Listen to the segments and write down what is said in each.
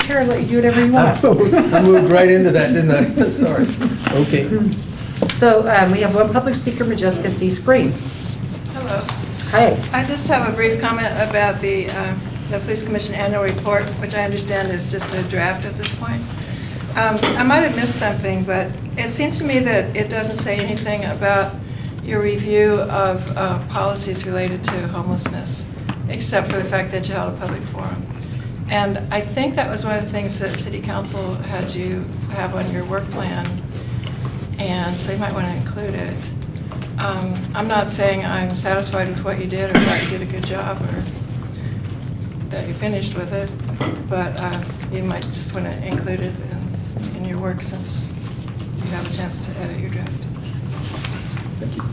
chair and let you do whatever you want. I moved right into that, didn't I? Sorry. Okay. So we have one public speaker, Majeska C. Screen. Hello. Hi. I just have a brief comment about the Police Commission annual report, which I understand is just a draft at this point. I might have missed something, but it seems to me that it doesn't say anything about your review of policies related to homelessness, except for the fact that you held a public forum. And I think that was one of the things that City Council had you have on your work plan, and so you might want to include it. I'm not saying I'm satisfied with what you did or that you did a good job or that you finished with it, but you might just want to include it in your work since you have a chance to edit your draft. Thank you.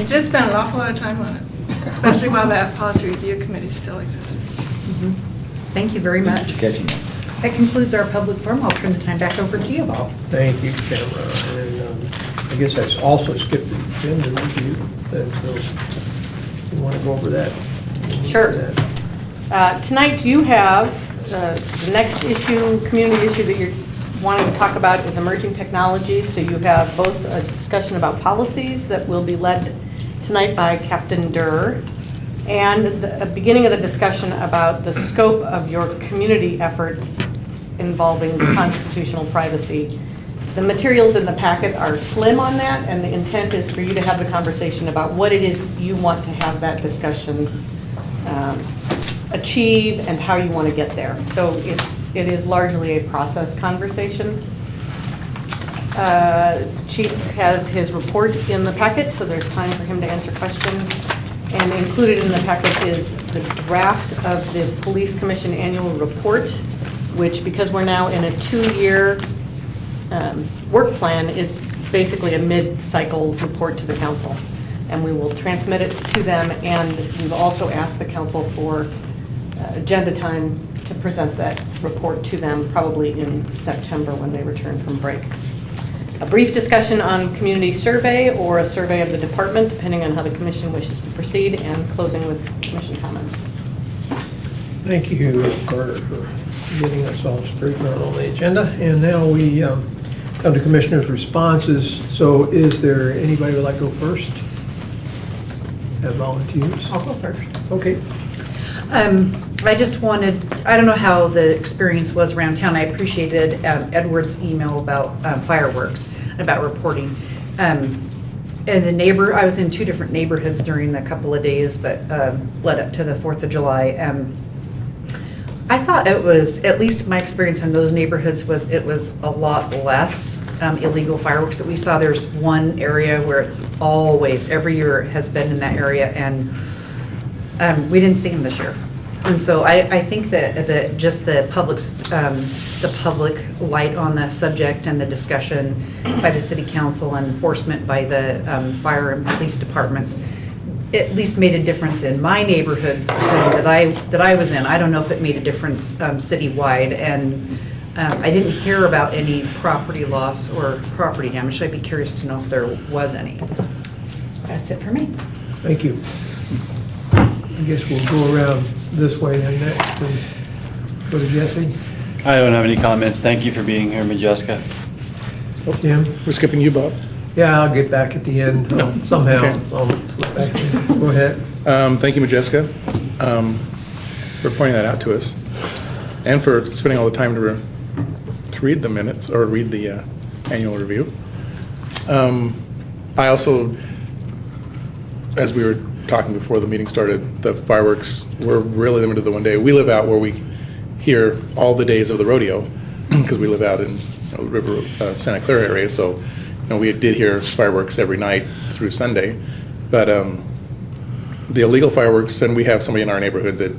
You did spend an awful lot of time on it, especially while that policy review committee still existed. Thank you very much. Catching up. That concludes our public forum. I'll turn the time back over to you, Bob. Thank you, Tamara. And I guess I also skipped the agenda review, and so you want to go over that? Sure. Tonight you have the next issue, community issue that you're wanting to talk about is emerging technologies. So you have both a discussion about policies that will be led tonight by Captain Durr, and the beginning of the discussion about the scope of your community effort involving constitutional privacy. The materials in the packet are slim on that, and the intent is for you to have the conversation about what it is you want to have that discussion achieve and how you want to get there. So it is largely a process conversation. Chief has his report in the packet, so there's time for him to answer questions. And included in the packet is the draft of the Police Commission annual report, which, because we're now in a 2-year work plan, is basically a mid-cycle report to the council. And we will transmit it to them, and we've also asked the council for agenda time to present that report to them, probably in September when they return from break. A brief discussion on community survey or a survey of the department, depending on how the commission wishes to proceed, and closing with commission comments. Thank you, Carter, for getting us all straightened out on the agenda. And now we come to commissioners' responses. So is there anybody who would like to go first? Have volunteers? I'll go first. Okay. I just wanted, I don't know how the experience was around town. I appreciated Edward's email about fireworks, about reporting. And I was in 2 different neighborhoods during the couple of days that led up to the 4th of July. I thought it was, at least my experience in those neighborhoods was, it was a lot less illegal fireworks that we saw. There's one area where it's always, every year has been in that area, and we didn't see them this year. And so I think that just the public light on the subject and the discussion by the city council and enforcement by the fire and police departments at least made a difference in my neighborhoods that I was in. I don't know if it made a difference citywide, and I didn't hear about any property loss or property damage. So I'd be curious to know if there was any. That's it for me. Thank you. I guess we'll go around this way and next and go to Jesse. I don't have any comments. Thank you for being here, Majeska. Jim? We're skipping you, Bob. Yeah, I'll get back at the end. Somehow. Okay. I'll slip back in. Go ahead. Thank you, Majeska, for pointing that out to us, and for spending all the time to read the minutes or read the annual review. I also, as we were talking before the meeting started, the fireworks were really limited to one day. We live out where we hear all the days of the rodeo because we live out in River Santa Clara area, so we did hear fireworks every night through Sunday. But the illegal fireworks, and we have somebody in our neighborhood that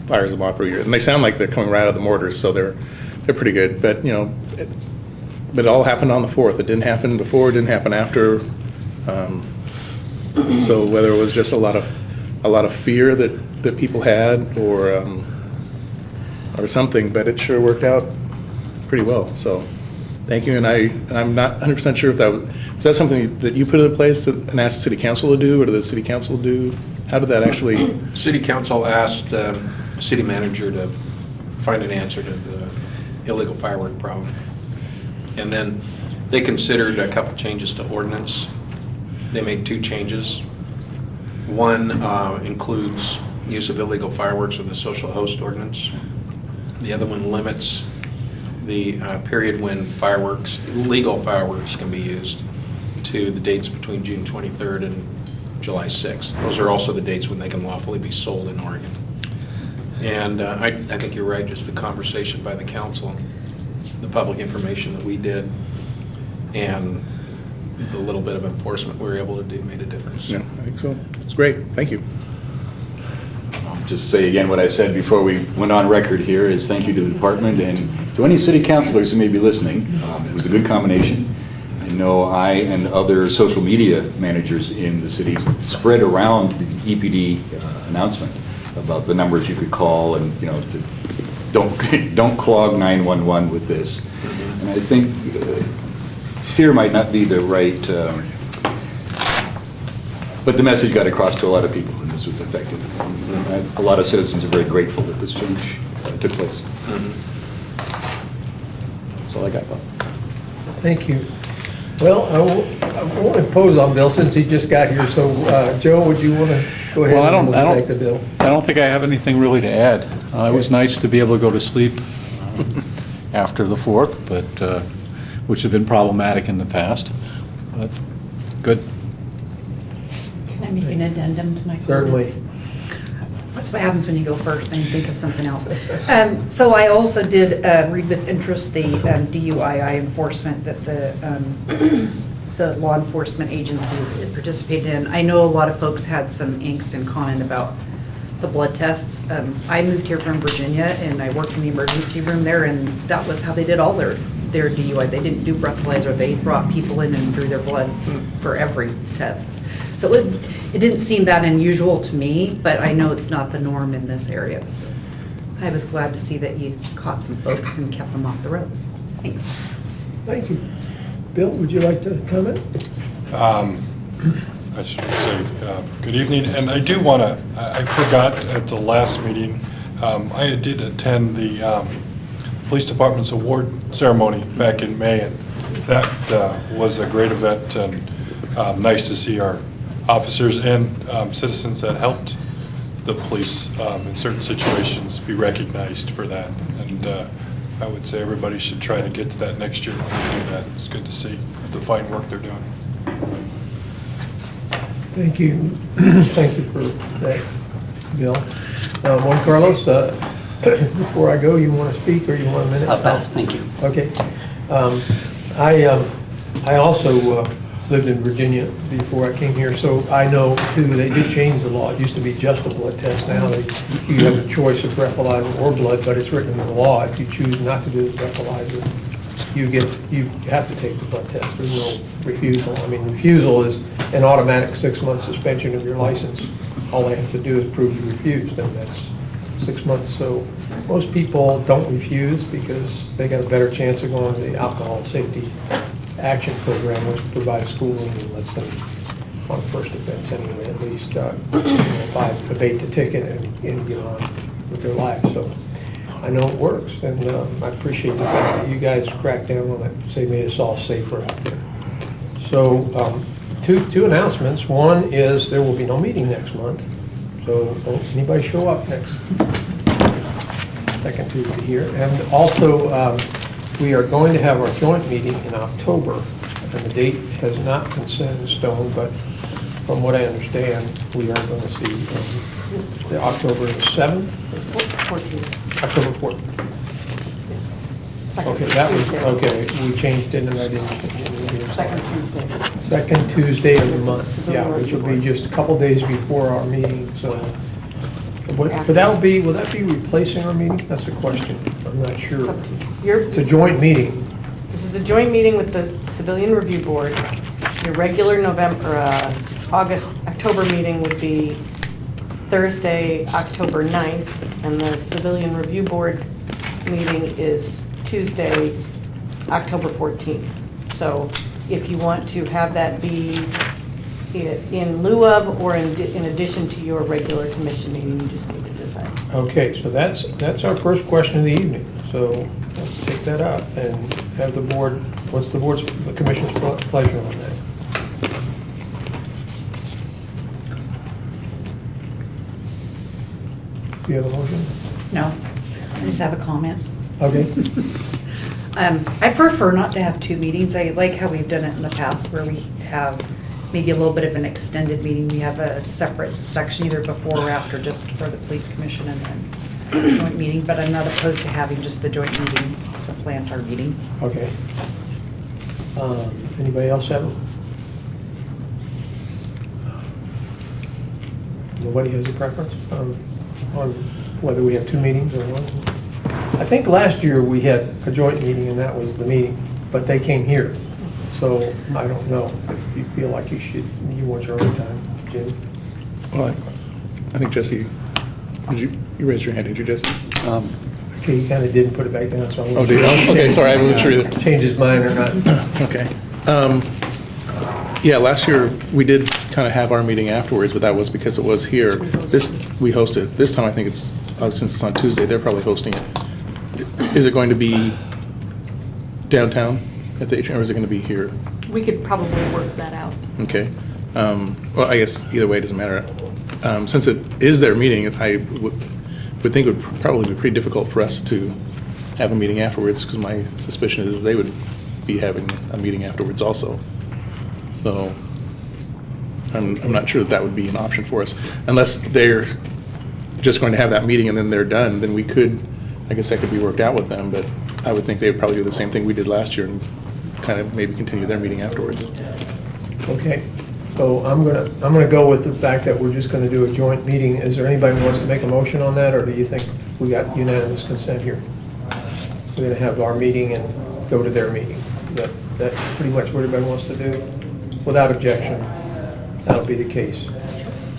fires them off every year, and they sound like they're coming right out of the mortars, so they're pretty good. But but it all happened on the 4th. It didn't happen before. It didn't happen after. So whether it was just a lot of fear that people had, or something, but it sure worked out pretty well. So thank you. And I'm not 100% sure if that was that something that you put in place and asked the city council to do, or did the city council do? How did that actually? City council asked the city manager to find an answer to the illegal firework problem. And then they considered a couple changes to ordinance. They made 2 changes. One includes use of illegal fireworks with the social host ordinance. The other one limits the period when legal fireworks can be used to the dates between June 23rd and July 6th. Those are also the dates when they can lawfully be sold in Oregon. And I think you're right, just the conversation by the council, the public information that we did, and the little bit of enforcement we were able to do made a difference. Yeah, I think so. It's great. Thank you. Just say again what I said before we went on record here is thank you to the department and to any city councilors who may be listening. It was a good combination. I know I and other social media managers in the city spread around the EPD announcement about the numbers you could call and, you know, don't clog 911 with this. And I think fear might not be the right, but the message got across to a lot of people, and this was effective. And a lot of citizens are very grateful that this change took place. That's all I got, Bob. Thank you. Well, I won't impose on Bill since he just got here, so Joe, would you want to go ahead and we'll get back to Bill? I don't think I have anything really to add. It was nice to be able to go to sleep after the 4th, but which had been problematic in the past. But good. Can I make an addendum to my comments? Certainly. That's what happens when you go first, then you think of something else. So I also did read with interest the DUII enforcement that the law enforcement agencies participated in. I know a lot of folks had some angst and comment about the blood tests. I moved here from Virginia and I worked in the emergency room there, and that was how they did all their DUI. They didn't do breathalyzer. They brought people in and drew their blood for every test. So it didn't seem that unusual to me, but I know it's not the norm in this area. So I was glad to see that you caught some folks and kept them off the roads. Thanks. Thank you. Bill, would you like to comment? I should say good evening, and I do want to, I forgot at the last meeting, I did attend the Police Department's award ceremony back in May, and that was a great event, and nice to see our officers and citizens that helped the police in certain situations be recognized for that. And I would say everybody should try to get to that next year when we do that. It's good to see the fine work they're doing. Thank you. Thank you for that, Bill. Juan Carlos, before I go, you want to speak or you want a minute? I'll pass, thank you. Okay. I also lived in Virginia before I came here, so I know too, they did change the law. It used to be just a blood test. Now you have a choice of breathalyzer or blood, but it's written in the law. If you choose not to do the breathalyzer, you have to take the blood test. There's no refusal. I mean, refusal is an automatic 6-month suspension of your license. All they have to do is prove you refused, and that's 6 months. So most people don't refuse because they got a better chance of going to the Alcohol Safety Action Program, which provides schooling and lets them, on first offense anyway, at least, abate the ticket and get on with their lives. So I know it works, and I appreciate the fact that you guys cracked down on it, say made us all safer out there. So two announcements. One is there will be no meeting next month, so don't anybody show up next second Tuesday here. And also, we are going to have our joint meeting in October, and the date has not been set in stone, but from what I understand, we are going to see the October 7th? 14th. October 14th. Yes. Second Okay, that was, Tuesday. okay, we changed it and I didn't change it. Second Tuesday. Second Tuesday of the month, yeah, which will be just a couple days before our meeting, so. But that'll be, will that be replacing our meeting? That's the question. I'm not sure. It's up to you. It's a joint meeting. This is the joint meeting with the Civilian Review Board. Your regular October meeting would be Thursday, October 9th, and the Civilian Review Board meeting is Tuesday, October 14th. So if you want to have that be in lieu of or in addition to your regular commission meeting, you just need to do decide. Okay, so that's our first question of the evening. So let's take that up and have the board, what's the commission's pleasure on that? Do you have a motion? No, I just have a comment. Okay. I prefer not to have two meetings. I like how we've done it in the past where we have maybe a little bit of an extended meeting. We have a separate section either before or after just for the police commission and then a joint meeting, but I'm not opposed to having just the joint meeting supplant our meeting. Okay. Anybody else have them? Nobody has a preference on whether we have two meetings or one? I think last year we had a joint meeting and that was the meeting, but they came here. So I don't know if you feel like you want your own time, Jim. Well, I think Jesse, you raised your hand, did you, Jesse? Okay, he kind of didn't put it back down, so I Oh, did you? Okay, sorry, I wasn't sure either. change his mind or not. Okay. Yeah, last year, we did kind of have our meeting afterwards, but that was because it was here. We hosted. This time, I think it's, since it's on Tuesday, they're probably hosting it. Is it going to be downtown at the atrium, or is it going to be here? We could probably work that out. Okay. Well, I guess either way, it doesn't matter. Since it is their meeting, I would think it would probably be pretty difficult for us to have a meeting afterwards, because my suspicion is they would be having a meeting afterwards also. So I'm not sure that would be an option for us. Unless they're just going to have that meeting and then they're done, then we could, I guess that could be worked out with them, but I would think they would probably do the same thing we did last year and kind of maybe continue their meeting afterwards. Okay, so I'm gonna go with the fact that we're just gonna do a joint meeting. Is there anybody who wants to make a motion on that, or do you think we got unanimous consent here? We're gonna have our meeting and go to their meeting. That's pretty much what everybody wants to do? Without objection, that'll be the case.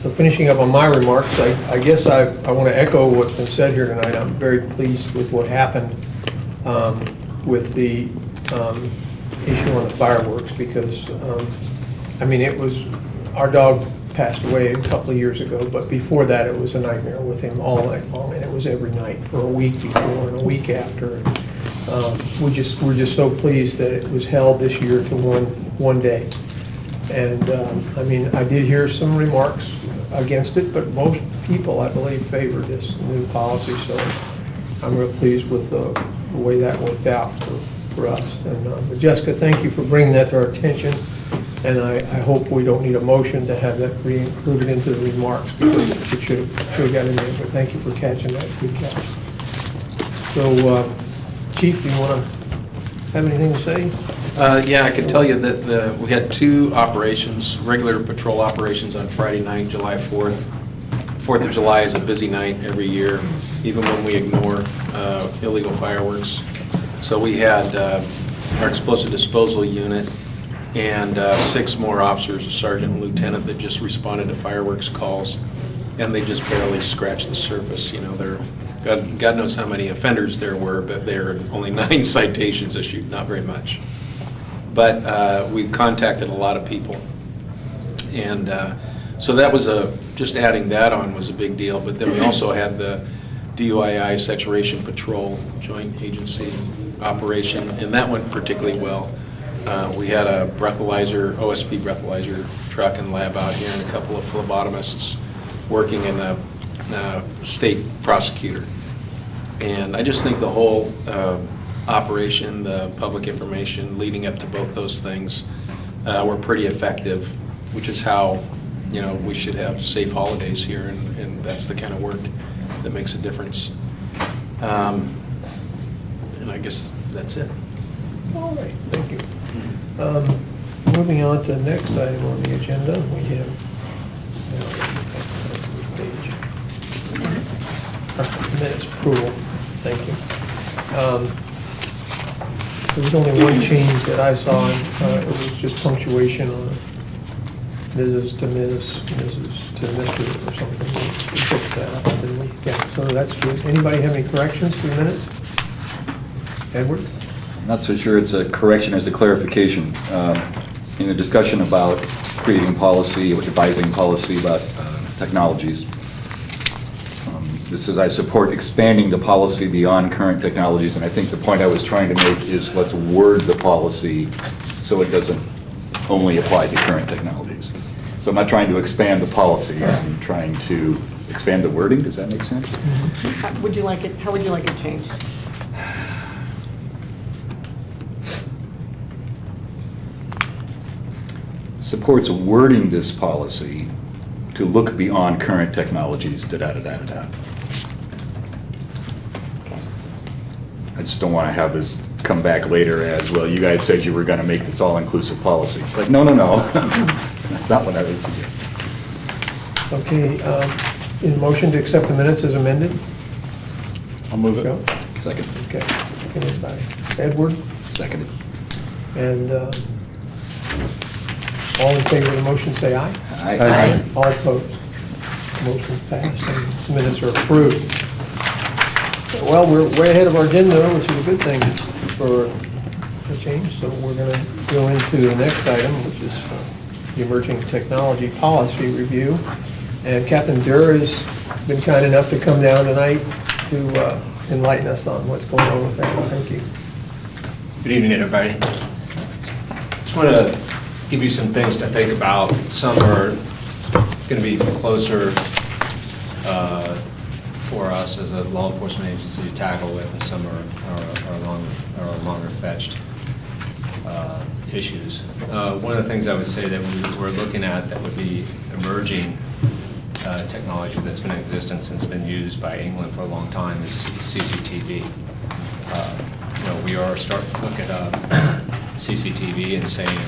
So finishing up on my remarks, I guess I want to echo what's been said here tonight. I'm very pleased with what happened with the issue on the fireworks, because, I mean, it was, our dog passed away a couple of years ago, but before that, it was a nightmare with him all night long, and it was every night for a week before and a week after. We're just so pleased that it was held this year to one day. And, I mean, I did hear some remarks against it, but most people, I believe, favored this new policy, so I'm real pleased with the way that worked out for us. And but Jessica, thank you for bringing that to our attention, and I hope we don't need a motion to have that re-included into the remarks, because it should have got in there, but thank you for catching that, good catch. So, Chief, do you want to have anything to say? Yeah, I can tell you that we had two operations, regular patrol operations on Friday night, July 4th. 4th of July is a busy night every year, even when we ignore illegal fireworks. So we had our explosive disposal unit and 6 more officers, a sergeant and lieutenant, that just responded to fireworks calls, and they just barely scratched the surface. You know, God knows how many offenders there were, but there are only 9 citations issued, not very much. But we contacted a lot of people, and so that was just adding that on was a big deal. But then we also had the DUII Saturation Patrol Joint Agency operation, and that went particularly well. We had a breathalyzer, OSP breathalyzer truck and lab out here, and a couple of phlebotomists working in a state prosecutor. And I just think the whole operation, the public information leading up to both those things were pretty effective, which is how, you know, we should have safe holidays here, and that's the kind of work that makes a difference. And I guess that's it. All right, thank you. Moving on to the next item on the agenda, we have minutes approval. Thank you. There was only one change that I saw, and it was just punctuation on Mrs. to Ms., Mrs. to Mr. or something. We fixed that up, didn't we? Yeah, so that's good. Anybody have any corrections to the minutes? Edward? I'm not so sure it's a correction as a clarification. In the discussion about creating policy or devising policy about technologies, this is, I support expanding the policy beyond current technologies, and I think the point I was trying to make is let's word the policy so it doesn't only apply to current technologies. So I'm not trying to expand the policy, I'm trying to expand the wording. Does that make sense? How would you like it changed? Supports wording this policy to look beyond current technologies, da-da-da-da-da. Okay. I just don't want to have this come back later as, well, you guys said you were going to make this all-inclusive policy. It's like, no, no, no. That's not what I was suggesting. Okay, in motion to accept the minutes as amended? I'll move Go. it. Second. Okay, seconded by Edward, Seconded. and all in favor of the motion, say aye. Aye. All opposed? Motion's passed, and minutes are approved. Well, we're way ahead of our agenda, which is a good thing for a change, so we're going to go into the next item, which is the Emerging Technology Policy Review. And Captain Durr has been kind enough to come down tonight to enlighten us on what's going on with that. Thank you. Good evening, everybody. Just want to give you some things to think about. Some are going to be closer for us as a law enforcement agency to tackle with, and some are longer fetched issues. One of the things I would say that we're looking at that would be emerging technology that's been in existence and has been used by England for a long time is CCTV. We are starting to look at CCTV and saying,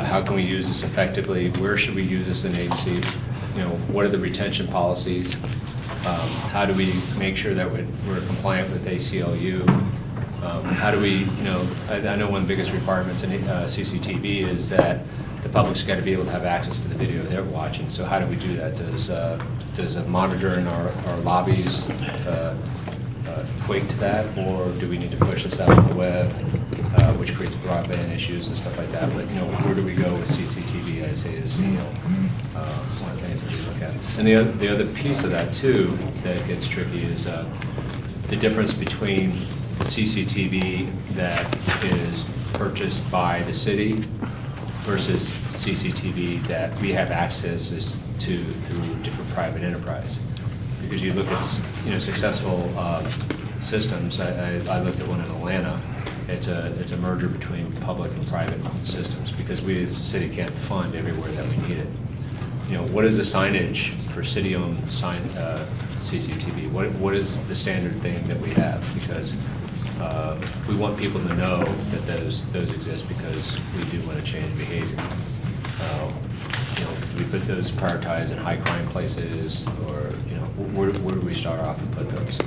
how can we use this effectively? Where should we use this in agency? What are the retention policies? How do we make sure that we're compliant with ACLU? How do we, I know one of the biggest requirements in CCTV is that the public's got to be able to have access to the video they're watching. So how do we do that? Does a monitor in our lobbies equate to that, or do we need to push this out on the web, which creates broadband issues and stuff like that? But where do we go with CCTV? I say is one of the things that we look at. And the other piece of that too that gets tricky is the difference between the CCTV that is purchased by the city versus CCTV that we have access to through different private enterprise. Because you look at successful systems. I looked at one in Atlanta. It's a merger between public and private systems because we as a city can't fund everywhere that we need it. What is the signage for city-owned CCTV? What is the standard thing that we have? Because we want people to know that those exist because we do want to change behavior. We put those prioritized in high crime places, or where do we start off and put those?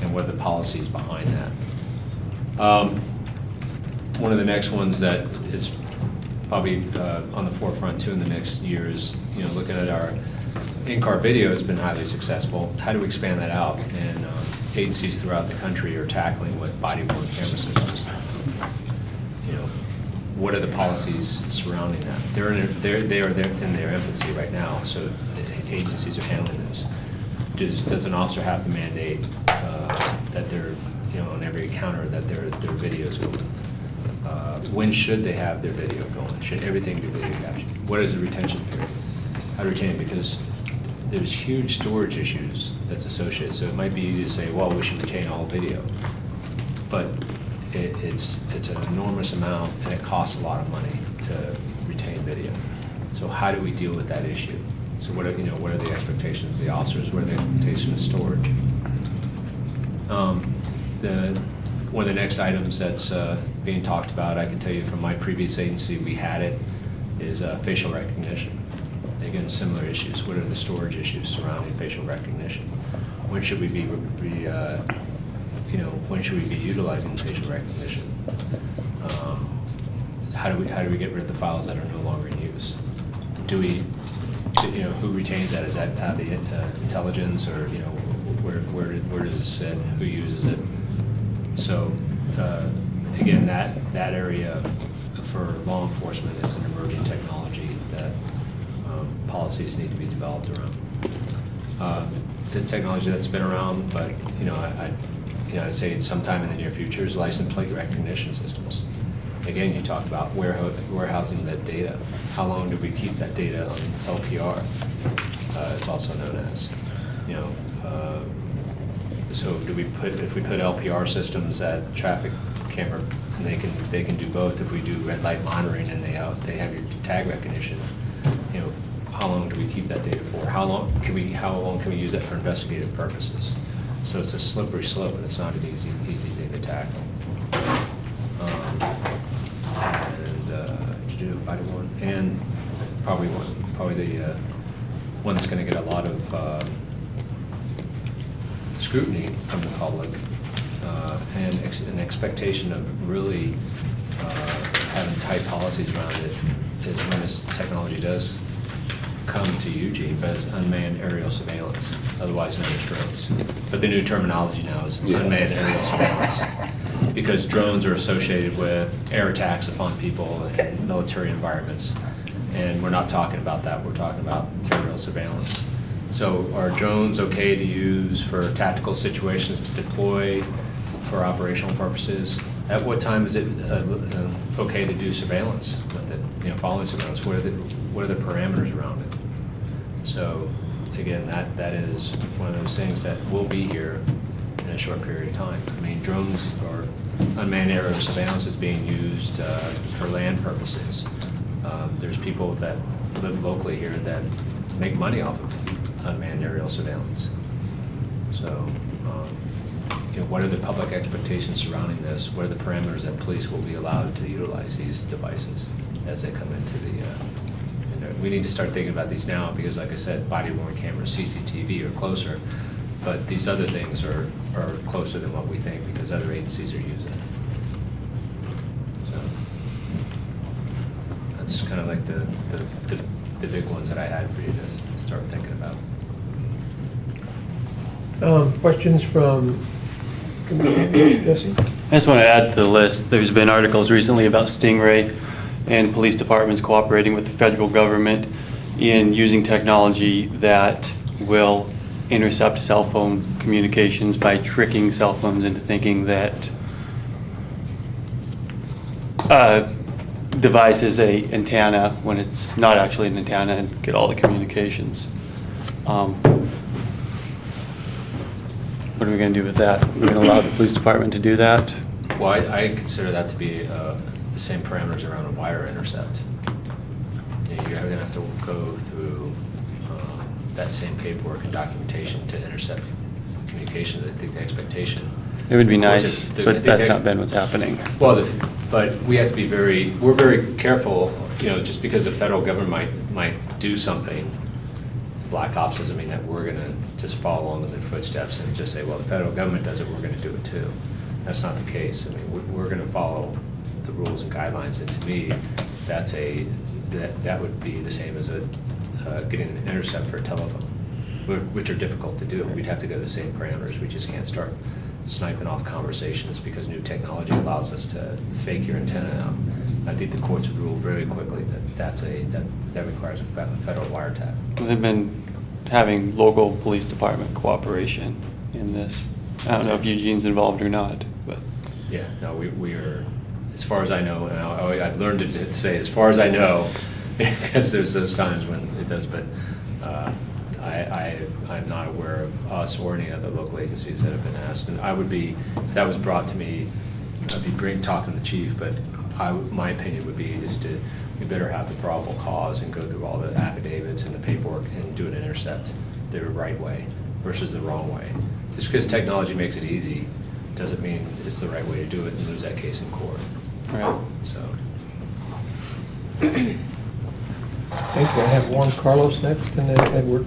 And what are the policies behind that? One of the next ones that is probably on the forefront too in the next year is looking at our in-car video has been highly successful. How do we expand that out? And agencies throughout the country are tackling with body-worn camera systems. What are the policies surrounding that? They are in their infancy right now, so the agencies are handling this. Does an officer have to mandate that they're on every encounter that their video is going? When should they have their video going? Should everything be video captured? What is the retention period? How to retain it? Because there's huge storage issues that's associated. So it might be easy to say, well, we should retain all video, but it's an enormous amount, and it costs a lot of money to retain video. So how do we deal with that issue? So what are the expectations of the officers? What are the expectations of storage? One of the next items that's being talked about, I can tell you from my previous agency, we had it, is facial recognition. Again, similar issues. What are the storage issues surrounding facial recognition? When should we be when should we be utilizing facial recognition? How do we get rid of the files that are no longer in use? Do we, who retains that? Is that the intelligence, or where does it sit? Who uses it? So again, that area for law enforcement is an emerging technology that policies need to be developed around. technology that's been around, but, I'd say it's sometime in the near future is license plate recognition systems. Again, you talked about warehousing that data. How long do we keep that data on LPR? It's also known as, so if we put LPR systems at traffic camera, and they can do both. If we do red light monitoring and they have your tag recognition, how long do we keep that data for? How long can we use that for investigative purposes? So it's a slippery slope, and it's not an easy thing to tackle. To do body one, and probably the one that's going to get a lot of scrutiny from the public, and an expectation of really having tight policies around it is when this technology does come to Eugene, but as unmanned aerial surveillance, otherwise known as drones. But the new terminology now is unmanned aerial surveillance, because drones are associated with air attacks upon people in military environments, and we're not talking about that. We're talking about aerial surveillance. So are drones okay to use for tactical situations to deploy for operational purposes? At what time is it okay to do surveillance with it? Following surveillance, what are the parameters around it? So again, that is one of those things that will be here in a short period of time. I mean, drones or unmanned aerial surveillance is being used for land purposes. There's people that live locally here that make money off of unmanned aerial surveillance. So, what are the public expectations surrounding this? What are the parameters that police will be allowed to utilize these devices as they come into the, we need to start thinking about these now, because like I said, body-worn cameras, CCTV are closer, but these other things are closer than what we think, because other agencies are using it. So, that's kind of like the big ones that I had for you to start thinking about. Questions from Jesse? I just want to add to the list, there's been articles recently about Stingray and police departments cooperating with the federal government in using technology that will intercept cell phone communications by tricking cell phones into thinking that device is a antenna when it's not actually an antenna, and get all the communications. What are we going to do with that? We're going to allow the police department to do that? Well, I consider that to be the same parameters around a wire intercept. You're going to have to go through that same paperwork and documentation to intercept communication. I think the expectation. It would be nice, but that's not been what's happening. Well, but we have to be we're very careful, just because the federal government might do something, Black Ops doesn't mean that we're going to just follow along in their footsteps and just say, well, the federal government does it, we're going to do it too. That's not the case. I mean, we're going to follow the rules and guidelines, and to me, that would be the same as getting an intercept for a telephone, which are difficult to do. We'd have to go to the same parameters. We just can't start sniping off conversations because new technology allows us to fake your antenna out. I think the courts would rule very quickly that that requires a federal wiretap. They've been having local police department cooperation in this. I don't know if Eugene's involved or not, but. Yeah, no, we are, as far as I know, and I've learned to say as far as I know, because there's those times when it does, but I'm not aware of us or any other local agencies that have been asked. And I would be, if that was brought to me, I'd be great talking to the chief, but my opinion would be we better have the probable cause and go through all the affidavits and the paperwork and do an intercept the right way versus the wrong way. Just because technology makes it easy doesn't mean it's the right way to do it and lose that case in court. Right. So. Thank you. I have Juan Carlos next, and then Edward.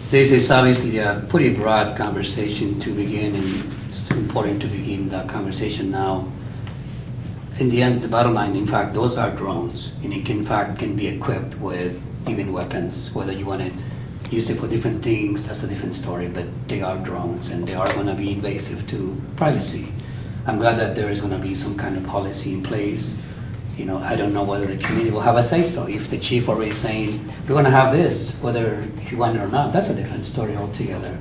This is obviously a pretty broad conversation to begin, and it's important to begin that conversation now. In the end, the bottom line, in fact, those are drones, and it can, in fact, can be equipped with even weapons. Whether you want to use it for different things, that's a different story, but they are drones, and they are going to be invasive to privacy. I'm glad that there is going to be some kind of policy in place I don't know whether the community will have a say-so. If the chief already saying, we're gonna have this, whether you want it or not, that's a different story altogether.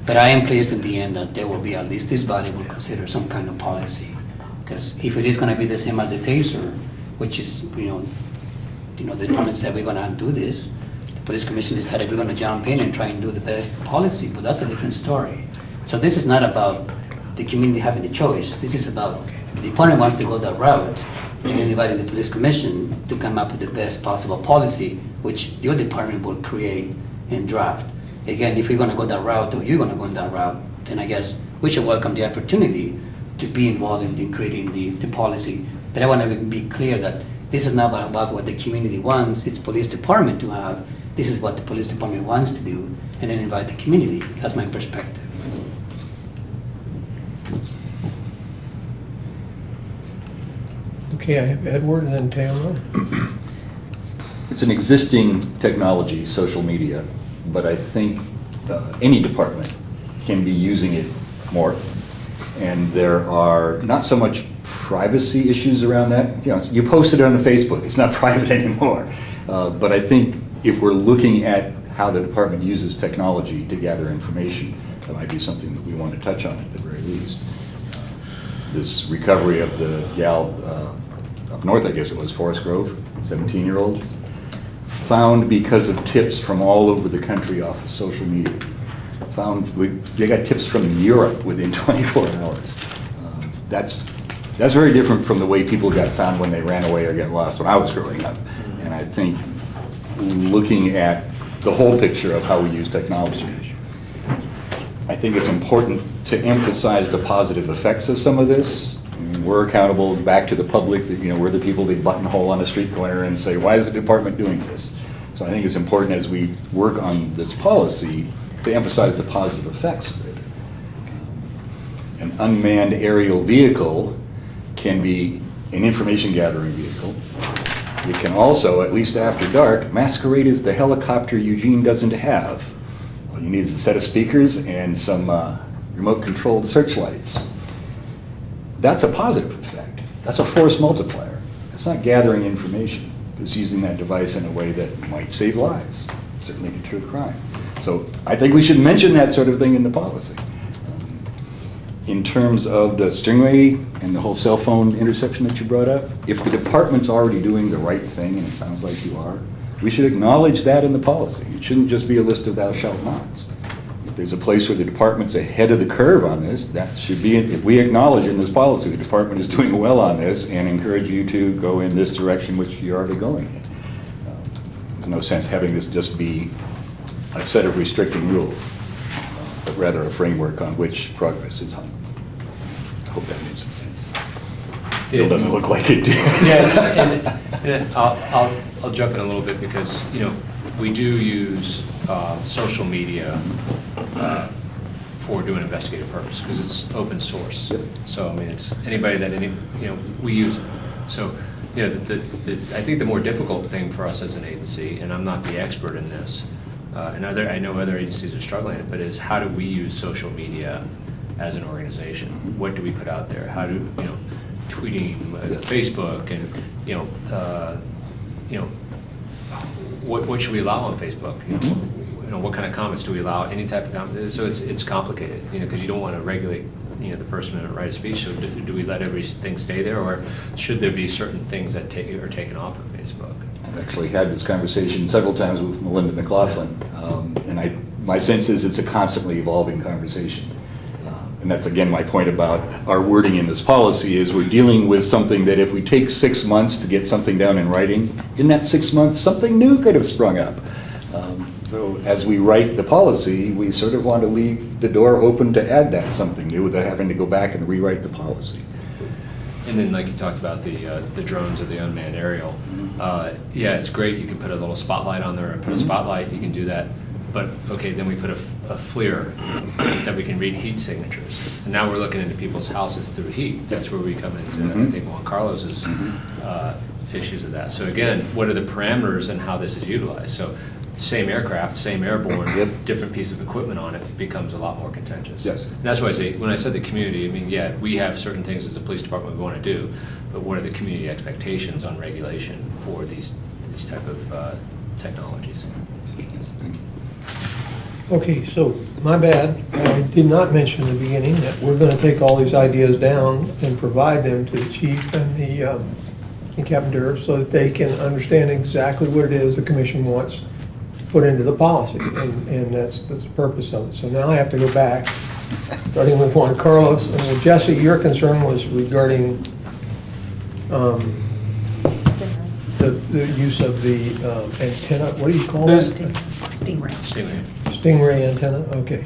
But I am pleased in the end that there will be, at least this body will consider some kind of policy. Because if it is gonna be the same as the taser, which is, the department said we're gonna do this, the police commission decided we're gonna jump in and try and do the best policy, but that's a different story. So this is not about the community having a choice. This is about the department wants to go that route, and inviting the police commission to come up with the best possible policy, which your department will create and draft. Again, if we're gonna go that route, or you're gonna go that route, then I guess we should welcome the opportunity to be involved in creating the policy. But I wanna be clear that this is not about what the community wants, it's police department to have. This is what the police department wants to do, and then invite the community. That's my perspective. Okay, I have Edward and then Tamara. It's an existing technology, social media, but I think any department can be using it more. And there are not so much privacy issues around that. You post it on Facebook, it's not private anymore. But I think if we're looking at how the department uses technology to gather information, that might be something that we want to touch on at the very least. This recovery of the gal up north, I guess it was, Forest Grove, 17-year-old, found because of tips from all over the country off of social media. They got tips from Europe within 24 hours. That's very different from the way people got found when they ran away or got lost when I was growing up. And I think looking at the whole picture of how we use technology, I think it's important to emphasize the positive effects of some of this. I mean, we're accountable back to the public, that, we're the people they buttonhole on a street corner and say, why is the department doing this? So I think it's important as we work on this policy to emphasize the positive effects of it. An unmanned aerial vehicle can be an information gathering vehicle. It can also, at least after dark, masquerade as the helicopter Eugene doesn't have. All you need is a set of speakers and some remote-controlled searchlights. That's a positive effect. That's a force multiplier. It's not gathering information. It's using that device in a way that might save lives, certainly deter crime. So I think we should mention that sort of thing in the policy. In terms of the stingray and the whole cell phone intersection that you brought up, if the department's already doing the right thing, and it sounds like you are, we should acknowledge that in the policy. It shouldn't just be a list of thou shalt nots. If there's a place where the department's ahead of the curve on this, that should be, if we acknowledge in this policy the department is doing well on this and encourage you to go in this direction which you're already going in. There's no sense having this just be a set of restricting rules, but rather a framework on which progress is hung. I hope that made some sense. It doesn't look like it did. Yeah, and I'll jump in a little bit because, we do use social media for doing investigative purpose because it's open source. Yep. So, I mean, it's anybody that, we use it. So, I think the more difficult thing for us as an agency, and I'm not the expert in this, and I know other agencies are struggling, but is how do we use social media as an organization? What do we put out there? How do, tweeting, Facebook, and, what should we allow on Facebook? What kind of comments do we allow? Any type of comments? So it's complicated, because you don't want to regulate, the First Amendment right of speech. So do we let everything stay there, or should there be certain things that are taken off of Facebook? I've actually had this conversation several times with Melinda McLaughlin, and my sense is it's a constantly evolving conversation. And that's, again, my point about our wording in this policy is we're dealing with something that if we take 6 months to get something down in writing, in that 6 months, something new could have sprung up. So as we write the policy, we sort of want to leave the door open to add that something new without having to go back and rewrite the policy. And then, like you talked about the drones or the unmanned aerial, yeah, it's great. You can put a little spotlight on there and put a spotlight. You can do that. But, okay, then we put a FLIR that we can read heat signatures. And now we're looking into people's houses through heat. That's where we come into, I think, Juan Carlos's issues of that. So again, what are the parameters and how this is utilized? So same aircraft, same airborne, Yep. different piece of equipment on it, becomes a lot more contentious. Yes. And that's why I say, when I said the community, I mean, yeah, we have certain things as a police department we want to do, but what are the community expectations on regulation for these type of technologies? Okay, so, my bad, I did not mention in the beginning that we're gonna take all these ideas down and provide them to the chief and the, and Captain Durr, so that they can understand exactly what it is the commission wants put into the policy, and that's the purpose of it. So now I have to go back, starting with Juan Carlos, and Jesse, your concern was regarding, the use of the antenna, what do you call it? Stingray. Stingray antenna, okay.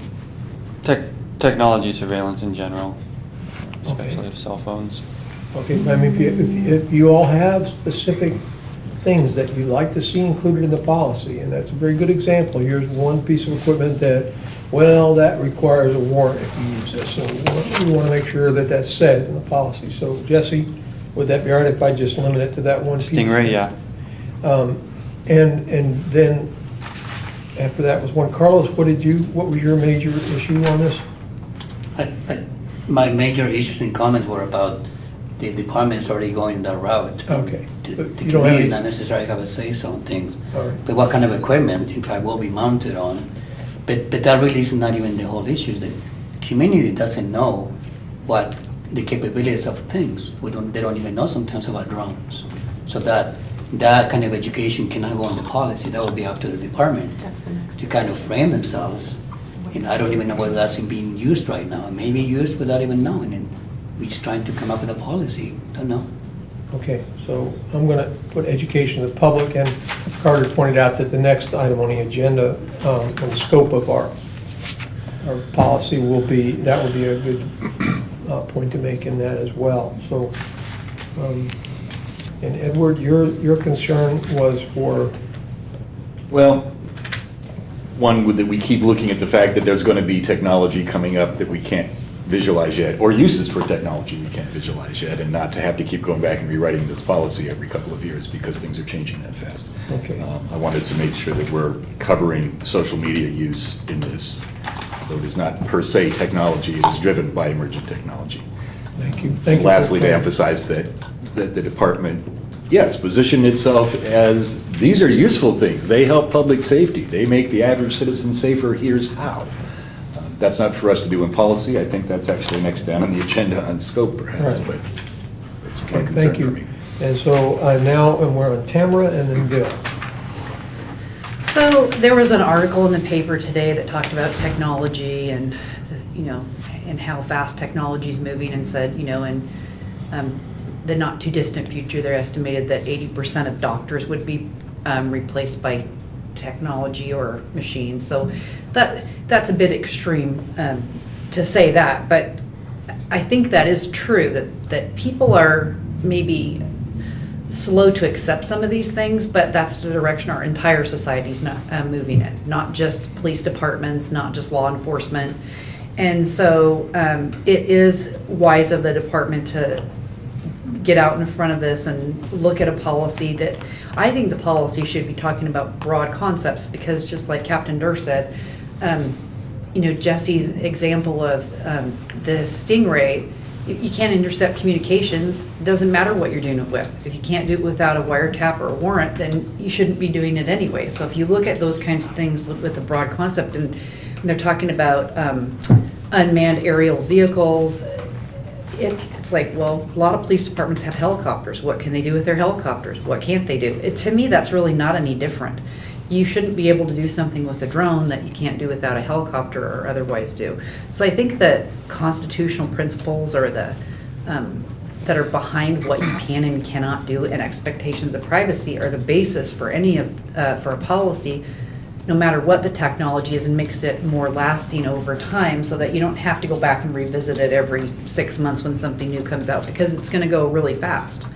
Technology surveillance in general, Okay. especially of cell phones. Okay, I mean, if you all have specific things that you'd like to see included in the policy, and that's a very good example. Here's one piece of equipment that, well, that requires a warrant if you use this. So we want to make sure that that's said in the policy. So Jesse, would that be all right if I just limit it to that one piece? Stingray, yeah. And then after that was Juan Carlos, what was your major issue on this? My major issues and comments were about the department's already going that route. Okay. The But you don't have community any- not necessarily have a say-so on things. All right. But what kind of equipment, in fact, will be mounted on. But that really is not even the whole issue. The community doesn't know what the capabilities of things. They don't even know sometimes about drones. So that kind of education cannot go on the policy. That will be up to the department to kind of frame themselves. And I don't even know whether that's being used right now. It may be used without even knowing, and we're just trying to come up with a policy. Don't know. Okay, so I'm going to put education of the public, and Carter pointed out that the next item on the agenda, on the scope of our policy will be, that would be a good point to make in that as well. So, and Edward, your concern was for, Well, one, that we keep looking at the fact that there's going to be technology coming up that we can't visualize yet, or uses for technology we can't visualize yet, and not to have to keep going back and rewriting this policy every couple of years because things are changing that fast. Okay. I wanted to make sure that we're covering social media use in this, though it is not per se technology, it is driven by emergent technology. thank you. Thank you. Lastly, to emphasize that the department, yes, position itself as, these are useful things. They help public safety. They make the average citizen safer. Here's how. That's not for us to do in policy. I think that's actually next down on the agenda on scope perhaps, Right. but it's Okay, one concern thank for me. you. And so now, and we're on Tamara and then Bill. So there was an article in the paper today that talked about technology and, and how fast technology is moving, and said, in the not too distant future, they're estimated that 80% of doctors would be replaced by technology or machines. So that's a bit extreme to say that, but I think that is true, that people are maybe slow to accept some of these things, but that's the direction our entire society's not moving in, not just police departments, not just law enforcement. And so it is wise of the department to get out in front of this and look at a policy that, I think the policy should be talking about broad concepts, because just like Captain Durr said, Jesse's example of the Stingray, you can't intercept communications. It doesn't matter what you're doing it with. If you can't do it without a wiretap or a warrant, then you shouldn't be doing it anyway. So if you look at those kinds of things with a broad concept, and they're talking about unmanned aerial vehicles, it's like, well, a lot of police departments have helicopters. What can they do with their helicopters? What can't they do? To me, that's really not any different. You shouldn't be able to do something with a drone that you can't do without a helicopter or otherwise do. So I think that constitutional principles are that are behind what you can and cannot do, and expectations of privacy are the basis for for a policy, no matter what the technology is, and makes it more lasting over time, so that you don't have to go back and revisit it every 6 months when something new comes out, because it's going to go really fast.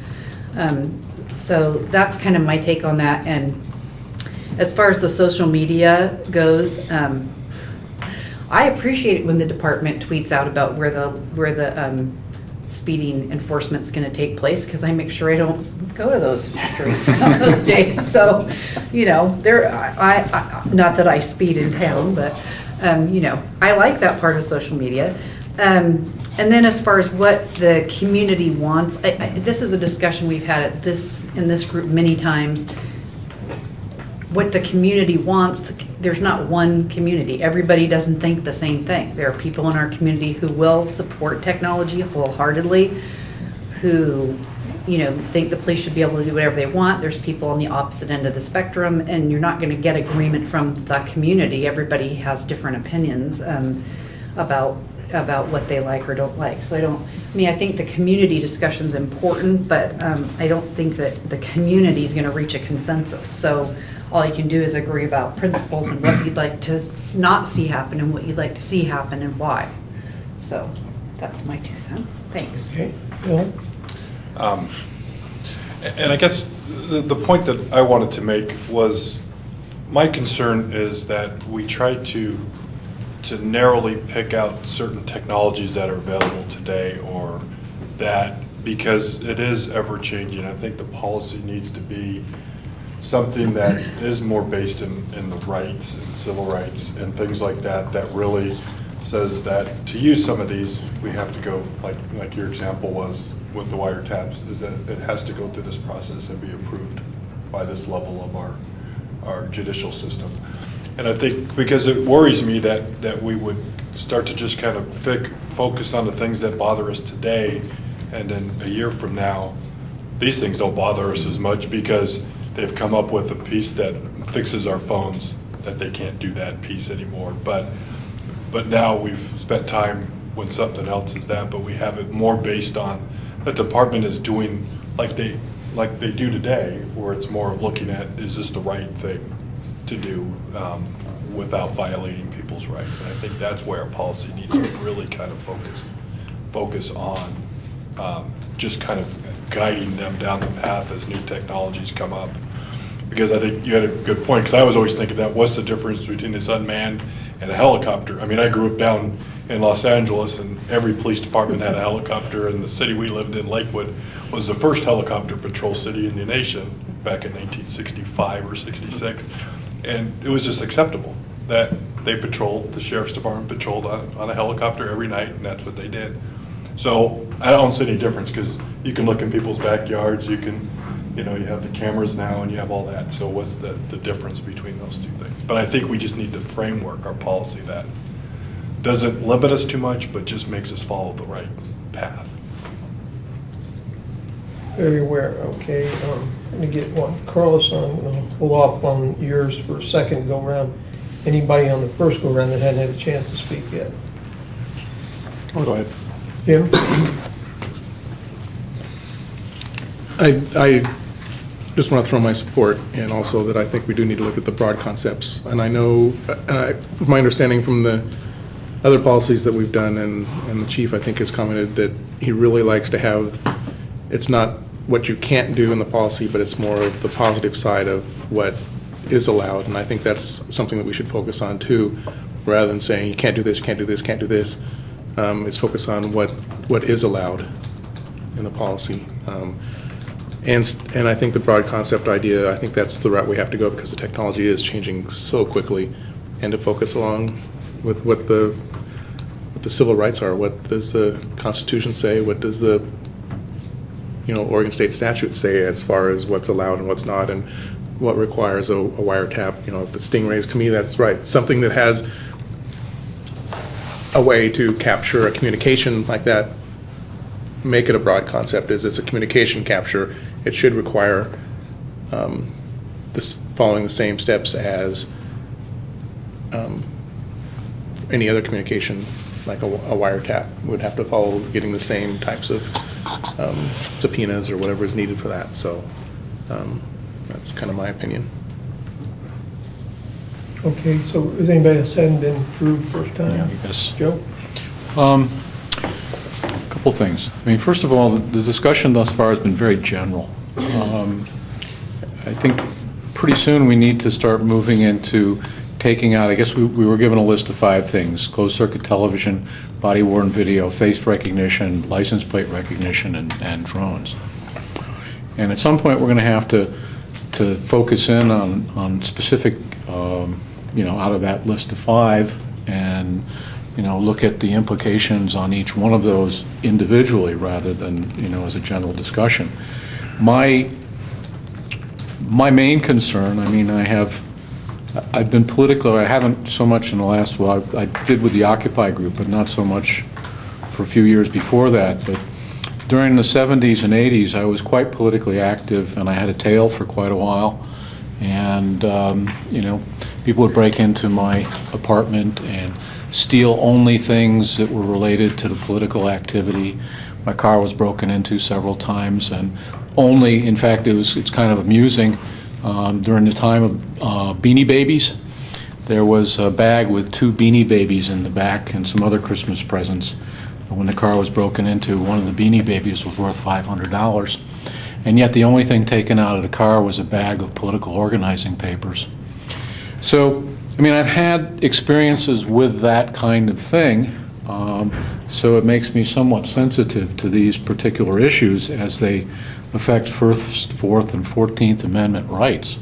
So that's kind of my take on that. And as far as the social media goes, I appreciate it when the department tweets out about where the speeding enforcement's gonna take place, because I make sure I don't go to those streets on those days. So, you know, not that I speed in town, but, you know, I like that part of social media. And then as far as what the community wants, this is a discussion we've had in this group many times. What the community wants, there's not one community. Everybody doesn't think the same thing. There are people in our community who will support technology wholeheartedly, who, you know, think the police should be able to do whatever they want. There's people on the opposite end of the spectrum, and you're not going to get agreement from the community. Everybody has different opinions about what they like or don't like. So I think the community discussion's important, but I don't think that the community is going to reach a consensus. So all you can do is agree about principles and what you'd like to not see happen and what you'd like to see happen and why. So that's my 2 cents. Thanks. Okay, Bill? And I guess the point that I wanted to make was, my concern is that we try to narrowly pick out certain technologies that are available today, or that, because it is ever changing, I think the policy needs to be something that is more based in the rights and civil rights and things like that, that really says that to use some of these, we have to go, like your example was with the wiretaps, is that it has to go through this process and be approved by this level of our judicial system. And I think, because it worries me that we would start to just kind of focus on the things that bother us today, and then a year from now, these things don't bother us as much because they've come up with a piece that fixes our phones, that they can't do that piece anymore. But now we've spent time when something else is that, but we have it more based on the department is doing like they do today, where it's more of looking at, is this the right thing to do without violating people's rights. And I think that's where our policy needs to really kind of focus on just kind of guiding them down the path as new technologies come up. Because I think you had a good point, because I was always thinking that, what's the difference between this unmanned and a helicopter? I mean, I grew up down in Los Angeles, and every police department had a helicopter, and the city we lived in, Lakewood, was the first helicopter patrol city in the nation back in 1965 or 66. And it was just acceptable that they patrolled, the sheriff's department patrolled on a helicopter every night, and that's what they did. So I don't see any difference, because you can look in people's backyards, you have the cameras now, and you have all that. So what's the difference between those two things? But I think we just need to framework our policy that doesn't limit us too much, but just makes us follow the right path. Very aware, okay. I'm going to get one. Carlos, I'm going to hold off on yours for a second go around. Anybody on the first go around that hadn't had a chance to speak yet? Oh, go ahead. Jim? I just want to throw my support, and also that I think we do need to look at the broad concepts. And I know, my understanding from the other policies that we've done, and the chief, I think, has commented that he really likes to have, it's not what you can't do in the policy, but it's more of the positive side of what is allowed. And I think that's something that we should focus on too, rather than saying you can't do this, you can't do this, can't do this. Is focus on what is allowed in the policy. And I think the broad concept idea, I think that's the route we have to go, because the technology is changing so quickly, and to focus along with what the civil rights are. What does the Constitution say? What does the Oregon State statute say as far as what's allowed and what's not, and what requires a wiretap? The Stingrays, to me, that's right. Something that has a way to capture a communication like that, make it a broad concept. It's a communication capture. It should require following the same steps as any other communication, like a wiretap would have to follow, getting the same types of subpoenas or whatever is needed for that. So that's kind of my opinion. Okay, so has anybody else hadn't been through the first time? Yeah, I guess. Joe? Couple things. I mean, first of all, the discussion thus far has been very general. I think pretty soon we need to start moving into taking out, I guess we were given a list of 5 things: closed-circuit television, body-worn video, face recognition, license plate recognition, and drones. And at some point, we're going to have to focus in on specific, out of that list of 5, and, look at the implications on each one of those individually rather than, as a general discussion. My main concern, I've been political, I haven't so much in the last, well, I did with the Occupy group, but not so much for a few years before that. But during the 70s and 80s, I was quite politically active, and I had a tail for quite a while. And, people would break into my apartment and steal only things that were related to the political activity. My car was broken into several times, and only, in fact, it's kind of amusing. During the time of Beanie Babies, there was a bag with 2 Beanie Babies in the back and some other Christmas presents. And when the car was broken into, one of the Beanie Babies was worth $500. And yet the only thing taken out of the car was a bag of political organizing papers. So, I've had experiences with that kind of thing, so it makes me somewhat sensitive to these particular issues as they affect First, Fourth, and 14th Amendment rights.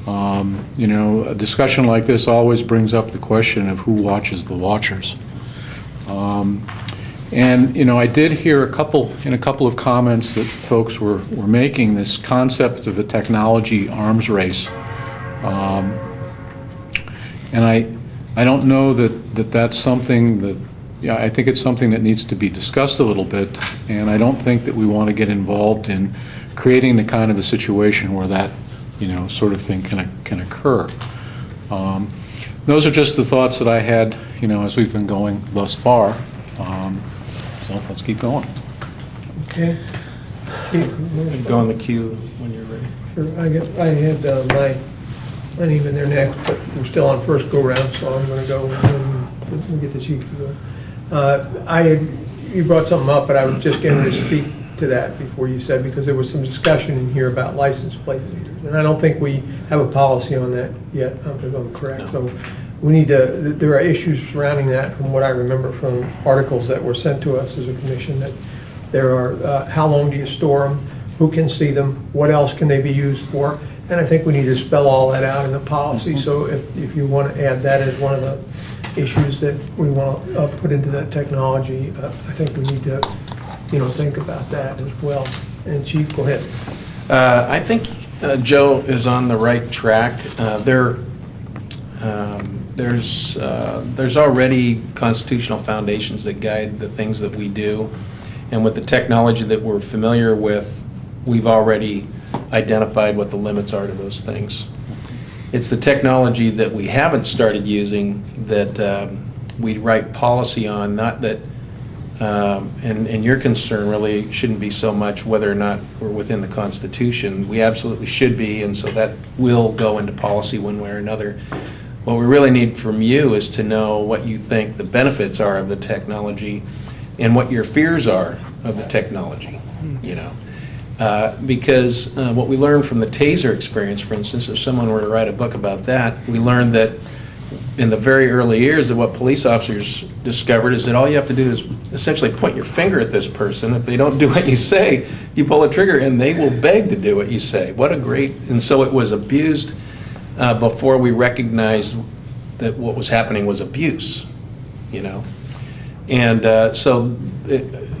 A discussion like this always brings up the question of who watches the watchers. I did hear in a couple of comments that folks were making this concept of a technology arms race. And I don't know that that's something that, I think it's something that needs to be discussed a little bit, and I don't think that we want to get involved in creating the kind of a situation where that, sort of thing can occur. Those are just the thoughts that I had, as we've been going thus far. So let's keep going. Okay. Go on the queue when you're ready. Sure, I guess I had my name in there next, but we're still on first go-round, so I'm going to go and then we'll get the chief to go. You brought something up, but I was just going to speak to that before you said, because there was some discussion in here about license plate readers, and I don't think we have a policy on that yet, if I'm correct. No. So we need to, there are issues surrounding that from what I remember from articles that were sent to us as a commission, that there are, how long do you store them, who can see them, what else can they be used for, and I think we need to spell all that out in the policy. So if you want to add that as one of the issues that we want to put into that technology, I think we need to, think about that as well. And Chief, go ahead. I think Joe is on the right track. There's already constitutional foundations that guide the things that we do, and with the technology that we're familiar with, we've already identified what the limits are to those things. It's the technology that we haven't started using that we write policy on, not that, and your concern really shouldn't be so much whether or not we're within the Constitution. We absolutely should be, and so that will go into policy one way or another. What we really need from you is to know what you think the benefits are of the technology and what your fears are of the technology, because what we learned from the taser experience, for instance, if someone were to write a book about that, we learned that in the very early years that what police officers discovered is that all you have to do is essentially point your finger at this person. If they don't do what you say, you pull a trigger and they will beg to do what you say. What a great, and so it was abused before we recognized that what was happening was abuse, And so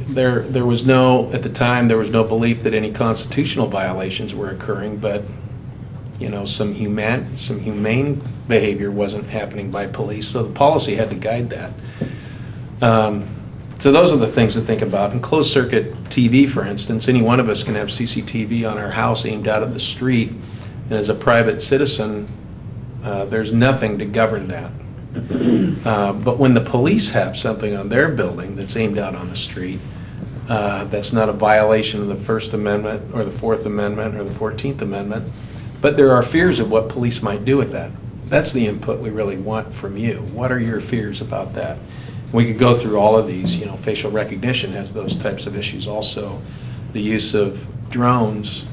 there was no, at the time, there was no belief that any constitutional violations were occurring, but, some humane behavior wasn't happening by police, so the policy had to guide that. So those are the things to think about. In closed-circuit TV, for instance, any one of us can have CCTV on our house aimed out at the street, and as a private citizen, there's nothing to govern that. But when the police have something on their building that's aimed out on the street, that's not a violation of the First Amendment or the Fourth Amendment or the 14th Amendment, but there are fears of what police might do with that. That's the input we really want from you. What are your fears about that? We could go through all of these. Facial recognition has those types of issues also. The use of drones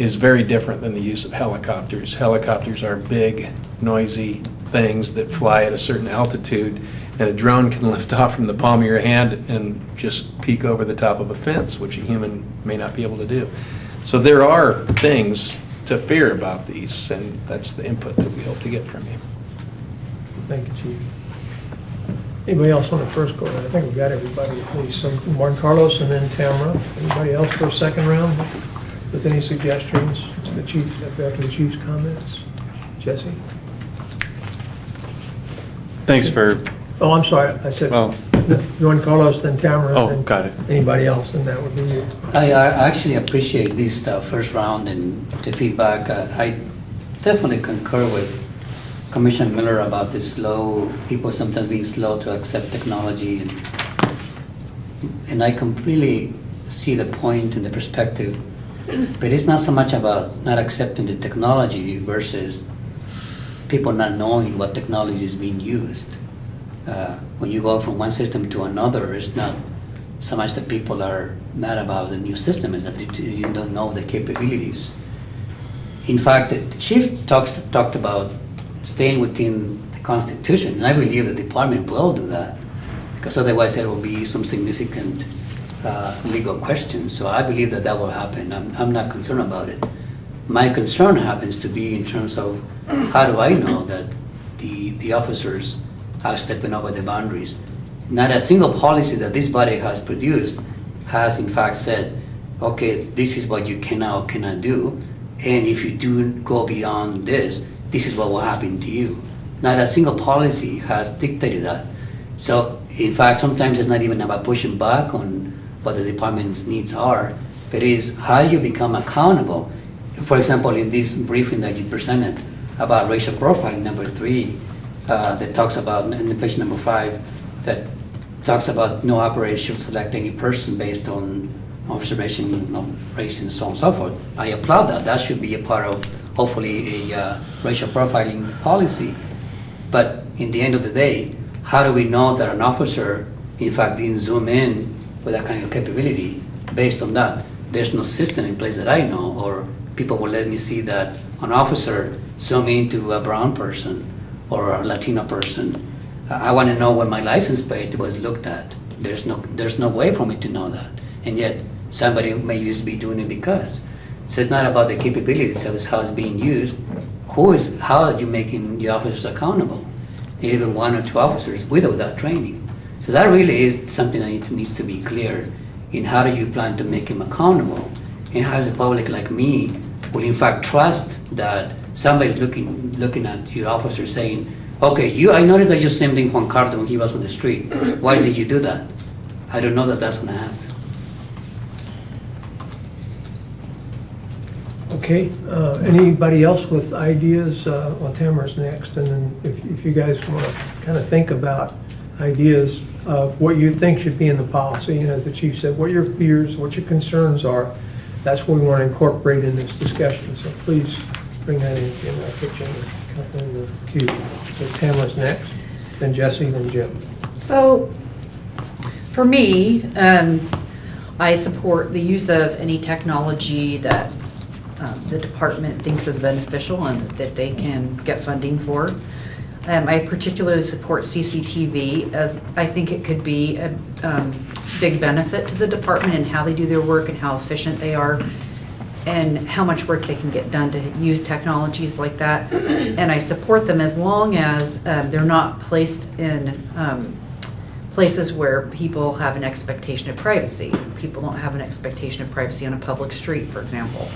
is very different than the use of helicopters. Helicopters are big, noisy, things that fly at a certain altitude, and a drone can lift off from the palm of your hand and just peek over the top of a fence, which a human may not be able to do. So there are things to fear about these, and that's the input that we hope to get from you. Thank you, Chief. Anybody else on the first go around? I think we got everybody at least. So Juan Carlos and then Tamara. Anybody else for a second round with any suggestions to the chief, after the chief's comments? Jesse? Thanks for, Oh, I'm sorry. I said well, Juan Carlos, then Tamara. Oh, then got it. Anybody else, and that would be you. I actually appreciate this first round and the feedback. I definitely concur with Commissioner Miller about the people sometimes being slow to accept technology. And I completely see the point and the perspective, but it's not so much about not accepting the technology versus people not knowing what technology is being used. When you go from one system to another, it's not so much that people are mad about the new system, is that you don't know the capabilities. In fact, the chief talked about staying within the Constitution, and I believe the department will do that, because otherwise there will be some significant legal questions. So I believe that will happen. I'm not concerned about it. My concern happens to be in terms of how do I know that the officers are stepping over the boundaries. Not a single policy that this body has produced has in fact said, okay, this is what you can or cannot do, and if you do go beyond this, this is what will happen to you. Not a single policy has dictated that. So in fact, sometimes it's not even about pushing back on what the department's needs are, but it is how you become accountable. For example, in this briefing that you presented about racial profiling, number 3, that talks about, in page number 5, that talks about no operator should select any person based on observation of race and so on and so forth. I applaud that. That should be a part of, hopefully, a racial profiling policy. But in the end of the day, how do we know that an officer, in fact, didn't zoom in with that kind of capability based on that? There's no system in place that I know, or people will let me see that an officer zoom into a brown person or a Latino person. I want to know when my license plate was looked at. There's no way for me to know that. And yet, somebody may just be doing it because. So it's not about the capabilities, it's how it's being used. How are you making the officers accountable? Even 1 or 2 officers with or without training. So that really is something that needs to be clear in how do you plan to make them accountable, and how does the public like me will in fact trust that somebody's looking at your officer saying, okay, I noticed that you same thing Juan Carlos when he was on the street. Why did you do that? I don't know that that's going to happen. Okay, anybody else with ideas? Well, Tamara's next, and then if you guys want to kind of think about ideas of what you think should be in the policy, and as the chief said, what your fears, what your concerns are, that's what we want to incorporate in this discussion. So please bring that in, and I'll put you in the queue. So Tamara's next, then Jesse, then Jim. So, for me, I support the use of any technology that the department thinks is beneficial and that they can get funding for. I particularly support CCTV, as I think it could be a big benefit to the department and how they do their work and how efficient they are and how much work they can get done to use technologies like that. And I support them as long as they're not placed in places where people have an expectation of privacy. People don't have an expectation of privacy on a public street, for example.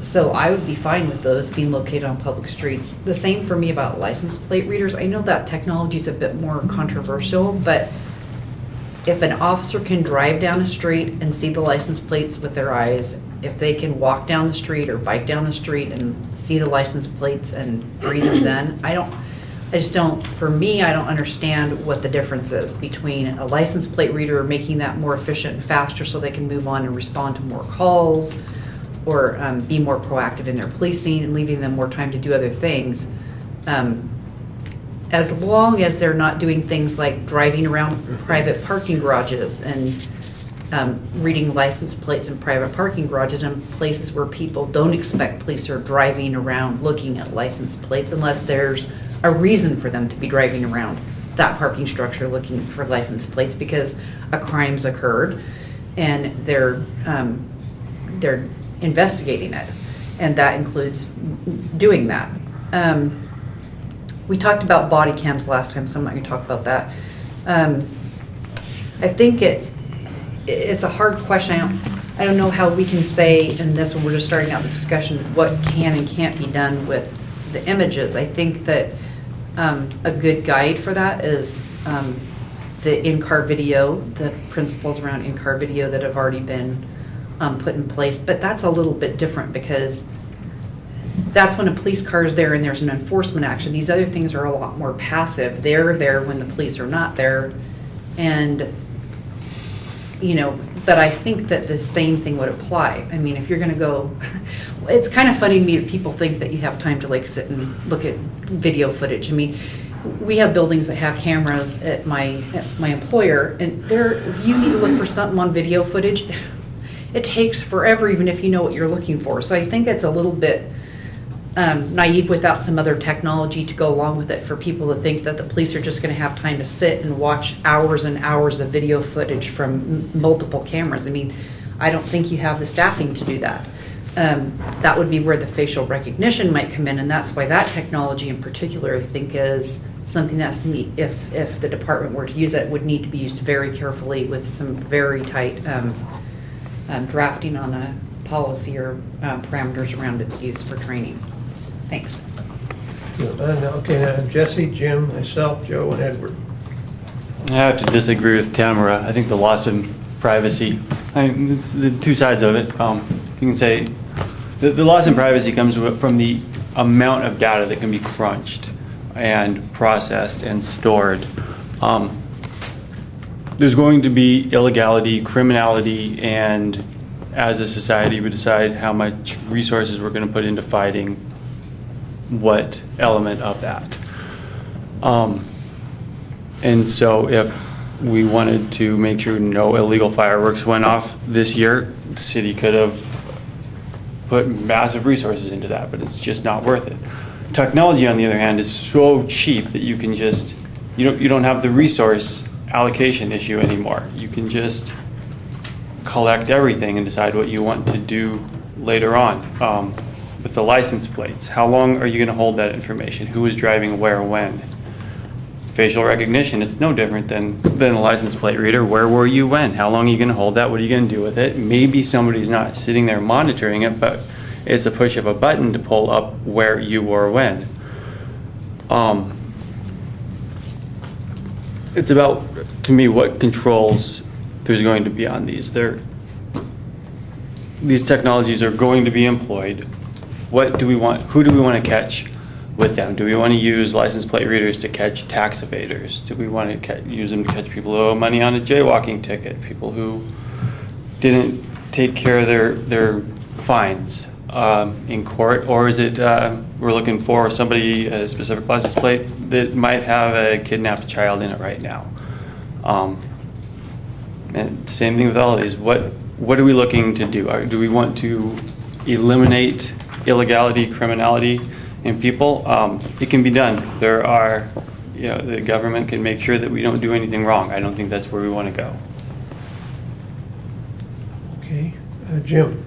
So I would be fine with those being located on public streets. The same for me about license plate readers. I know that technology is a bit more controversial, but if an officer can drive down a street and see the license plates with their eyes, if they can walk down the street or bike down the street and see the license plates and read them then, for me, I don't understand what the difference is between a license plate reader making that more efficient and faster so they can move on and respond to more calls, or be more proactive in their policing and leaving them more time to do other things. As long as they're not doing things like driving around private parking garages and reading license plates in private parking garages in places where people don't expect police are driving around looking at license plates unless there's a reason for them to be driving around that parking structure looking for license plates because a crime's occurred and they're investigating it. And that includes doing that. We talked about body cams last time, so I'm not going to talk about that. I think it's a hard question. I don't know how we can say in this when we're just starting out the discussion what can and can't be done with the images. I think that a good guide for that is the in-car video, the principles around in-car video that have already been put in place. But that's a little bit different because that's when a police car is there and there's an enforcement action. These other things are a lot more passive. They're there when the police are not there. And, you know, but I think that the same thing would apply. I mean, if you're going to go, it's kind of funny to me that people think that you have time to like sit and look at video footage. I mean, we have buildings that have cameras at my employer, and if you need to look for something on video footage, it takes forever, even if you know what you're looking for. So I think it's a little bit naive without some other technology to go along with it for people to think that the police are just going to have time to sit and watch hours and hours of video footage from multiple cameras. I mean, I don't think you have the staffing to do that. That would be where the facial recognition might come in, and that's why that technology in particular, I think, is something that's neat. If the department were to use it, would need to be used very carefully with some very tight drafting on a policy or parameters around its use for training. Thanks. Okay, now Jesse, Jim, myself, Joe, and Edward. I have to disagree with Tamara. I think the loss in privacy, the two sides of it, you can say the loss in privacy comes from the amount of data that can be crunched and processed and stored. There's going to be illegality, criminality, and as a society we decide how much resources we're going to put into fighting what element of that. And so if we wanted to make sure no illegal fireworks went off this year, the city could have put massive resources into that, but it's just not worth it. Technology, on the other hand, is so cheap that you can just, you don't have the resource allocation issue anymore. You can just collect everything and decide what you want to do later on. With the license plates, how long are you going to hold that information? Who is driving where, when? Facial recognition, it's no different than a license plate reader. Where were you when? How long are you going to hold that? What are you going to do with it? Maybe somebody's not sitting there monitoring it, but it's a push of a button to pull up where you were when. It's about, to me, what controls there's going to be on these. These technologies are going to be employed. What do we want? Who do we want to catch with them? Do we want to use license plate readers to catch tax evaders? Do we want to use them to catch people who owe money on a jaywalking ticket? People who didn't take care of their fines in court? Or is it we're looking for somebody, a specific license plate that might have a kidnapped child in it right now? And same thing with all of these. What are we looking to do? Do we want to eliminate illegality, criminality in people? It can be done. There are, the government can make sure that we don't do anything wrong. I don't think that's where we want to go. Okay, Jim.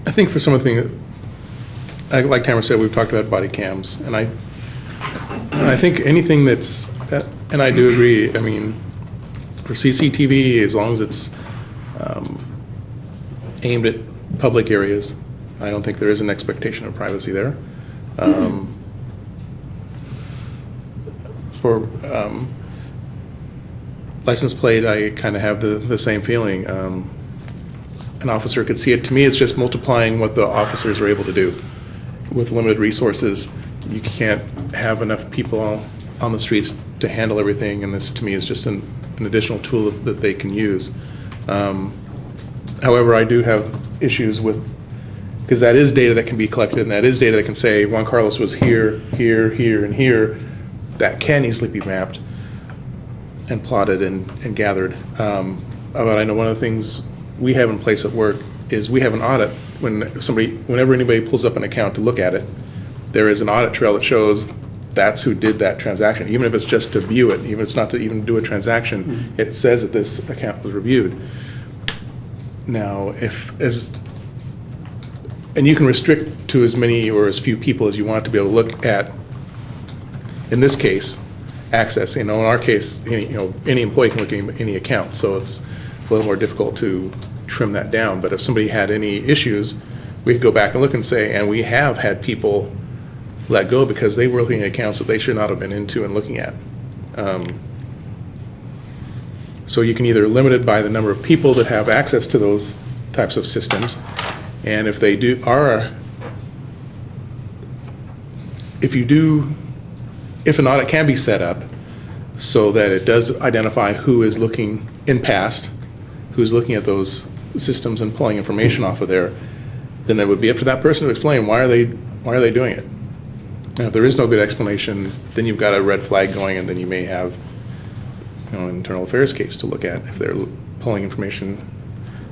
I think for some of the things, like Tamara said, we've talked about body cams, and I think anything that's, and I do agree, I mean, for CCTV, as long as it's aimed at public areas, I don't think there is an expectation of privacy there. For license plate, I kind of have the same feeling. An officer could see it. To me, it's just multiplying what the officers are able to do. With limited resources, you can't have enough people on the streets to handle everything, and this, to me, is just an additional tool that they can use. However, I do have issues with, because that is data that can be collected, and that is data that can say Juan Carlos was here, here, here, and here. That can easily be mapped and plotted and gathered. But I know one of the things we have in place at work is we have an audit whenever anybody pulls up an account to look at it, there is an audit trail that shows that's who did that transaction, even if it's just to view it, even if it's not to even do a transaction, it says that this account was reviewed. Now, and you can restrict to as many or as few people as you want to be able to look at, in this case, access. In our case, any employee can look at any account, so it's a little more difficult to trim that down. But if somebody had any issues, we could go back and look and say, and we have had people let go because they were looking at accounts that they should not have been into and looking at. So you can either limit it by the number of people that have access to those types of systems, and if they if an audit can be set up so that it does identify who is looking in past, who's looking at those systems and pulling information off of there, then it would be up to that person to explain why are they doing it. Now, if there is no good explanation, then you've got a red flag going, and then you may have an internal affairs case to look at if they're pulling information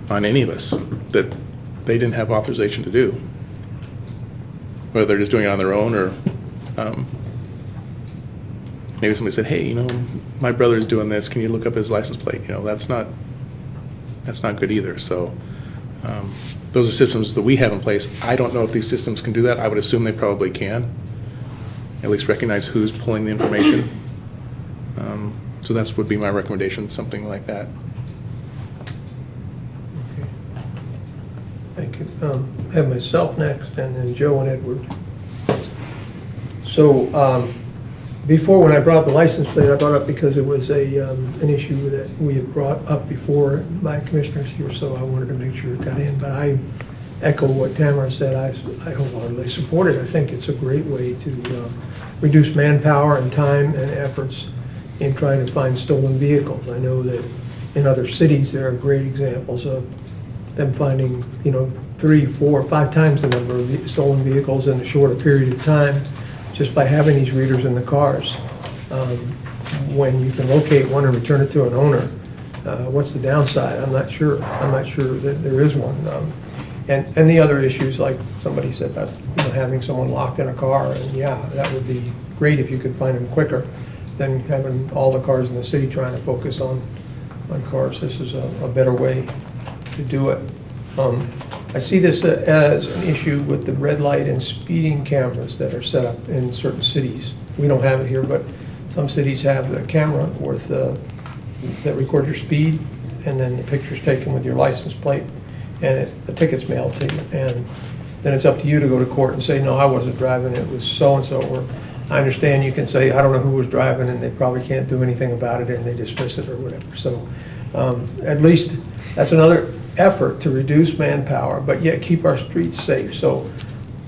on any of us that they didn't have authorization to do. Whether they're just doing it on their own, or maybe somebody said, hey, my brother's doing this, can you look up his license plate? That's not good either. So those are systems that we have in place. I don't know if these systems can do that. I would assume they probably can. At least recognize who's pulling the information. So that would be my recommendation, something like that. Okay. Thank you. I have myself next, and then Joe and Edward. So before, when I brought up the license plate, I brought it up because it was an issue that we had brought up before by commissioners here, so I wanted to make sure it got in. But I echo what Tamara said. I wholeheartedly support it. I think it's a great way to reduce manpower and time and efforts in trying to find stolen vehicles. I know that in other cities there are great examples of them finding 3, 4, 5 times the number of stolen vehicles in a shorter period of time just by having these readers in the cars. When you can locate one and return it to an owner, what's the downside? I'm not sure that there is one. And the other issues, like somebody said, about having someone locked in a car, and yeah, that would be great if you could find them quicker than having all the cars in the city trying to focus on cars. This is a better way to do it. I see this as an issue with the red light and speeding cameras that are set up in certain cities. We don't have it here, but some cities have a camera that records your speed, and then the picture's taken with your license plate, and the ticket's mailed to you. And then it's up to you to go to court and say, no, I wasn't driving, it was so-and-so. Or I understand you can say, I don't know who was driving, and they probably can't do anything about it, and they dismiss it or whatever. So at least that's another effort to reduce manpower, but yet keep our streets safe. So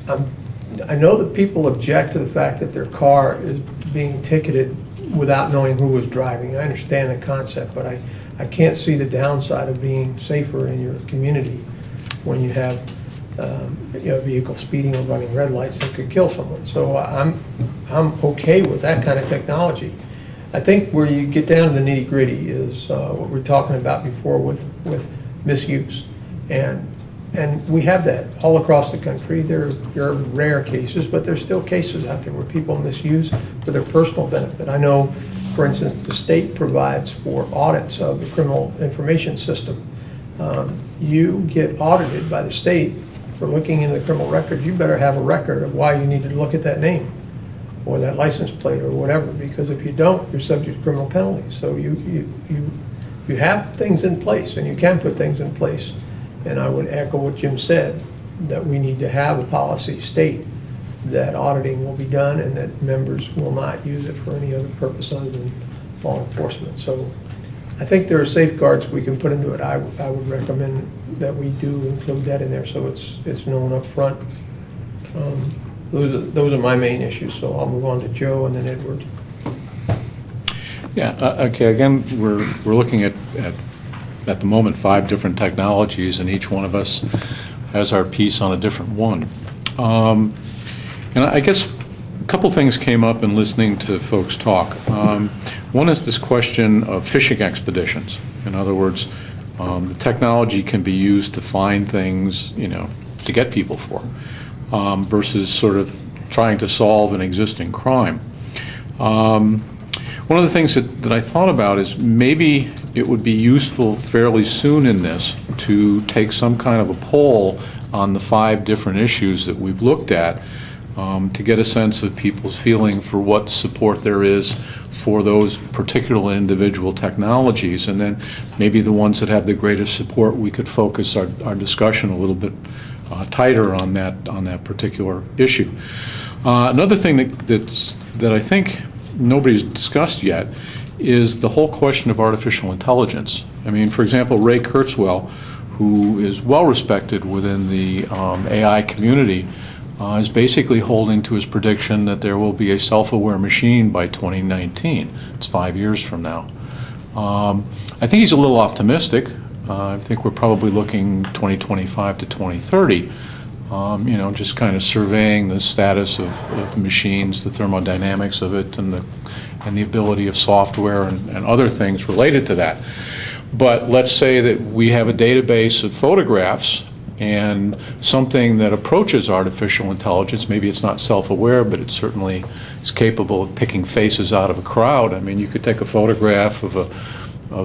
I know that people object to the fact that their car is being ticketed without knowing who was driving. I understand the concept, but I can't see the downside of being safer in your community when you have vehicles speeding or running red lights that could kill someone. So I'm okay with that kind of technology. I think where you get down to the nitty-gritty is what we're talking about before with misuse, and we have that all across the country. There are rare cases, but there's still cases out there where people misuse for their personal benefit. I know, for instance, the state provides for audits of the criminal information system. You get audited by the state for looking in the criminal record. You better have a record of why you needed to look at that name or that license plate or whatever, because if you don't, you're subject to criminal penalties. So you have things in place, and you can put things in place. And I would echo what Jim said, that we need to have a policy state that auditing will be done and that members will not use it for any other purpose other than law enforcement. So I think there are safeguards we can put into it. I would recommend that we do include that in there so it's known up front. Those are my main issues, so I'll move on to Joe and then Edward. Yeah, okay, again, we're looking at the moment 5 different technologies, and each one of us has our piece on a different one. And I guess a couple things came up in listening to folks talk. One is this question of fishing expeditions. In other words, The technology can be used to find things, to get people for, versus sort of trying to solve an existing crime. One of the things that I thought about is maybe it would be useful fairly soon in this to take some kind of a poll on the 5 different issues that we've looked at, to get a sense of people's feeling for what support there is for those particular individual technologies, and then maybe the ones that have the greatest support, we could focus our discussion a little bit tighter on that particular issue. Another thing that I think nobody's discussed yet is the whole question of artificial intelligence. I mean, for example, Ray Kurzweil, who is well respected within the AI community, is basically holding to his prediction that there will be a self-aware machine by 2019. It's 5 years from now. I think he's a little optimistic. I think we're probably looking 2025 to 2030. Just kind of surveying the status of machines, the thermodynamics of it, and the ability of software and other things related to that. But let's say that we have a database of photographs and something that approaches artificial intelligence. Maybe it's not self-aware, but it certainly is capable of picking faces out of a crowd. I mean, you could take a photograph of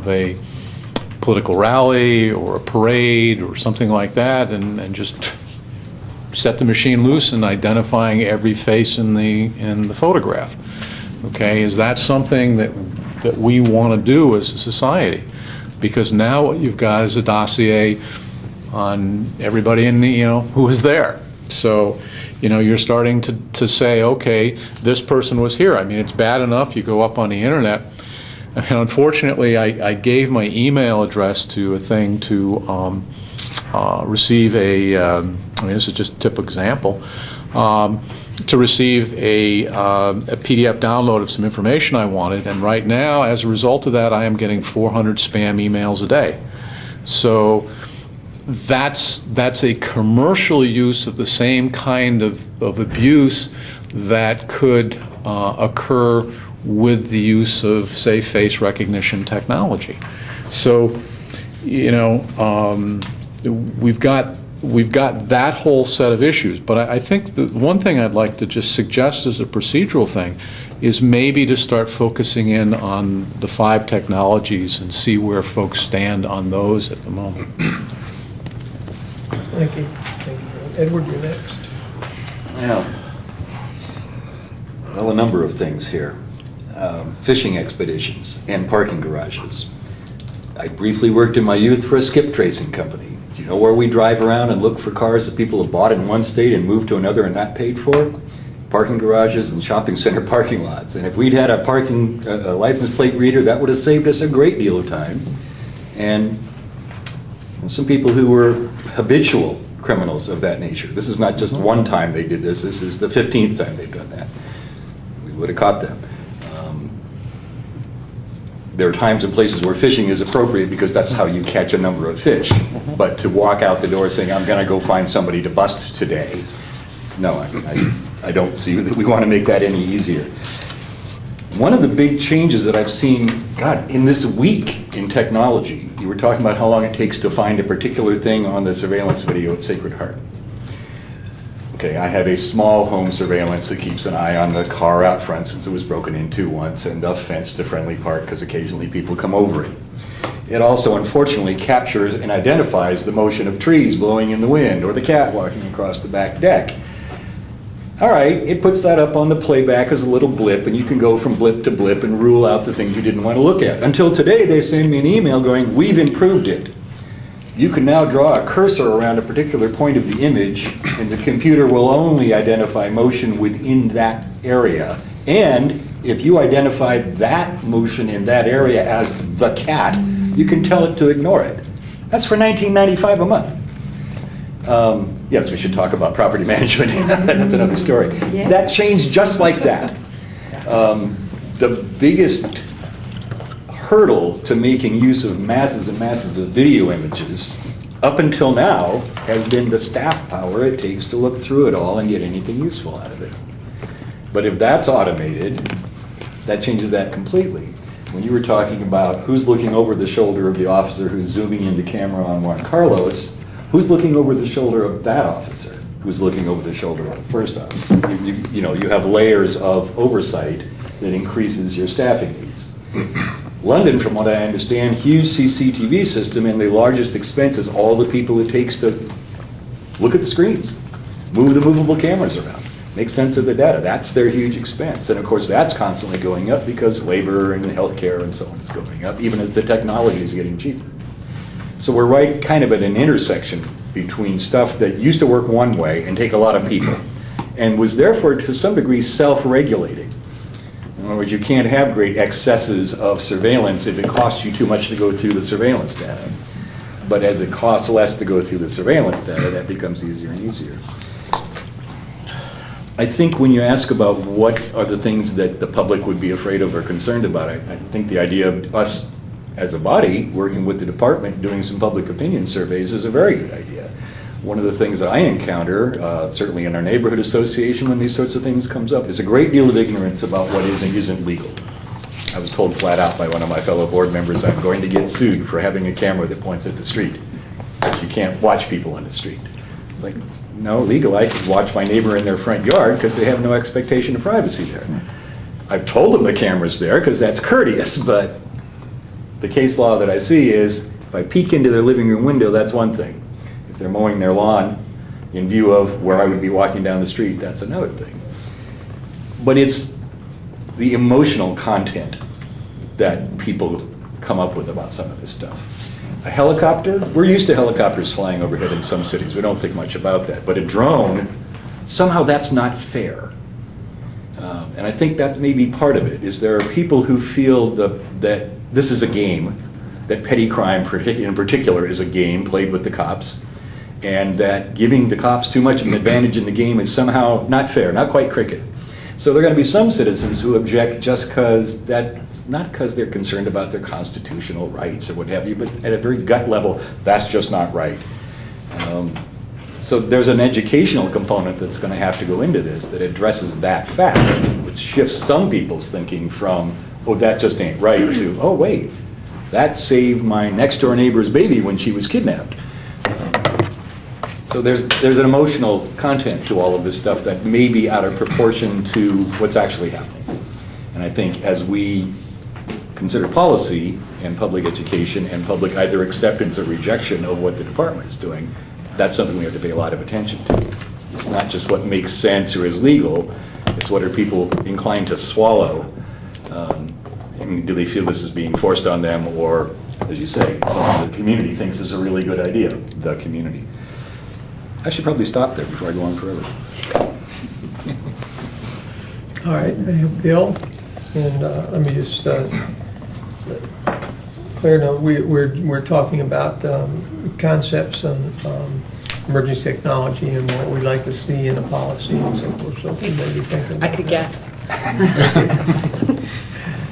a political rally or a parade or something like that and just set the machine loose in identifying every face in the photograph. Okay, is that something that we want to do as a society? Because now what you've got is a dossier on everybody in the, who was there. So, you're starting to say, okay, this person was here. I mean, it's bad enough you go up on the internet. I mean, unfortunately, I gave my email address to a thing to receive this is just a typical example, to receive a PDF download of some information I wanted, and right now, as a result of that, I am getting 400 spam emails a day. So that's a commercial use of the same kind of abuse that could occur with the use of, say, face recognition technology. So, we've got that whole set of issues, but I think the one thing I'd like to just suggest as a procedural thing is maybe to start focusing in on the 5 technologies and see where folks stand on those at the moment. Thank you. Edward, you're next. Well, a number of things here. Fishing expeditions and parking garages. I briefly worked in my youth for a skip tracing company. Do you know where we drive around and look for cars that people have bought in one state and moved to another and not paid for? Parking garages and shopping center parking lots. And if we'd had a license plate reader, that would have saved us a great deal of time. And some people who were habitual criminals of that nature. This is not just one time they did this. This is the 15th time they've done that. We would have caught them. There are times and places where fishing is appropriate because that's how you catch a number of fish. But to walk out the door saying, I'm going to go find somebody to bust today, no, I don't see that we want to make that any easier. One of the big changes that I've seen, in this week in technology, you were talking about how long it takes to find a particular thing on the surveillance video at Sacred Heart. Okay, I have a small home surveillance that keeps an eye on the car out front since it was broken into once, and the fence to Friendly Park because occasionally people come over it. It also, unfortunately, captures and identifies the motion of trees blowing in the wind or the cat walking across the back deck. All right, it puts that up on the playback as a little blip, and you can go from blip to blip and rule out the things you didn't want to look at. Until today, they send me an email going, we've improved it. You can now draw a cursor around a particular point of the image, and the computer will only identify motion within that area. And if you identify that motion in that area as the cat, you can tell it to ignore it. That's for $19.95 a month. Yes, we should talk about property management. That's another story. Yeah. That changed just like that. The biggest hurdle to making use of masses and masses of video images up until now has been the staff power it takes to look through it all and get anything useful out of it. But if that's automated, that changes that completely. when you were talking about who's looking over the shoulder of the officer who's zooming into camera on Juan Carlos, who's looking over the shoulder of that officer? Who's looking over the shoulder of the first officer? You have layers of oversight that increases your staffing needs. London, from what I understand, huge CCTV system, and the largest expense is all the people it takes to look at the screens, move the movable cameras around, make sense of the data. That's their huge expense. And of course, that's constantly going up because labor and healthcare and so on is going up, even as the technology is getting cheaper. So we're right kind of at an intersection between stuff that used to work one way and take a lot of people, and was therefore to some degree self-regulating. In other words, you can't have great excesses of surveillance if it costs you too much to go through the surveillance data. But as it costs less to go through the surveillance data, that becomes easier and easier. I think when you ask about what are the things that the public would be afraid of or concerned about, I think the idea of us as a body working with the department doing some public opinion surveys is a very good idea. One of the things that I encounter, certainly in our neighborhood association when these sorts of things comes up, is a great deal of ignorance about what is and isn't legal. I was told flat out by one of my fellow board members, I'm going to get sued for having a camera that points at the street. You can't watch people on the street. It's like, no, legal, I can watch my neighbor in their front yard because they have no expectation of privacy there. I've told them the camera's there because that's courteous, but the case law that I see is if I peek into their living room window, that's one thing. If they're mowing their lawn in view of where I would be walking down the street, that's another thing. But it's the emotional content that people come up with about some of this stuff. A helicopter, we're used to helicopters flying overhead in some cities. We don't think much about that. But a drone, somehow that's not fair. And I think that may be part of it, is there are people who feel that this is a game, that petty crime in particular is a game played with the cops, and that giving the cops too much of an advantage in the game is somehow not fair, not quite cricket. So there are going to be some citizens who object just because that's not because they're concerned about their constitutional rights or what have you, but at a very gut level, that's just not right. So there's an educational component that's going to have to go into this that addresses that fact, which shifts some people's thinking from, oh, that just ain't right, to, oh, wait, that saved my next door neighbor's baby when she was kidnapped. So there's an emotional content to all of this stuff that may be out of proportion to what's actually happening. And I think as we consider policy and public education and public either acceptance or rejection of what the department is doing, that's something we have to pay a lot of attention to. It's not just what makes sense or is legal, it's what are people inclined to swallow. And do they feel this is being forced on them, or, as you say, something the community thinks is a really good idea, the community. I should probably stop there before I go on forever. All right, I have Bill, and let me just clear note, we're talking about concepts on emergency technology and what we'd like to see in a policy and so forth, so we may be thinking about I could guess.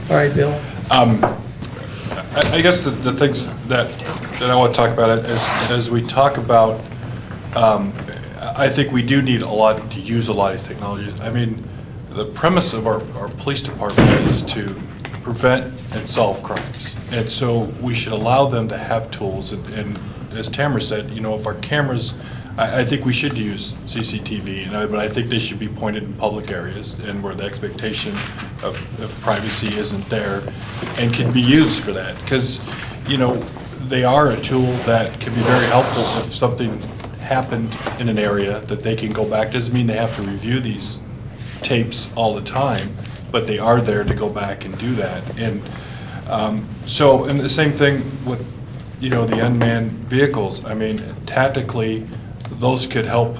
All right, Bill. I guess the things that I want to talk about as we talk about, I think we do need to use a lot of technologies. I mean, the premise of our police department is to prevent and solve crimes. And so we should allow them to have tools. And as Tamara said, you know, if our cameras, I think we should use CCTV, but I think they should be pointed in public areas and where the expectation of privacy isn't there and can be used for that. Because, you know, they are a tool that can be very helpful if something happened in an area that they can go back. Doesn't mean they have to review these tapes all the time, but they are there to go back and do that. And and the same thing with, you know, the unmanned vehicles. I mean, tactically, those could help,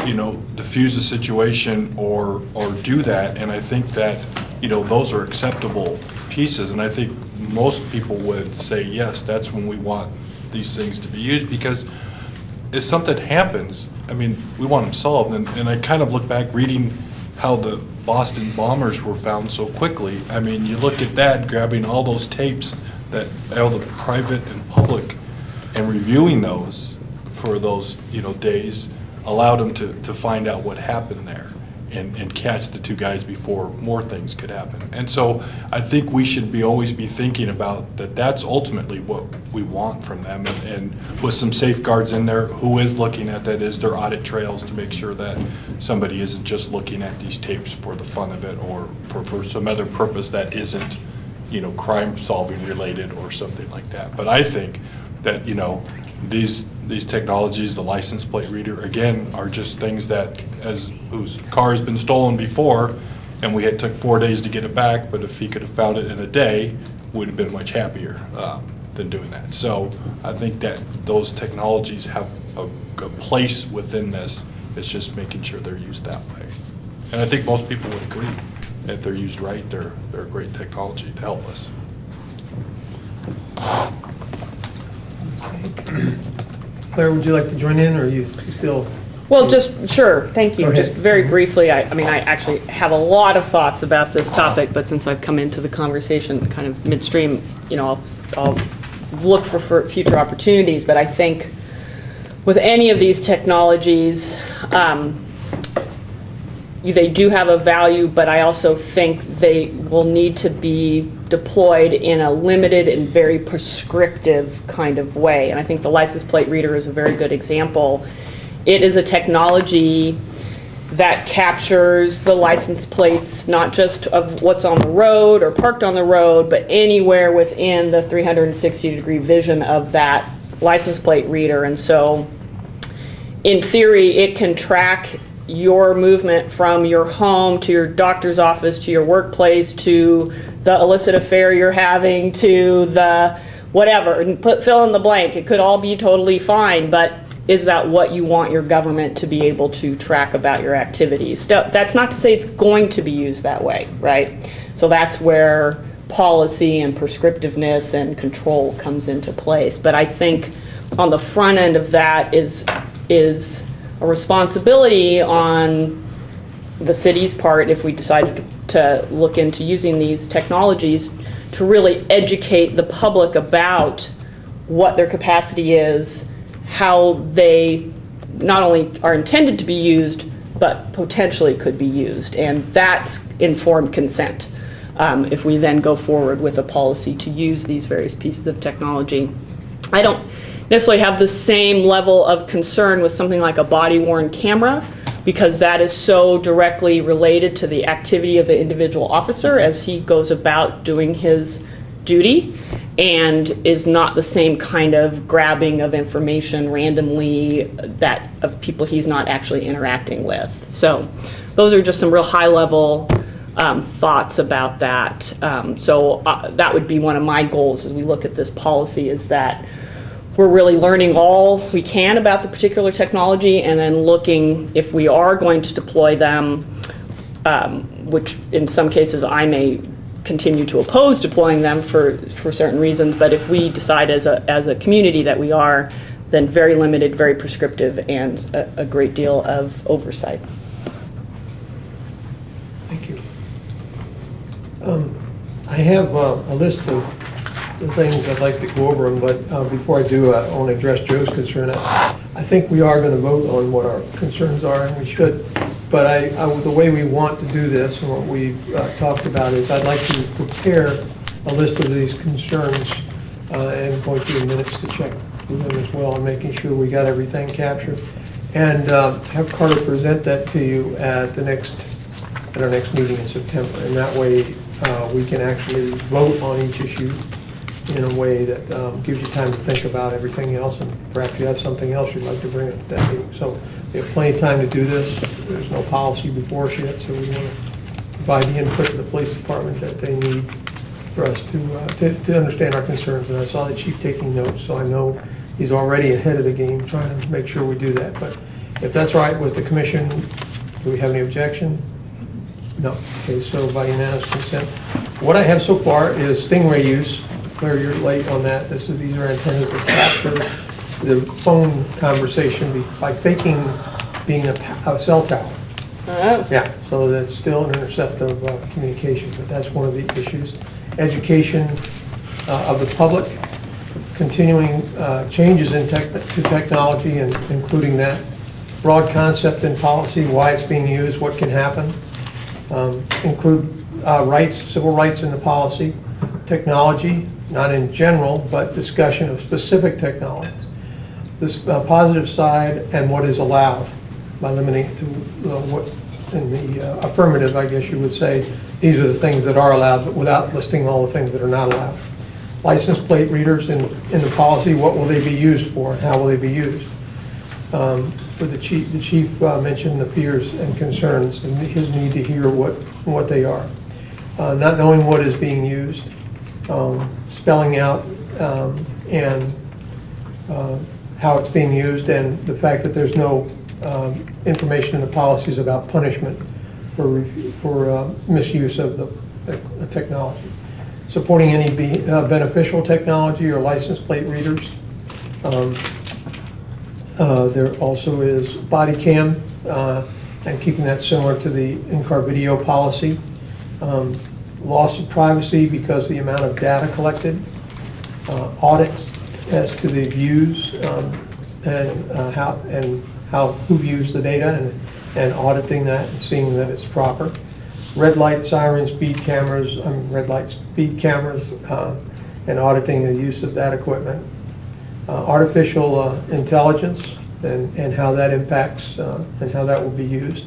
you know, diffuse a situation or do that. And I think that, you know, those are acceptable pieces. And I think most people would say, yes, that's when we want these things to be used, because if something happens, I mean, we want them solved. And I kind of look back reading how the Boston bombers were found so quickly. I mean, you look at that, grabbing all those tapes that all the private and public, and reviewing those for those, you know, days allowed them to find out what happened there. and catch the two guys before more things could happen. And so I think we should always be thinking about that. That's ultimately what we want from them, and with some safeguards in there. Who is looking at that? Is there audit trails to make sure that somebody isn't just looking at these tapes for the fun of it, or for some other purpose that isn't, crime solving related or something like that. But I think that, these technologies, the license plate reader, again, are just things that, whose car has been stolen before, and we had took 4 days to get it back, but if he could have found it in a day, would have been much happier than doing that. So I think that those technologies have a place within this. It's just making sure they're used that way. And I think most people would agree. If they're used right, they're a great technology to help us. Claire, would you like to join in, or are you still? Well, sure, thank you. Go ahead. Just very briefly, I actually have a lot of thoughts about this topic, but since I've come into the conversation kind of midstream, I'll look for future opportunities. But I think with any of these technologies, they do have a value, but I also think they will need to be deployed in a limited and very prescriptive kind of way. And I think the license plate reader is a very good example. It is a technology that captures the license plates, not just of what's on the road or parked on the road, but anywhere within the 360-degree vision of that license plate reader. And so, in theory, it can track your movement from your home to your doctor's office to your workplace to the illicit affair you're having to the whatever, and fill in the blank. It could all be totally fine, but is that what you want your government to be able to track about your activities? That's not to say it's going to be used that way, right? So that's where policy and prescriptiveness and control comes into place. But I think on the front end of that is a responsibility on the city's part, if we decided to look into using these technologies, to really educate the public about what their capacity is, how they not only are intended to be used, but potentially could be used. And that's informed consent. If we then go forward with a policy to use these various pieces of technology. I don't necessarily have the same level of concern with something like a body-worn camera, because that is so directly related to the activity of the individual officer as he goes about doing his duty, and is not the same kind of grabbing of information randomly that of people he's not actually interacting with. So those are just some real high-level thoughts about that. So that would be one of my goals as we look at this policy, is that we're really learning all we can about the particular technology, and then looking if we are going to deploy them, which in some cases I may continue to oppose deploying them for certain reasons, but if we decide as a community that we are, then very limited, very prescriptive, and a great deal of oversight. Thank you. I have a list of the things I'd like to go over them, but before I do, I want to address Joe's concern. I think we are going to vote on what our concerns are, and we should. But the way we want to do this, and what we've talked about, is I'd like to prepare a list of these concerns and going through the minutes to check with them as well, and making sure we got everything captured. And have Carter present that to you at our next meeting in September. And that way we can actually vote on each issue in a way that gives you time to think about everything else, and perhaps you have something else you'd like to bring up at that meeting. So we have plenty of time to do this. There's no policy before us yet, so we want to provide the input to the police department that they need for us to understand our concerns. And I saw the chief taking notes, so I know he's already ahead of the game trying to make sure we do that. But if that's right with the commission, do we have any objection? No. Okay, so by unanimous consent. What I have so far is stingray use. Claire, you're late on that. These are antennas that capture the phone conversation by faking being a cell tower. Oh. Yeah, so that's still an interceptive communication, but that's one of the issues. Education of the public, continuing changes to technology, and including that broad concept and policy, why it's being used, what can happen. Include rights, civil rights in the policy, technology, not in general, but discussion of specific technologies. This positive side and what is allowed by limiting it to what, in the affirmative, I guess you would say, these are the things that are allowed, but without listing all the things that are not allowed. License plate readers in the policy, what will they be used for and how will they be used? For the chief mentioned the fears and concerns and his need to hear what they are. Not knowing what is being used, spelling out and how it's being used, and the fact that there's no information in the policies about punishment for misuse of the technology. Supporting any beneficial technology or license plate readers. There also is body cam and keeping that similar to the in-car video policy. Loss of privacy because of the amount of data collected. Audits as to the views and who views the data and auditing that and seeing that it's proper. Red light, sirens, speed cameras, red light, speed cameras, and auditing the use of that equipment. Artificial intelligence and how that impacts and how that will be used.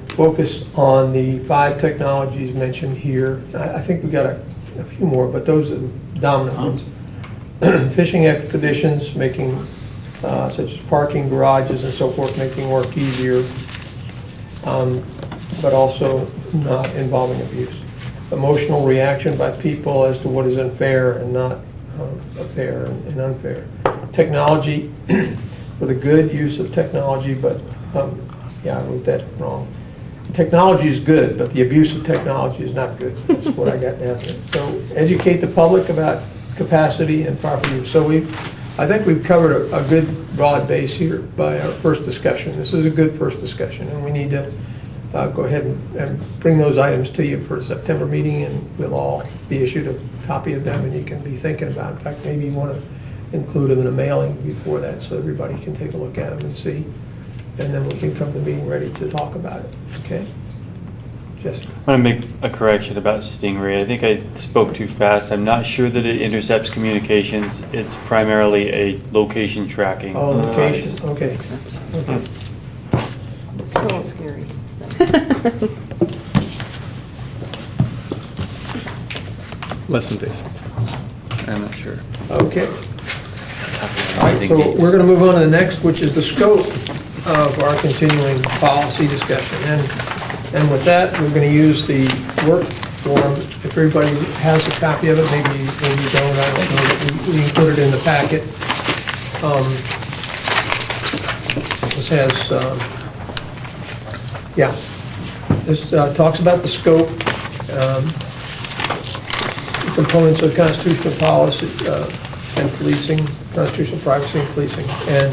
Focus on the 5 technologies mentioned here. I think we got a few more, but those are the dominant ones. Fishing expeditions, making such as parking garages and so forth, making work easier, but also not involving abuse. Emotional reaction by people as to what is unfair and not fair and unfair. Technology, for the good use of technology, but yeah, I wrote that wrong. Technology is good, but the abuse of technology is not good. That's what I got down there. So educate the public about capacity and proper use. So I think we've covered a good broad base here by our first discussion. This is a good first discussion, and we need to go ahead and bring those items to you for a September meeting, and we'll all be issued a copy of them, and you can be thinking about it. In fact, maybe you want to include them in a mailing before that so everybody can take a look at them and see. And then we can come to the meeting ready to talk about it, okay? Jesse? I want to make a correction about Stingray. I think I spoke too fast. I'm not sure that it intercepts communications. It's primarily a location tracking. Oh, location, okay. Makes sense. Okay. It's still scary. Less than days. I'm not sure. Okay. All right, so we're going to move on to the next, which is the scope of our continuing policy discussion. And with that, we're going to use the work form. If everybody has a copy of it, maybe you don't, I don't know, but we included it in the packet. This has, yeah, this talks about the scope, components of constitutional policy and policing, constitutional privacy and policing, and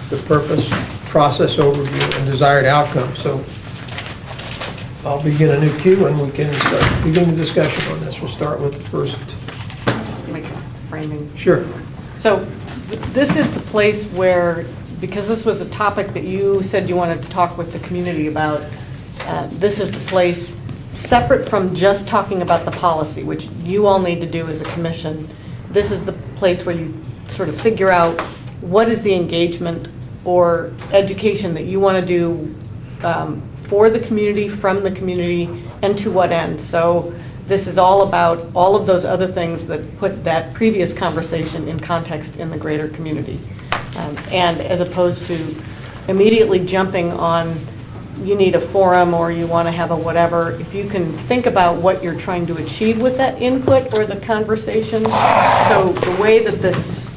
the purpose, process overview, and desired outcome. So I'll begin a new queue and we can begin the discussion on this. We'll start with the first. Just make a framing. Sure. So this is the place where, because this was a topic that you said you wanted to talk with the community about, this is the place, separate from just talking about the policy, which you all need to do as a commission. This is the place where you sort of figure out what is the engagement or education that you want to do for the community, from the community, and to what end. So this is all about all of those other things that put that previous conversation in context in the greater community. And as opposed to immediately jumping on, you need a forum or you want to have a whatever, if you can think about what you're trying to achieve with that input or the conversation. So the way that this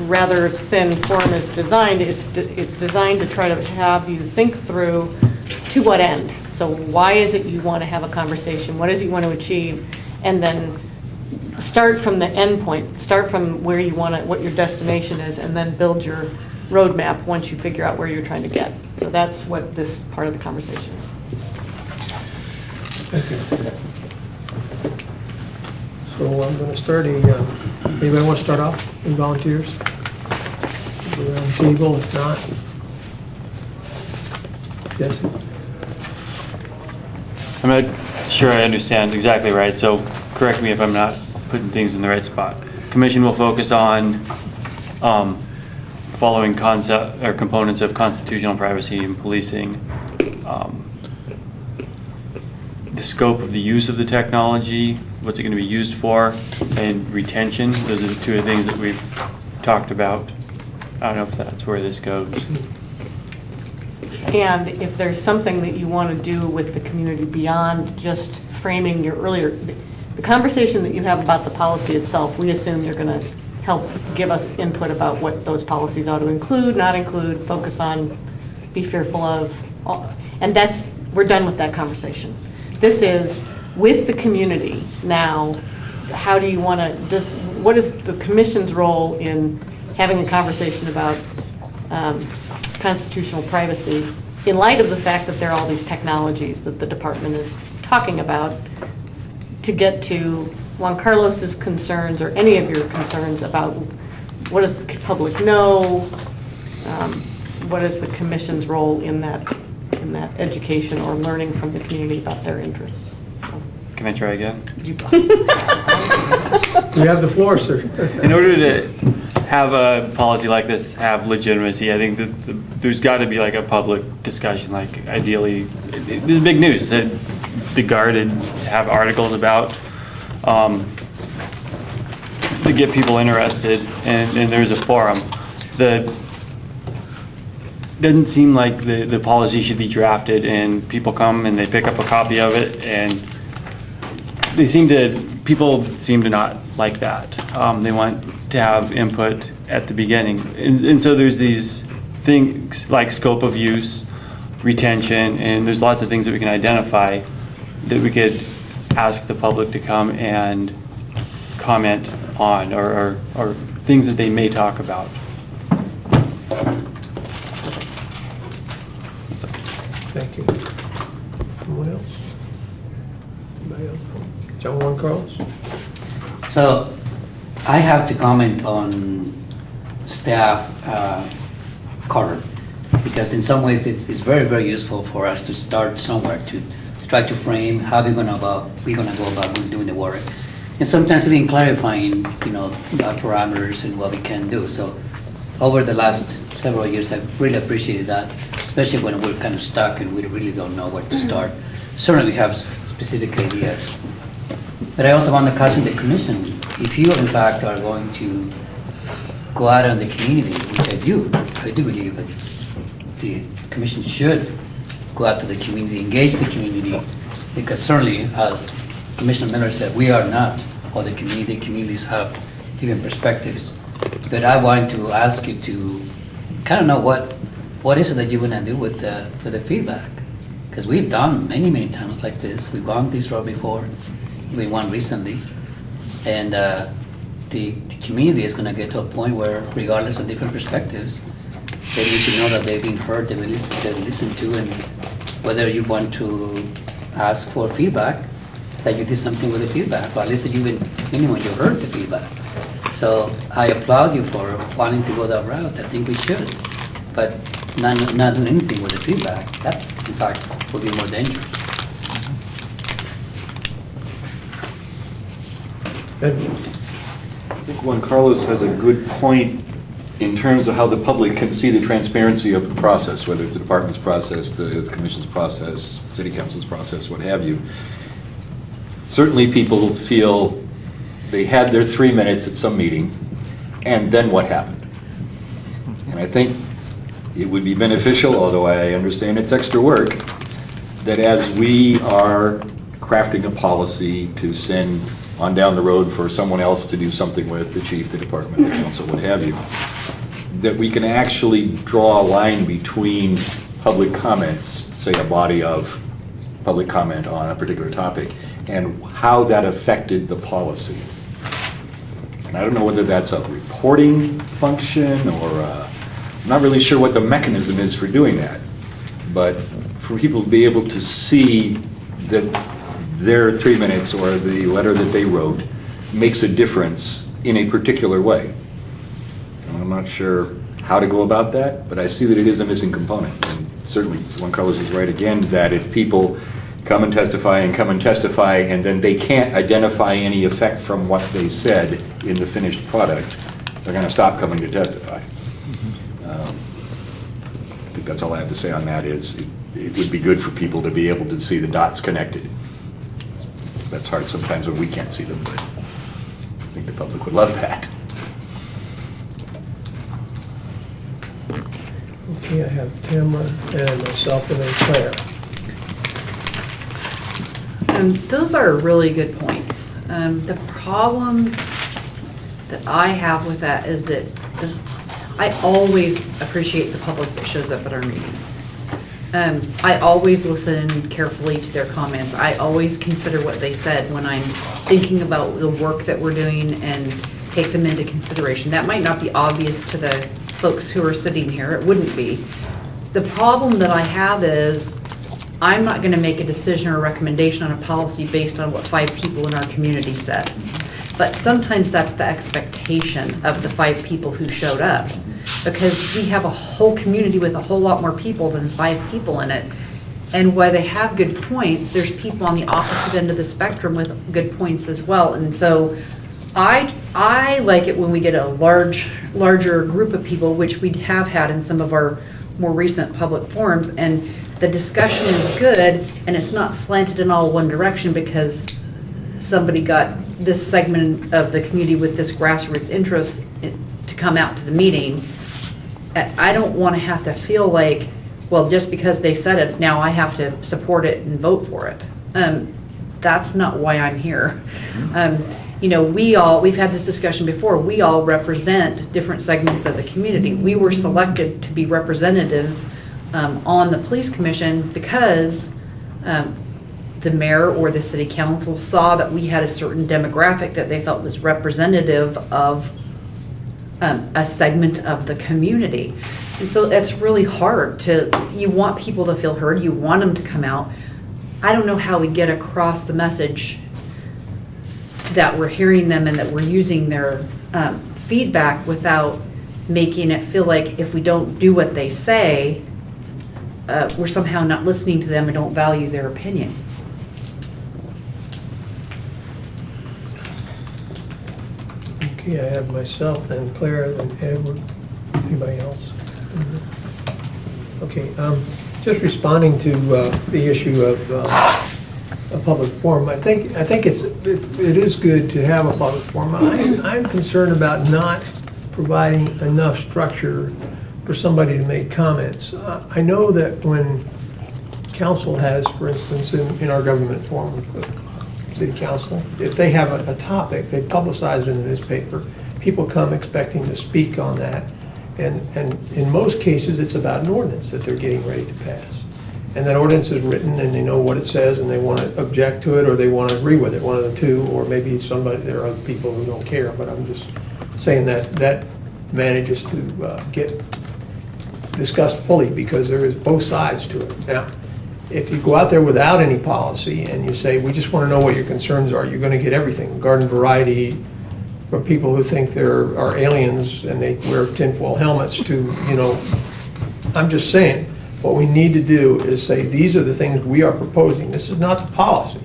rather thin forum is designed, it's designed to try to have you think through to what end. So why is it you want to have a conversation? What is it you want to achieve? And then start from the end point, start from where you want to, what your destination is, and then build your roadmap once you figure out where you're trying to get. So that's what this part of the conversation is. Thank you. So I'm going to start anybody want to start off? Any volunteers? We're on the table, if not. Jesse? I'm not sure I understand exactly right, so correct me if I'm not putting things in the right spot. Commission will focus on following concept or components of constitutional privacy and policing, the scope of the use of the technology, what's it going to be used for, and retention. Those are the two things that we've talked about. I don't know if that's where this goes. And if there's something that you want to do with the community beyond just framing your earlier, the conversation that you have about the policy itself, we assume you're going to help give us input about what those policies ought to include, not include, focus on, be fearful of. And we're done with that conversation. This is with the community now. How do you want to, what is the commission's role in having a conversation about constitutional privacy in light of the fact that there are all these technologies that the department is talking about, to get to Juan Carlos's concerns or any of your concerns about what does the public know, what is the commission's role in that education or learning from the community about their interests. So. Can I try again? You have the floor, sir. In order to have a policy like this have legitimacy, I think that there's got to be like a public discussion. Like ideally, this is big news that the Guard have articles about to get people interested, and there's a forum. Doesn't seem like the policy should be drafted and people come and they pick up a copy of it, and people seem to not like that. They want to have input at the beginning. And so there's these things like scope of use, retention, and there's lots of things that we can identify that we could ask the public to come and comment on, or things that they may talk about. Thank you. Someone else? Anybody else? John Juan Carlos? So I have to comment on staff Carter, because in some ways it's very, very useful for us to start somewhere, to try to frame how we're gonna go about doing the work. And sometimes even clarifying, our parameters and what we can do. So over the last several years, I've really appreciated that, especially when we're kind of stuck and we really don't know where to start. Certainly we have specific ideas. But I also want to caution the commission, if you in fact are going to go out in the community, which I do believe that the commission should go out to the community, engage the community, because certainly, as Commissioner Miller said, we are not all the community. Communities have different perspectives. But I want to ask you to kind of know what is it that you're going to do with the feedback? Because we've done many, many times like this. We've gone this road before. We won recently. And the community is going to get to a point where, regardless of different perspectives, they need to know that they've been heard, they've been listened to, and whether you want to ask for feedback, that you did something with the feedback, or at least that you heard the feedback. So I applaud you for wanting to go that route. I think we should. But not doing anything with the feedback, that's, in fact, would be more dangerous. I think Juan Carlos has a good point in terms of how the public can see the transparency of the process, whether it's the department's process, the commission's process, city council's process, what have you. Certainly people feel they had their 3 minutes at some meeting, and then what happened? And I think it would be beneficial, although I understand it's extra work, that as we are crafting a policy to send on down the road for someone else to do something with, the chief, the department, the council, what have you, that we can actually draw a line between public comments, say a body of public comment on a particular topic, and how that affected the policy. And I don't know whether that's a reporting function or I'm not really sure what the mechanism is for doing that. But for people to be able to see that their 3 minutes or the letter that they wrote makes a difference in a particular way. And I'm not sure how to go about that, but I see that it is a missing component. And certainly, Juan Carlos is right again, that if people come and testify, and then they can't identify any effect from what they said in the finished product, they're going to stop coming to testify. I think that's all I have to say on that. Is it would be good for people to be able to see the dots connected. That's hard sometimes when we can't see them, but I think the public would love that. Okay, I have Tamara and myself and then Claire. Those are really good points. The problem that I have with that is that I always appreciate the public that shows up at our meetings. I always listen carefully to their comments. I always consider what they said when I'm thinking about the work that we're doing and take them into consideration. That might not be obvious to the folks who are sitting here. It wouldn't be. The problem that I have is I'm not going to make a decision or a recommendation on a policy based on what 5 people in our community said. But sometimes that's the expectation of the 5 people who showed up, because we have a whole community with a whole lot more people than 5 people in it. And while they have good points, there's people on the opposite end of the spectrum with good points as well. And so I like it when we get a larger group of people, which we have had in some of our more recent public forums, and the discussion is good and it's not slanted in all one direction because somebody got this segment of the community with this grassroots interest to come out to the meeting. I don't want to have to feel like, well, just because they said it, now I have to support it and vote for it. That's not why I'm here. You know, we've had this discussion before, we all represent different segments of the community. We were selected to be representatives on the police commission because the mayor or the city council saw that we had a certain demographic that they felt was representative of a segment of the community. And so that's really hard you want people to feel heard, you want them to come out. I don't know how we get across the message that we're hearing them and that we're using their feedback without making it feel like if we don't do what they say, we're somehow not listening to them and don't value their opinion. Okay, I have myself, then Claire, then Edward. Anybody else? Okay, just responding to the issue of a public forum. I think it is good to have a public forum. I'm concerned about not providing enough structure for somebody to make comments. I know that when council has, for instance, in our government forum, city council, if they have a topic, they publicize it in the newspaper, people come expecting to speak on that. And in most cases, it's about an ordinance that they're getting ready to pass. And that ordinance is written and they know what it says and they want to object to it or they want to agree with it, one of the two, or maybe there are other people who don't care, but I'm just saying that manages to get discussed fully because there is both sides to it. Now, if you go out there without any policy and you say, we just want to know what your concerns are, you're going to get everything, garden variety, from people who think there are aliens and they wear tinfoil helmets to, I'm just saying, what we need to do is say, these are the things we are proposing. This is not the policy.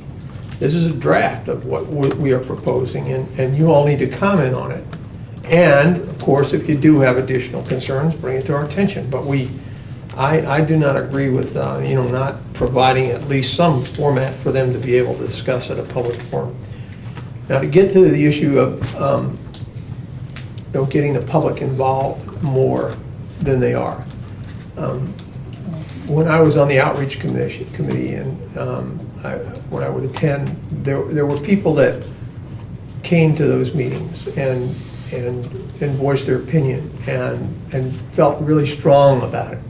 This is a draft of what we are proposing, and you all need to comment on it. And, of course, if you do have additional concerns, bring it to our attention. But I do not agree with, not providing at least some format for them to be able to discuss at a public forum. Now, to get to the issue of getting the public involved more than they are. When I was on the outreach committee and when I would attend, there were people that came to those meetings and voiced their opinion and felt really strong about it.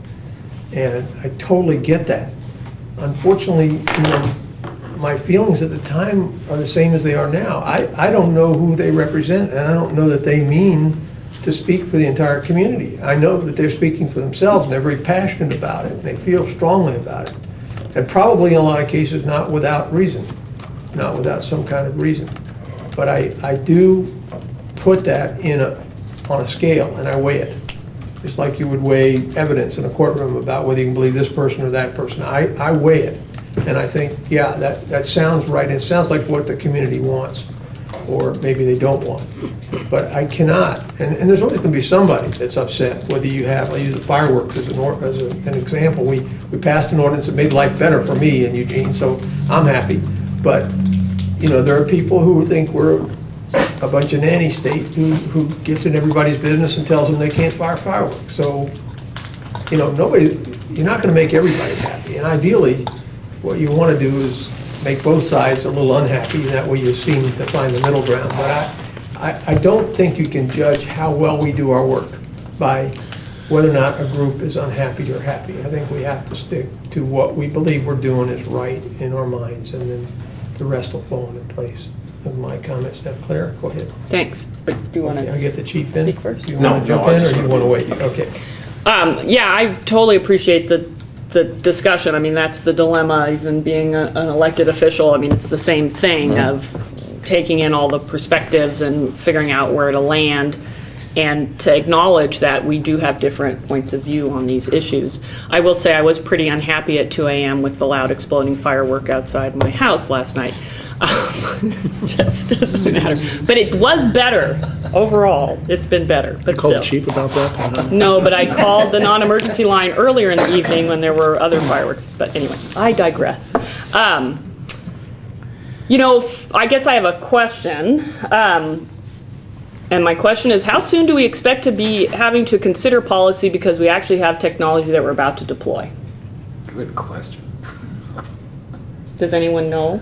And I totally get that. Unfortunately, my feelings at the time are the same as they are now. I don't know who they represent, and I don't know that they mean to speak for the entire community. I know that they're speaking for themselves, and they're very passionate about it, and they feel strongly about it. And probably in a lot of cases, not without reason, not without some kind of reason. But I do put that on a scale, and I weigh it. Just like you would weigh evidence in a courtroom about whether you can believe this person or that person. I weigh it, and I think, yeah, that sounds right. It sounds like what the community wants, or maybe they don't want. But I cannot, and there's always going to be somebody that's upset, whether you have, I use the fireworks as an example. We passed an ordinance that made life better for me in Eugene, so I'm happy. But, you know, there are people who think we're a bunch of nanny states who gets in everybody's business and tells them they can't fire fireworks. So, you know, you're not going to make everybody happy. And ideally, what you want to do is make both sides a little unhappy, and that way you seem to find the middle ground. But I don't think you can judge how well we do our work by whether or not a group is unhappy or happy. I think we have to stick to what we believe we're doing is right in our minds, and then the rest will fall into place. And my comments now clear? Go ahead. Thanks, but do you want Okay, to I get the chief in? speak first? Do you want to jump in, or do you want to wait? Okay. Yeah, I totally appreciate the discussion. I mean, that's the dilemma, even being an elected official. I mean, it's the same thing of taking in all the perspectives and figuring out where to land, and to acknowledge that we do have different points of view on these issues. I will say I was pretty unhappy at 2 a.m. with the loud exploding firework outside my house last night. Just doesn't matter. But it was better overall. It's been better. But You called the still. chief about that? No, but I called the non-emergency line earlier in the evening when there were other fireworks. But anyway, I digress. You know, I guess I have a question. And my question is, how soon do we expect to be having to consider policy because we actually have technology that we're about to deploy? Good question. Does anyone know?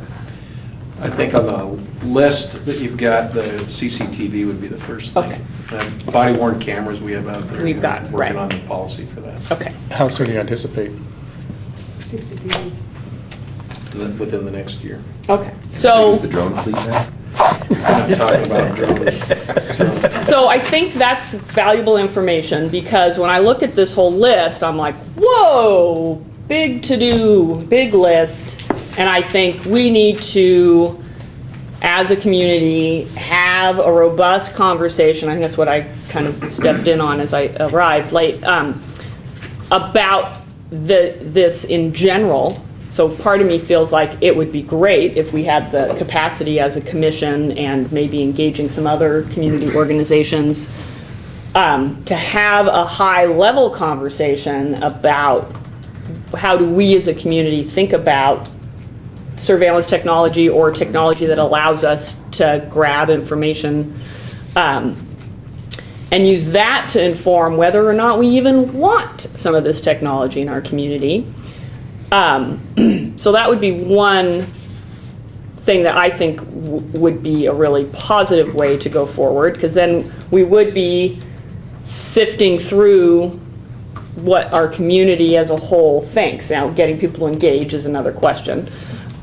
I think on the list that you've got, the CCTV would be the first thing. Okay. Body worn cameras we have out there. We've got, Working right. on the policy for that. Okay. How soon do you anticipate? CCTV. Within the next year. Okay. So. Is the drone fleet now? We're not talking about drones. So I think that's valuable information, because when I look at this whole list, I'm like, whoa, big to-do, big list. And I think we need to, as a community, have a robust conversation. I think that's what I kind of stepped in on as I arrived late, about this in general. So part of me feels like it would be great if we had the capacity as a commission, and maybe engaging some other community organizations, to have a high-level conversation about how do we as a community think about surveillance technology, or technology that allows us to grab information, and use that to inform whether or not we even want some of this technology in our community. So that would be one thing that I think would be a really positive way to go forward, because then we would be sifting through what our community as a whole thinks. Now, getting people to engage is another question.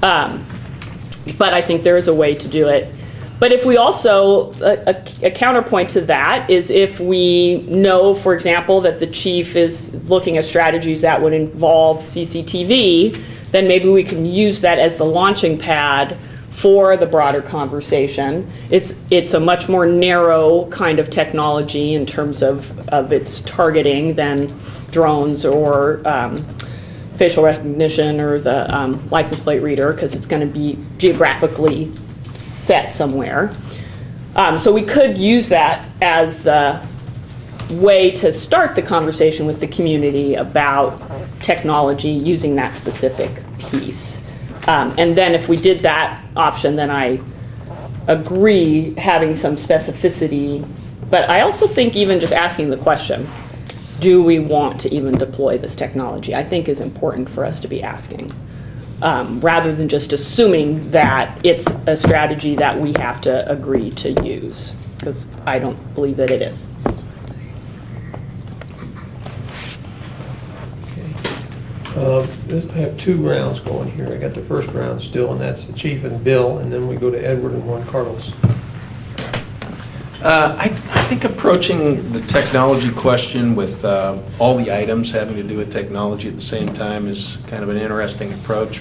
But I think there is a way to do it. But if we also, a counterpoint to that is if we know, for example, that the chief is looking at strategies that would involve CCTV, then maybe we can use that as the launching pad for the broader conversation. It's a much more narrow kind of technology in terms of its targeting than drones or facial recognition or the license plate reader, because it's going to be geographically set somewhere. So we could use that as the way to start the conversation with the community about technology using that specific piece. And then if we did that option, then I agree having some specificity. But I also think even just asking the question, do we want to even deploy this technology, I think is important for us to be asking. Rather than just assuming that it's a strategy that we have to agree to use, because I don't believe that it is. I have 2 rounds going here. I got the first round still, and that's the chief and Bill, and then we go to Edward and Juan Carlos. I think approaching the technology question with all the items having to do with technology at the same time is kind of an interesting approach,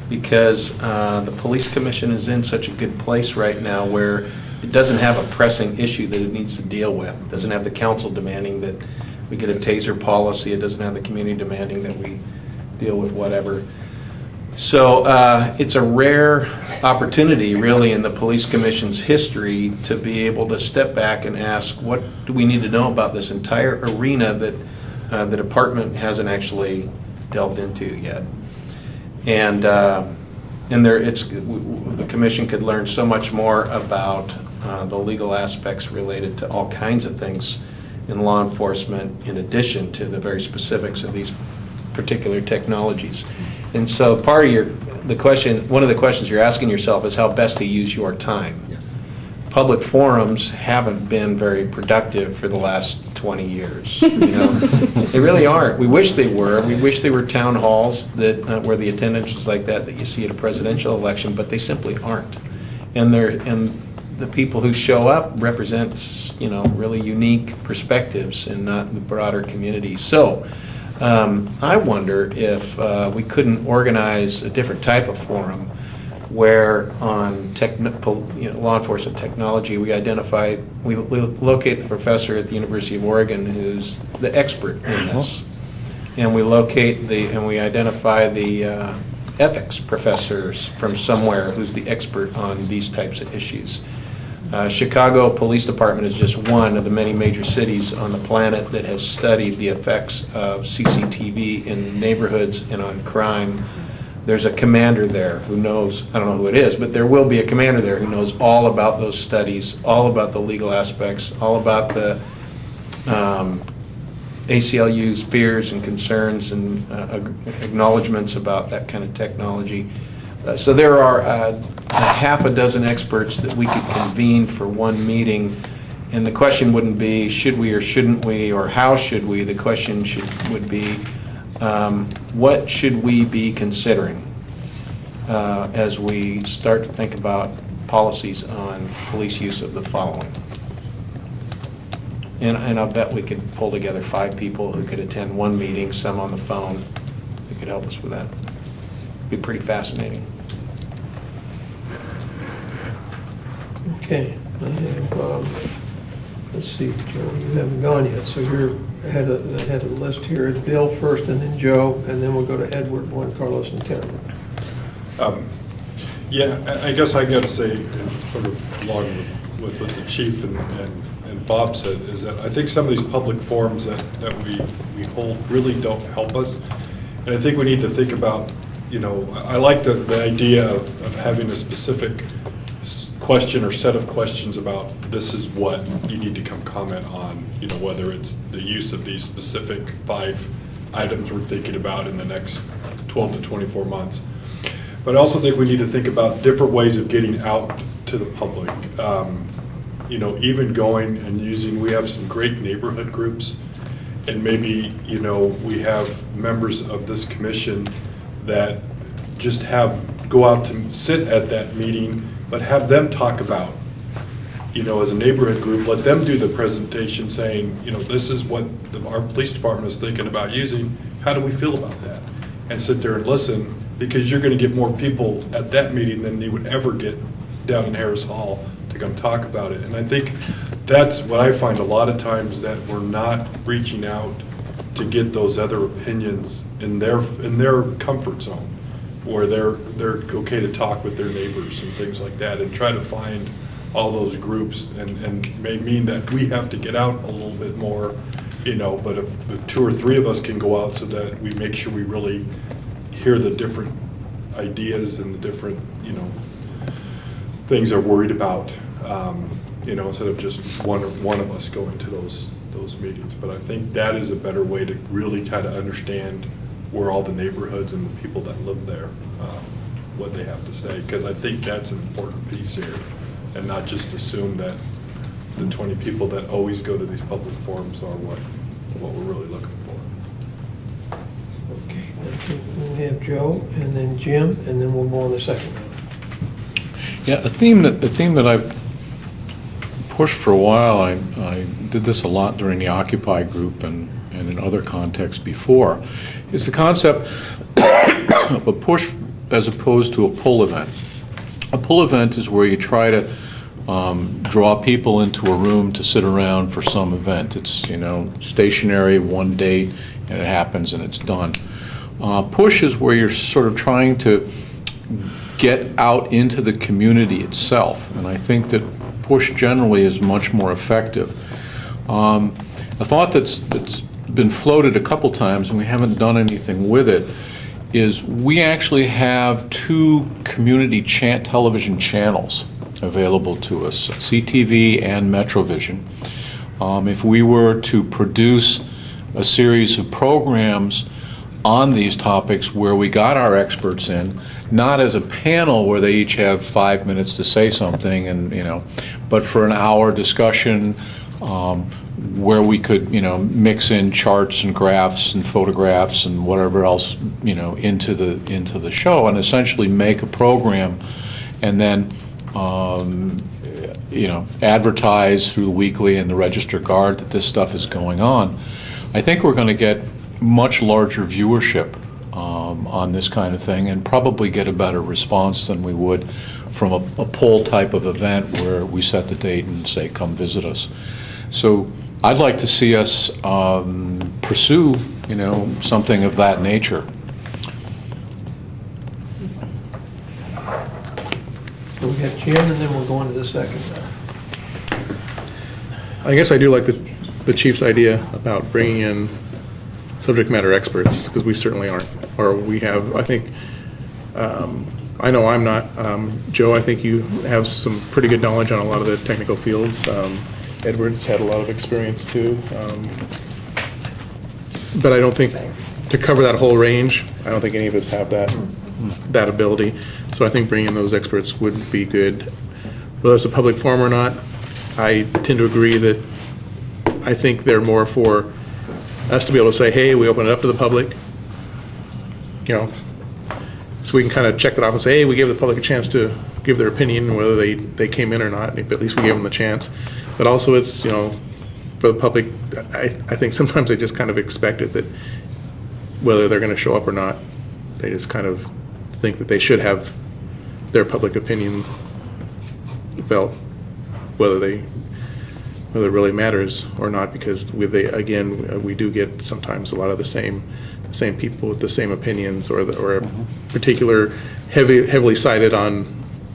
because the police commission is in such a good place right now where it doesn't have a pressing issue that it needs to deal with. It doesn't have the council demanding that We get a taser policy. It doesn't have the community demanding that we deal with whatever. So it's a rare opportunity, really, in the Police Commission's history to be able to step back and ask, what do we need to know about this entire arena that the department hasn't actually delved into yet? And the commission could learn so much more about the legal aspects related to all kinds of things in law enforcement, in addition to the very specifics of these particular technologies. And so part of one of the questions you're asking yourself is how best to use your time. Yes. Public forums haven't been very productive for the last 20 years. They really aren't. We wish they were. We wish they were town halls that where the attendance was like that you see at a presidential election, but they simply aren't. And the people who show up represent really unique perspectives and not the broader community. So I wonder if we couldn't organize a different type of forum where on law enforcement technology we locate the professor at the University of Oregon who's the expert in this, and we identify the ethics professors from somewhere who's the expert on these types of issues. Chicago Police Department is just one of the many major cities on the planet that has studied the effects of CCTV in neighborhoods and on crime. There's a commander there who knows, I don't know who it is, but there will be a commander there who knows all about those studies, all about the legal aspects, all about the ACLU's fears and concerns and acknowledgments about that kind of technology. So there are a half a dozen experts that we could convene for one meeting, and the question wouldn't be should we or shouldn't we or how should we. The question would be what should we be considering as we start to think about policies on police use of the following. And I'll bet we could pull together 5 people who could attend one meeting, some on the phone, who could help us with that. It'd be pretty fascinating. Okay, I have, let's see, Joe, you haven't gone yet, so you're ahead of the list here. It's Bill first, and then Joe, and then we'll go to Edward, Juan Carlos, and Tamara. Yeah, I guess I got to say, sort of along with what the chief and Bob said, is that I think some of these public forums that we hold really don't help us. And I think we need to think about, I like the idea of having a specific question or set of questions about this is what you need to come comment on, whether it's the use of these specific 5 items we're thinking about in the next 12 to 24 months. But I also think we need to think about different ways of getting out to the public. Even going and using, we have some great neighborhood groups, and maybe, we have members of this commission that just go out to sit at that meeting, but have them talk about, as a neighborhood group, let them do the presentation saying, this is what our police department is thinking about using, how do we feel about that? And sit there and listen, because you're going to get more people at that meeting than you would ever get down in Harris Hall to come talk about it. And I think that's what I find a lot of times, that we're not reaching out to get those other opinions in their comfort zone, where they're okay to talk with their neighbors and things like that, and try to find all those groups, and may mean that we have to get out a little bit more, but if 2 or 3 of us can go out, so that we make sure we really hear the different ideas and the different, things they're worried about, instead of just one of us going to those meetings. But I think that is a better way to really kind of understand where all the neighborhoods and the people that live there, what they have to say, because I think that's an important piece here, and not just assume that the 20 people that always go to these public forums are what we're really looking for. Okay, we'll have Joe, and then Jim, and then we'll go on the second round. Yeah, a theme that I've pushed for a while, I did this a lot during the Occupy group and in other contexts before, is the concept of a push as opposed to a pull event. A pull event is where you try to draw people into a room to sit around for some event. It's, stationary, one date, and it happens and it's done. Push is where you're sort of trying to get out into the community itself, and I think that push generally is much more effective. A thought that's been floated a couple times, and we haven't done anything with it, is we actually have 2 community television channels available to us, CTV and Metrovision. If we were to produce a series of programs on these topics where we got our experts in, not as a panel where they each have 5 minutes to say something, and but for an hour discussion where we could mix in charts and graphs and photographs and whatever else into the show, and essentially make a program, and then advertise through the Weekly and the Register Guard that this stuff is going on. I think we're going to get much larger viewership on this kind of thing, and probably get a better response than we would from a poll type of event where we set the date and say, come visit us. So I'd like to see us pursue, something of that nature. So we got Jen, and then we'll go into the second. I guess I do like the chief's idea about bringing in subject matter experts, because we certainly aren't, or we have, I think, I know I'm not. Joe, I think you have some pretty good knowledge on a lot of the technical fields. Edward's had a lot of experience too. But I don't think, to cover that whole range, I don't think any of us have that ability. So I think bringing in those experts would be good. Whether it's a public forum or not, I tend to agree that I think they're more for us to be able to say, hey, we open it up to the public, so we can kind of check that off and say, hey, we gave the public a chance to give their opinion, whether they came in or not, but at least we gave them the chance. But also it's, for the public, I think sometimes they just kind of expect it, that whether they're going to show up or not, they just kind of think that they should have their public opinion felt, whether it really matters or not, because we do get sometimes a lot of the same people with the same opinions, or a particular heavily cited on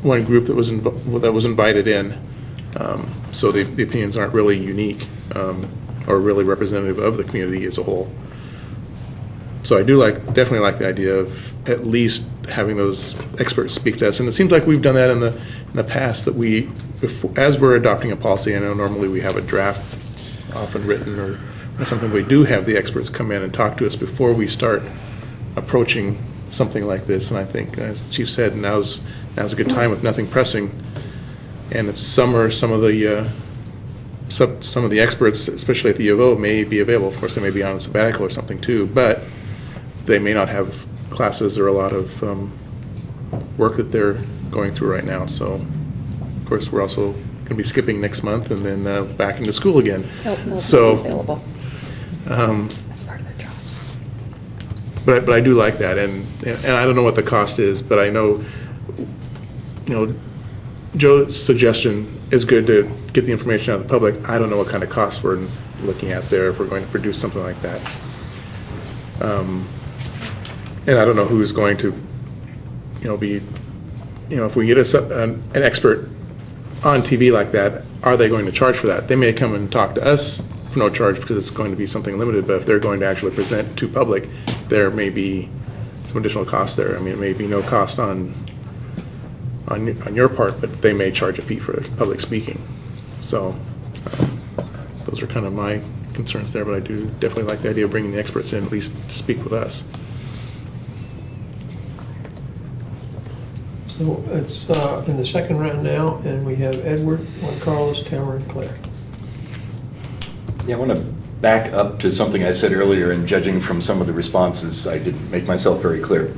one group that was invited in. So the opinions aren't really unique or really representative of the community as a whole. So I do definitely like the idea of at least having those experts speak to us, and it seems like we've done that in the past. That as we're adopting a policy, I know normally we have a draft often written or something. We do have the experts come in and talk to us before we start approaching something like this. And I think, as the chief said, now's a good time with nothing pressing. And it's summer. Some of the experts, especially at the U of O, may be available. Of course, they may be on a sabbatical or something too, but they may not have classes or a lot of work that they're going through right now. So, of course, we're also going to be skipping next month and then back into school again. So, available. That's part of their jobs. but I do like that, and I don't know what the cost is, but I know, Joe's suggestion is good to get the information out of the public. I don't know what kind of costs we're looking at there if we're going to produce something like that. And I don't know who's going to, be, if we get an expert on TV like that, are they going to charge for that? They may come and talk to us for no charge because it's going to be something limited, but if they're going to actually present to public, there may be some additional cost there. I mean, it may be no cost on your part, but they may charge a fee for public speaking. So those are kind of my concerns there, but I do definitely like the idea of bringing the experts in, at least to speak with us. So it's in the second round now, and we have Edward, Juan Carlos, Tamara, and Claire. Yeah, I want to back up to something I said earlier, and judging from some of the responses, I didn't make myself very clear.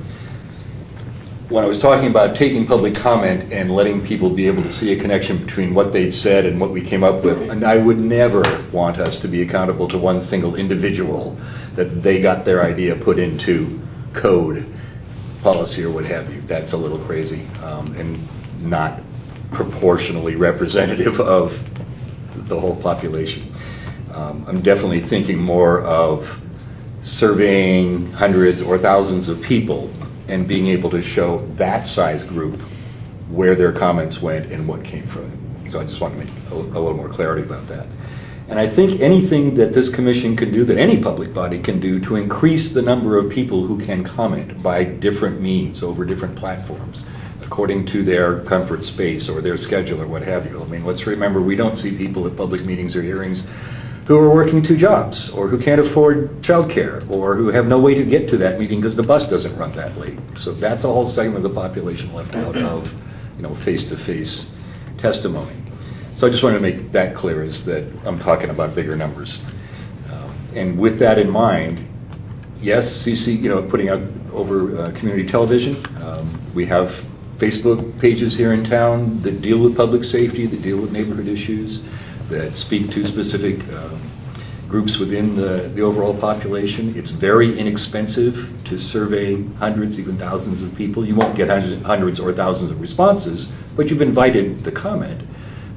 When I was talking about taking public comment and letting people be able to see a connection between what they'd said and what we came up with, and I would never want us to be accountable to one single individual that they got their idea put into code, policy, or what have you. That's a little crazy and not proportionally representative of the whole population. I'm definitely thinking more of surveying hundreds or thousands of people and being able to show that size group where their comments went and what came from it. So I just want to make a little more clarity about that. And I think anything that this commission can do, that any public body can do to increase the number of people who can comment by different means over different platforms, according to their comfort space or their schedule or what have you. I mean, let's remember, we don't see people at public meetings or hearings who are working 2 jobs, or who can't afford childcare, or who have no way to get to that meeting because the bus doesn't run that late. So that's a whole segment of the population left out of, face-to-face testimony. So I just wanted to make that clear, is that I'm talking about bigger numbers. And with that in mind, yes, CC, putting out over community television. We have Facebook pages here in town that deal with public safety, that deal with neighborhood issues, that speak to specific groups within the overall population. It's very inexpensive to survey hundreds, even thousands of people. You won't get hundreds or thousands of responses, but you've invited the comment.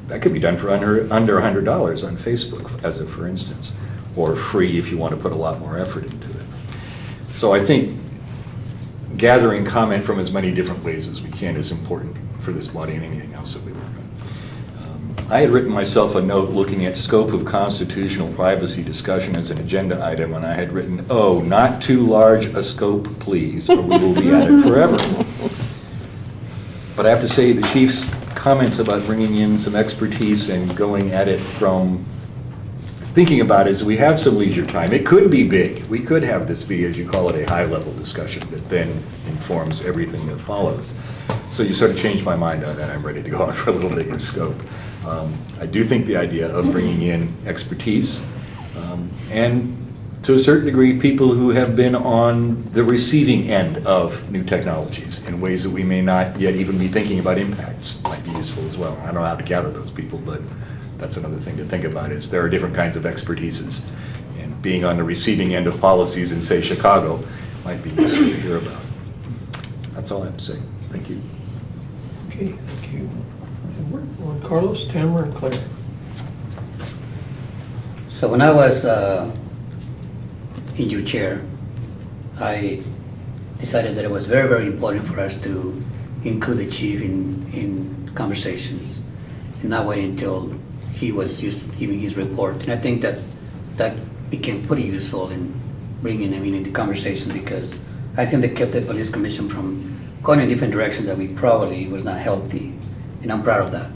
That could be done for under $100 on Facebook, as a for instance, or free if you want to put a lot more effort into it. So I think gathering comment from as many different ways as we can is important for this body and anything else that we work on. I had written myself a note looking at scope of constitutional privacy discussion as an agenda item, and I had written, oh, not too large a scope, please, or we will be at it forever. But I have to say, the chief's comments about bringing in some expertise and going at it from thinking about it is we have some leisure time. It could be big. We could have this be, as you call it, a high-level discussion that then informs everything that follows. So you sort of changed my mind on that. I'm ready to go on for a little bigger scope. I do think the idea of bringing in expertise and, to a certain degree, people who have been on the receiving end of new technologies in ways that we may not yet even be thinking about impacts might be useful as well. I don't know how to gather those people, but that's another thing to think about, is there are different kinds of expertises. And being on the receiving end of policies in, say, Chicago might be useful to hear about. That's all I have to say. Thank you. Okay, thank you. Edward, Juan Carlos, Tamara, and Claire. So when I was in your chair, I decided that it was very, very important for us to include the chief in conversations and not wait until he was giving his report. And I think that became pretty useful in bringing him into conversations, because I think they kept the police commission from going in a different direction that we probably was not healthy, and I'm proud of that.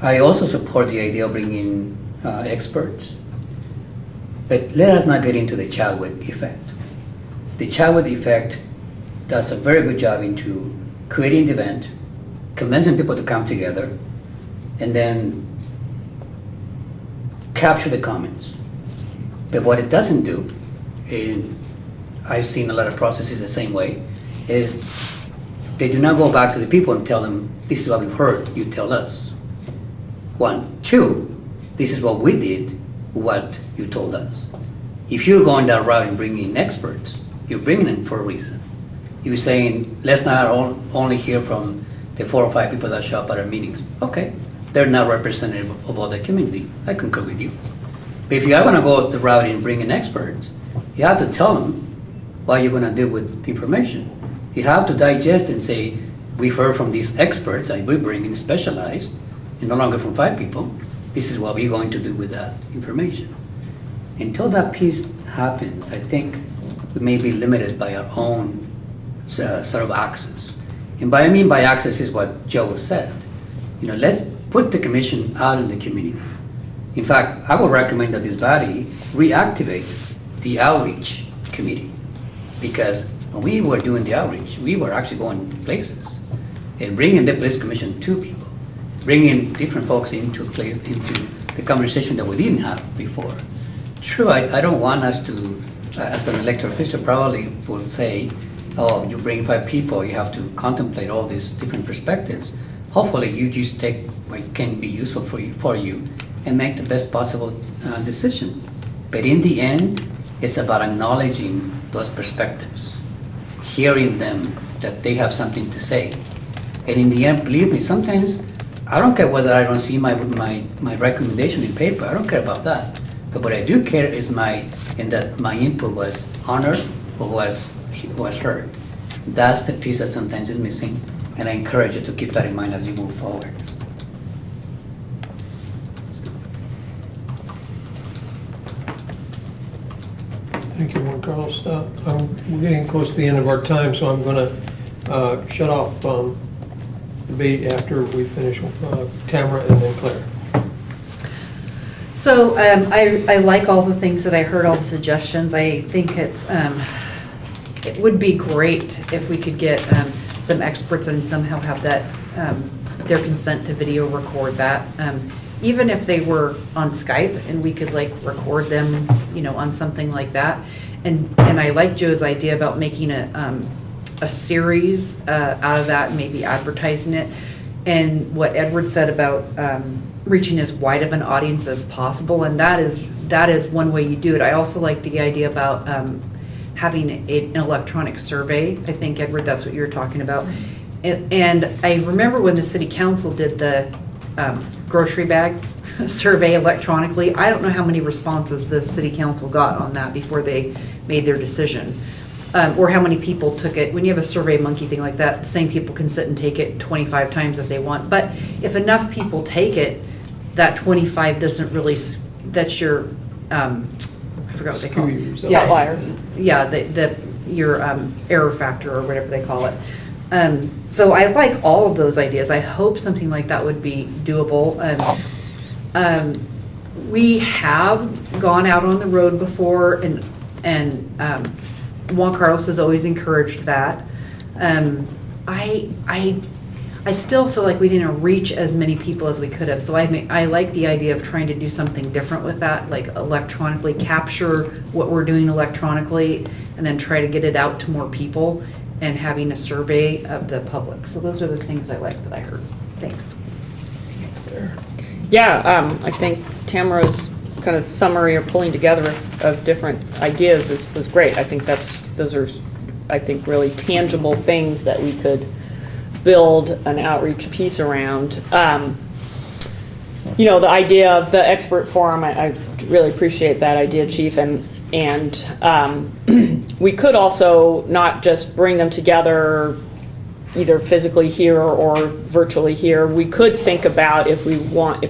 I also support the idea of bringing experts, but let us not get into the Chadwick effect. The Chadwick effect does a very good job into creating the event, convincing people to come together, and then capture the comments. But what it doesn't do, and I've seen a lot of processes the same way, is they do not go back to the people and tell them, this is what we've heard, you tell us. 1. 2, this is what we did, what you told us. If you're going that route and bringing in experts, you're bringing them for a reason. You're saying, let's not only hear from the 4 or 5 people that show up at our meetings. Okay, they're not representative of all the community. I concur with you. But if you are going to go the route and bring in experts, you have to tell them what you're going to do with the information. You have to digest and say, we've heard from these experts that we bring in specialized, and no longer from 5 people. This is what we're going to do with that information. Until that piece happens, I think we may be limited by our own sort of access. And by I mean by access is what Joe said. Let's put the commission out in the community. In fact, I would recommend that this body reactivates the outreach committee, because when we were doing the outreach, we were actually going places and bringing the police commission to people, bringing different folks into the conversation that we didn't have before. True, I don't want us to, as an elected official, probably will say, oh, you bring 5 people, you have to contemplate all these different perspectives. Hopefully, you just take what can be useful for you and make the best possible decision. But in the end, it's about acknowledging those perspectives, hearing them, that they have something to say, And in the end, believe me, sometimes, I don't care whether I don't see my recommendation in paper, I don't care about that. But what I do care is that my input was honored or was heard. That's the piece that sometimes is missing, and I encourage you to keep that in mind as you move forward. Thank you, Juan Carlos. We're getting close to the end of our time, so I'm going to shut off debate after we finish Tamara and then Claire. So I like all the things that I heard, all the suggestions. I think it would be great if we could get some experts and somehow have that, their consent to video record that. Even if they were on Skype and we could like record them, on something like that. And I like Joe's idea about making a series out of that, maybe advertising it. And what Edward said about reaching as wide of an audience as possible, and that is one way you do it. I also like the idea about having an electronic survey. I think, Edward, that's what you were talking about. And I remember when the city council did the grocery bag survey electronically. I don't know how many responses the city council got on that before they made their decision. Or how many people took it. When you have a Survey Monkey thing like that, the same people can sit and take it 25 times if they want. But if enough people take it, that 25 doesn't really, that's your, I forgot what they call it. Yeah. Outliers. Yeah, your error factor or whatever they call it. So I like all of those ideas. I hope something like that would be doable. We have gone out on the road before, and Juan Carlos has always encouraged that. I still feel like we didn't reach as many people as we could have. So I like the idea of trying to do something different with that, like electronically capture what we're doing electronically, and then try to get it out to more people, and having a survey of the public. So those are the things I like that I heard. Thanks. Yeah, I think Tamara's kind of summary or pulling together of different ideas was great. I think those are really tangible things that we could build an outreach piece around. The idea of the expert forum, I really appreciate that idea, Chief, and we could also not just bring them together either physically here or virtually here. We could think about if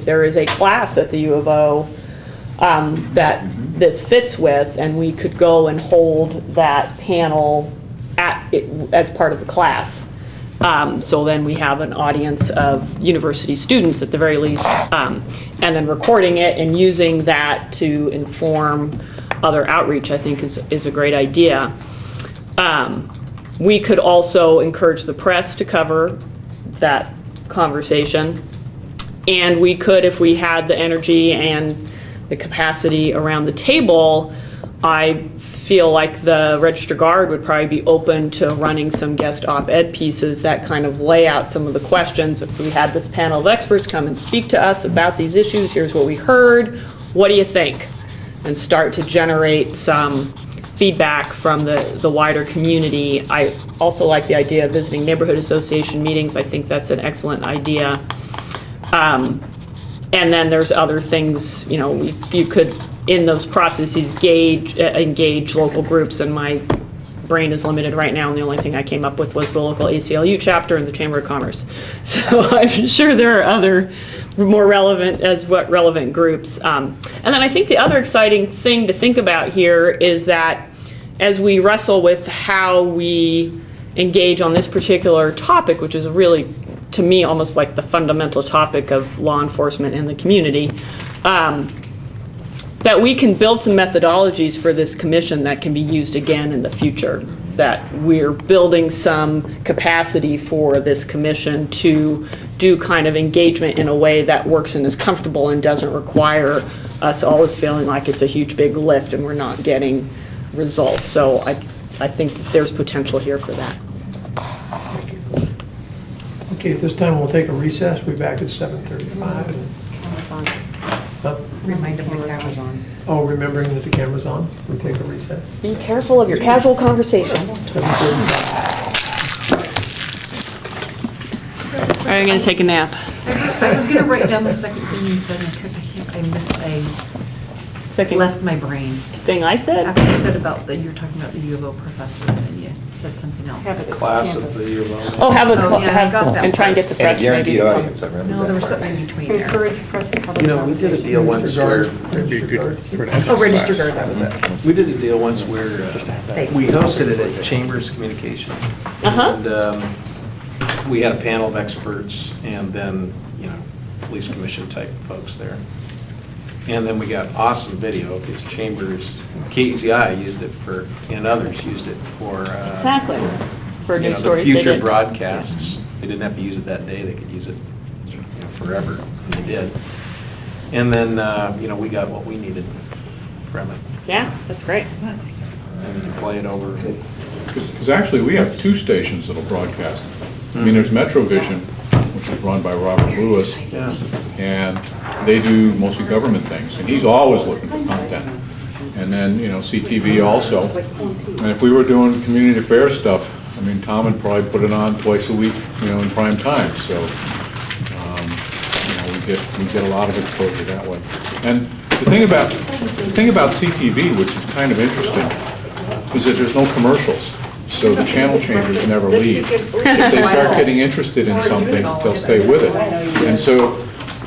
there is a class at the U of O that this fits with, and we could go and hold that panel as part of the class. So then we have an audience of university students at the very least, and then recording it and using that to inform other outreach, I think is a great idea. We could also encourage the press to cover that conversation. And we could, if we had the energy and the capacity around the table, I feel like the Register Guard would probably be open to running some guest op-ed pieces that kind of lay out some of the questions. If we had this panel of experts come and speak to us about these issues, here's what we heard, what do you think? And start to generate some feedback from the wider community. I also like the idea of visiting neighborhood association meetings. I think that's an excellent idea. And then there's other things, you could, in those processes, engage local groups, and my brain is limited right now, and the only thing I came up with was the local ACLU chapter and the Chamber of Commerce. So I'm sure there are other more relevant groups. And then I think the other exciting thing to think about here is that as we wrestle with how we engage on this particular topic, which is really, to me, almost like the fundamental topic of law enforcement in the community, that we can build some methodologies for this commission that can be used again in the future, that we're building some capacity for this commission to do kind of engagement in a way that works and is comfortable and doesn't require us always feeling like it's a huge big lift and we're not getting results. So I think there's potential here for that. Okay, at this time we'll take a recess. We'll be back at 7:35. Remind them the camera's on. Oh, remembering that the camera's on, we take a recess. Be careful of your casual conversation. Are you going to take a nap? I was gonna write down the second thing you said, and I missed, I Second left my brain. thing I said? After you said about you were talking about the U of O professor, and then you said something else. Have it at Class of campus. the U of O. Oh, have a, Oh, yeah, I got that and try and get the And a press maybe guaranteed to come. audience, I remember that. No, there was part. something in between there. Encourage press and public You know, we did a conversation. deal once where, It'd be good for an ethics Oh, register class. guard, that was it. we did a deal once where Thanks. we hosted it at Chambers Communication. Uh-huh. And we had a panel of experts and then, you know, police commission type folks there. And then we got awesome video because Chambers, KEZI used it for, and others used it for. Exactly. For you news know, stories. the they future did. broadcasts. They didn't have to use it that day, they could use it, you know, forever, and they did. And then, you know, we got what we needed from it, Yeah, that's great. and to play it over. Because actually, we have two stations that'll broadcast. I mean, there's Metrovision, which is run by Robert Lewis, Yeah. and they do mostly government things, and he's always looking for content. And then, you know, CTV also. And if we were doing community affairs stuff, I mean, Tom would probably put it on twice a week, you know, in prime time, so, you know, we get a lot of exposure that way. And the thing about CTV, which is kind of interesting, is that there's no commercials, so the channel changers never leave. If they start getting interested in something, they'll stay with it. And so,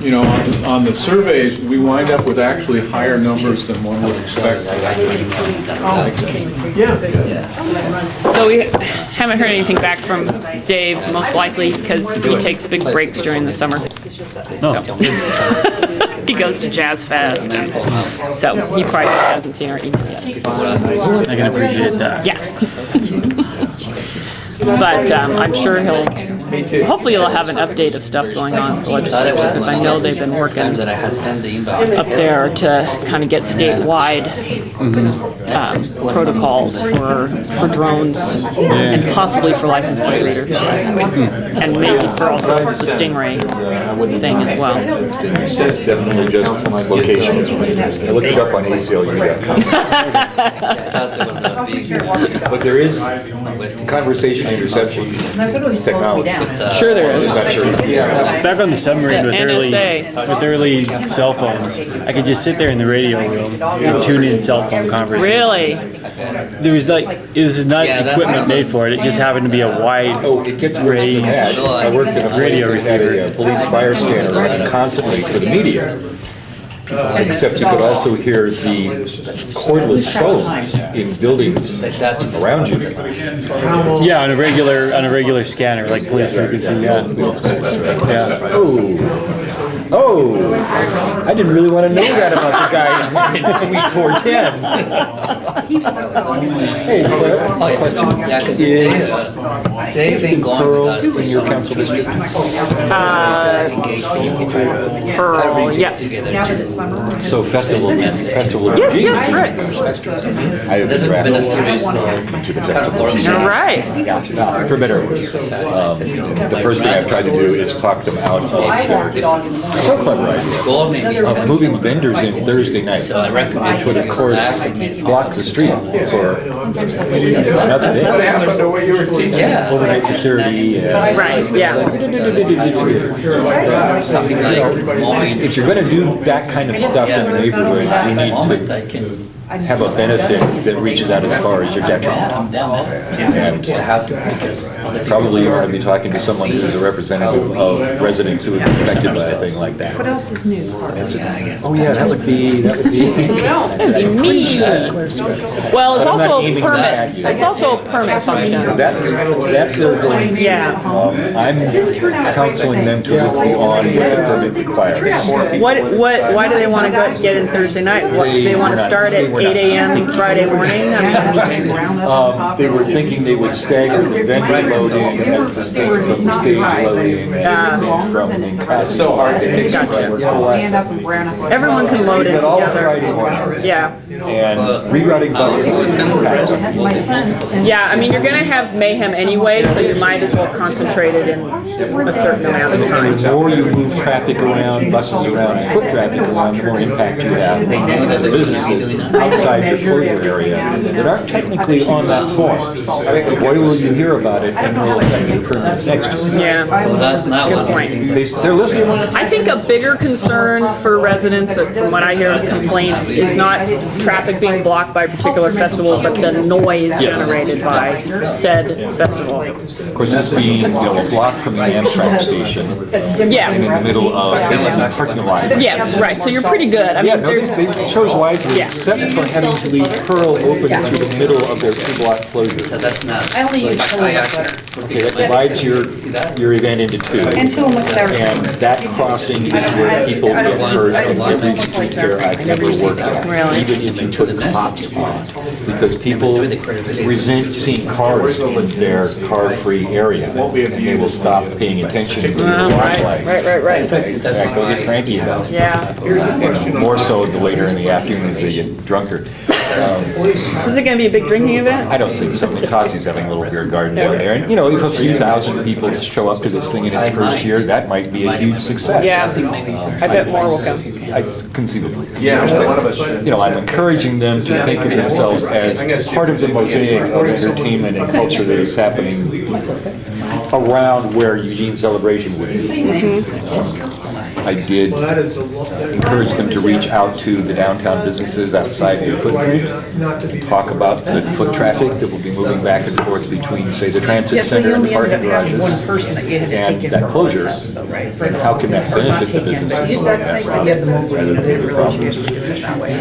you know, on the surveys, we wind up with actually higher numbers than one would expect. So we haven't heard anything back from Dave, most likely because he takes big breaks during the summer. So, he goes to Jazz Fest, and so he probably just hasn't seen our email yet. I can appreciate that. Yeah. But I'm sure hopefully he'll have an update of stuff going on with the legislature, because I know they've been working That I had sent the inbox. up there to kind of get statewide protocols for drones and possibly for license plate readers. And maybe for also the Stingray thing as well. It's definitely just location. I looked it up on ACLU.com. But there is conversation interception That's what always slows me technology. down. Sure there is. Just not sure. Back on the submarine The NSA. with early cell phones, I could just sit there in the radio room and tune in cell phone conversations. Really? There was like, it was not Yeah, that's equipment what made for it, it just happened to be a wide Oh, it gets worse than that. I worked in a place Radio that had receiver. a police fire scanner running constantly for the media. Except you could also hear the cordless phones in buildings around you. Yeah, on a regular scanner, like police frequency, yeah. Yeah. Oh, I didn't really want to know that about the guy in Suite 410. Hey, Claire, question. Yeah, because Is they've been going Pearl with us in your council district? Pearl, yes. So festival of Yes, Eugene. yes, right. I have been Been a drafted serious to the festival of Eugene. You're right. Yeah, for better or worse. The first thing I've tried to do is talk them out of their so clever idea Gold maybe. of moving vendors in Thursday night. So I recommend. Which would of course block the street for another day. What happened to what you were teaching? Yeah. Overnight security. Right, yeah. Something like mowing. If you're gonna do that kind of stuff in the neighborhood, you need Moment I to can have a benefit that reaches out as far as your detriment. come down there. And I have to, because other people. probably you want to be talking to someone who's a representative of residents who would be affected by a thing like What that. else is new? Oh, yeah, that would be. I said, I'm pretty sure that's Claire's special. Well, it's But I'm not also a aiming back at permit, you. it's also a permit function. That they're going to. Yeah. I'm counseling them to look beyond what the permit requires. Why do they want to get in Thursday night? They want to start at 8 a.m. Friday morning? I mean, They were thinking they would stagger the vendor loading as distinct from the stage loading and distinct from the It's so hard to take. Gotcha. You know what? Stand up and brown up. Everyone can load We it got all together. Friday morning Yeah. and rerouting buses was packed. My son. Yeah, I mean, you're gonna have mayhem anyway, so you might as well concentrate it in a certain amount of time. The more you move traffic around, buses around, and foot traffic around, the more impact you have on the businesses. How outside the closure area that aren't technically on that form. But boy, will you hear about it and will affect your permit next year. Yeah. Well, that's not Good one of the point. things. They're listening. I think a bigger concern for residents, from what I hear of complaints, is not traffic being blocked by a particular festival, but the noise generated by said festival. Of course, this being, a block from the Amtrak station Yeah. and in the middle of the parking lot. Yes, right, so you're pretty good. I Yeah, mean, no, there's, they chose wisely, Yeah. except for having to leave Pearl open through the middle of their two-block closure. So that's not. I only so use it's Pearl kayak- butter. Okay, that divides your event into two. And Tillamook sour cream. And that crossing is where people get hurt in every street fair I've ever worked at. Really? Even if you put cops on it. Because people resent seeing cars in their car-free area. And they will stop paying attention to the right, flags. right. In fact, they'll get cranky about it. Yeah. And more so the later in the afternoon as they get drunker. Is it gonna be a big drinking event? I don't think so. Casi's having a little beer garden down there. And, if a few thousand people show up to this thing in its first year, that might be a huge success. Yeah, I bet more will come. Conceivably. I'm encouraging them to think of themselves as part of the mosaic of entertainment and culture that is happening around where Eugene Celebration would be. I did encourage them to reach out to the downtown businesses outside their footprint, talk about the foot traffic that will be moving back and forth between, say, the transit Yeah, so you center and the only ended parking up having one garages. person that you had to take And in that for a closure, blood test though, right? and how can that benefit the Not businesses taken. along That's that nice that you have the route, mobile, rather I than didn't the realize you problem. guys were doing it that way.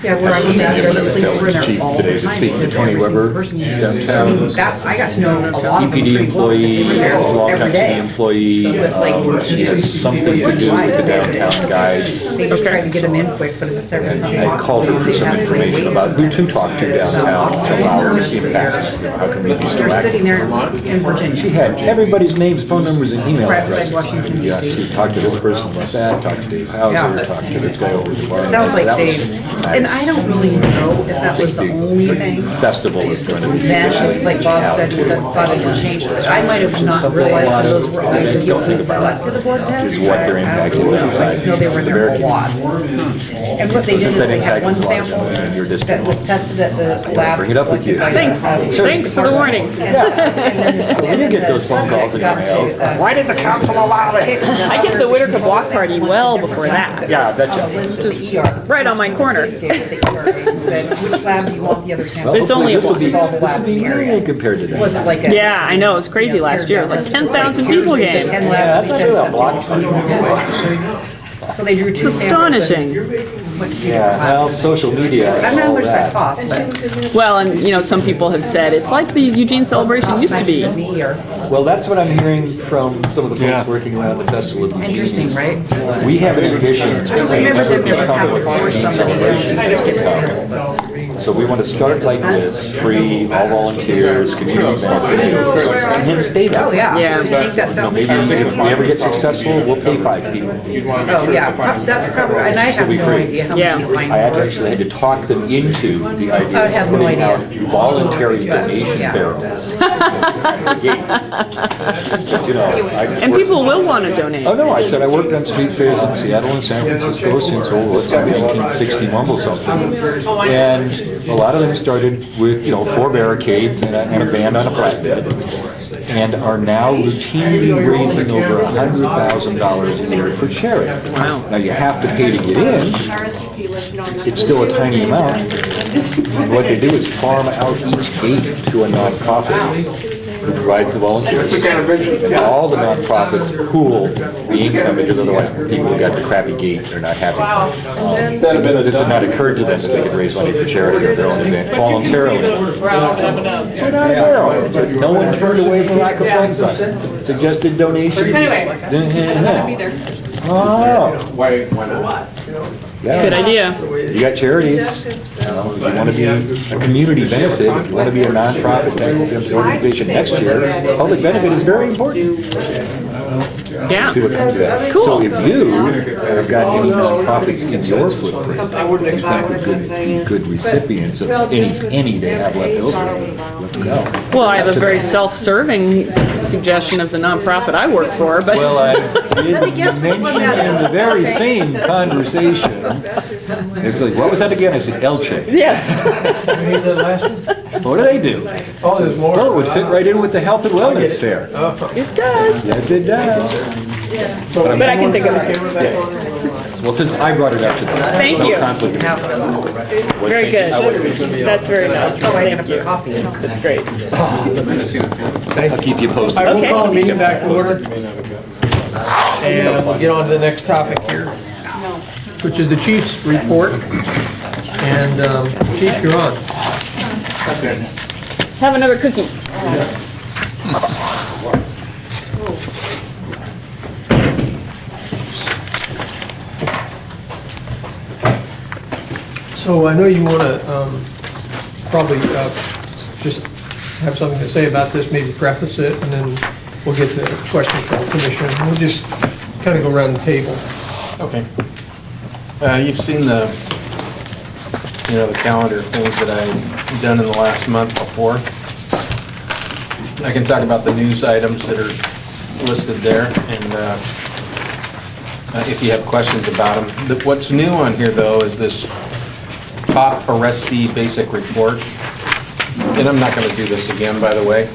Yeah, where I mean, the other police were in there all the Today, time. speaking to because Tony every single Weber, person- downtown. I mean, that, I got to know a lot of them EPD pretty well. employee, because they were there longtime every city day. employee, With, like, she has something to do with the downtown guides. They just tried to get them in quick, but if there was something. I called her for some information about who to talk to downtown, so our impacts, how can we be They're sitting proactive? there in Virginia. She had everybody's names, phone numbers, and email Right beside addresses. Washington, Yeah, DC. she talked to this person like that, talked to Dave Hauser, Yeah. talked to this guy over at the bar. Sounds like That was they, and I don't really know if that was the only thing. Festival is going to be. Then, like Bob said, that thought it would change. I might have not realized that those were all the people that selected the board test. Is what their impact is I inside. just know they were in there a lot. And what they did is they had one sample that was tested at the lab. Bring it up with you. Thanks, thanks for the warning. So when you get those phone calls in your mails, why did the council allow it? I get the Whitaker Block Party well before that. Yeah, I betcha. Right on my corner. Said, which lab do you want the other sample? But it's only a This will be, All the this will labs be in the area. million compared to that. Was it like a? Yeah, I know, it was crazy last year, like 10,000 people came. 10 Yeah, labs, that's we not said really a block something. So they drew two It's samples. astonishing. Yeah, well, social media I don't and know how all much that that. cost, but. Well, and some people have said, it's like the Eugene Celebration used to be. Well, that's what I'm hearing from some of the folks working around the festival of Eugene. Interesting, is right? We have an ambition to remember them never become having a forced Eugene somebody to celebration get a become. sample. So we want to start like this, free, all volunteers, community benefit, and then stay that Oh, way. yeah. Yeah. I think that sounds. Maybe if we ever get successful, we'll pay 5 people. Oh, yeah, that's probably, and I have no idea how much Yeah. you're finding. I actually had to talk them into the I would idea have of no putting idea. out voluntary donation Yeah. barrels. So, And people will want to donate. Oh, no, I said I worked on street fairs in Seattle and San Francisco since, let's say 1961 or something. And a lot of them started with, 4 barricades and a band on a flatbed, and are now routinely raising over $100,000 a year for charity. Now, you have to pay to get in. It's still a tiny amount. And what they do is farm out each gate to a nonprofit who provides the volunteers. All the nonprofits pool the income, because otherwise the people who got the crappy gate are not happy. This had not occurred to them that they could raise money for charity or their own event voluntarily. No one turned away for lack of funds on it. Suggested donations. Oh. Why not? Yeah. Good idea. You got charities. If you want to be a community benefit, if you want to be a nonprofit tax-exempt organization next year, public benefit is very important. Yeah. See what comes of that. Cool. So if you have got any nonprofits in your footprint, I wouldn't you think are good recipients of any penny they have left over, let them know. Well, I have a very self-serving suggestion of the nonprofit I work for, but. Well, I Let me guess did which one mention that in is. the very same conversation. It's like, what was that again? I said Elche. Yes. Here's the last one. What do they do? Oh, there's more. Well, it would fit right in with the health and wellness fair. It does. Yes, it does. But I can think of it. Yes. Well, since I brought it up to them. Thank no you. conflict of interest. Very good. That's very nice. Thank you. Coffee. That's great. I'll keep you posted. I will Okay. call the meeting back to order. And we'll get on to the next topic here, which is the chief's report. And Chief, you're on. Have another cookie. So I know you want to probably just have something to say about this, maybe preface it, and then we'll get the questions from the commissioner. We'll just kind of go around the table. Okay. You've seen the calendar of things that I've done in the last month before. I can talk about the news items that are listed there, and if you have questions about them. What's new on here, though, is this top arrestee basic report. And I'm not going to do this again, by the way.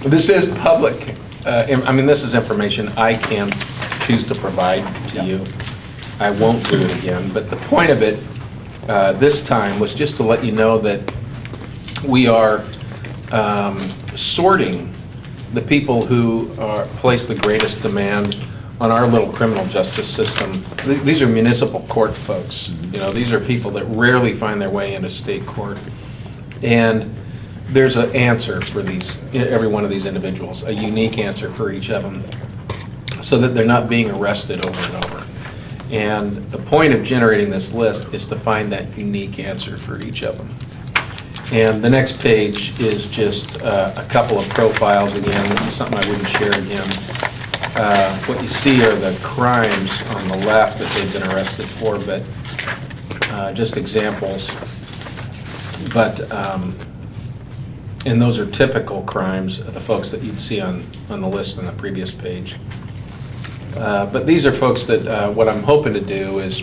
But this is public. This is information I can choose to provide to you. I won't do it again. But the point of it this time was just to let you know that we are sorting the people who place the greatest demand on our little criminal justice system. These are municipal court folks. These are people that rarely find their way into state court. And there's an answer for every one of these individuals, a unique answer for each of them, so that they're not being arrested over and over. And the point of generating this list is to find that unique answer for each of them. And the next page is just a couple of profiles again. This is something I wouldn't share again. What you see are the crimes on the left that they've been arrested for, but just examples. But, and those are typical crimes of the folks that you'd see on the list on the previous page. But these are folks that what I'm hoping to do is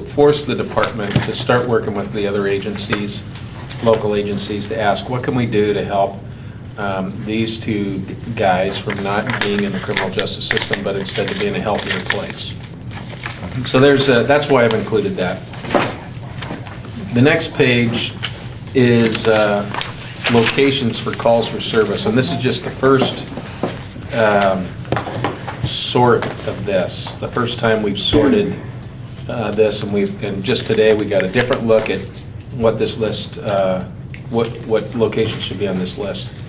force the department to start working with the other agencies, local agencies, to ask what can we do to help these two guys from not being in the criminal justice system, but instead to be in a healthier place. So that's why I've included that. The next page is locations for calls for service, and this is just the first sort of this. The first time we've sorted this, and just today we got a different look at what this list, what locations should be on this list.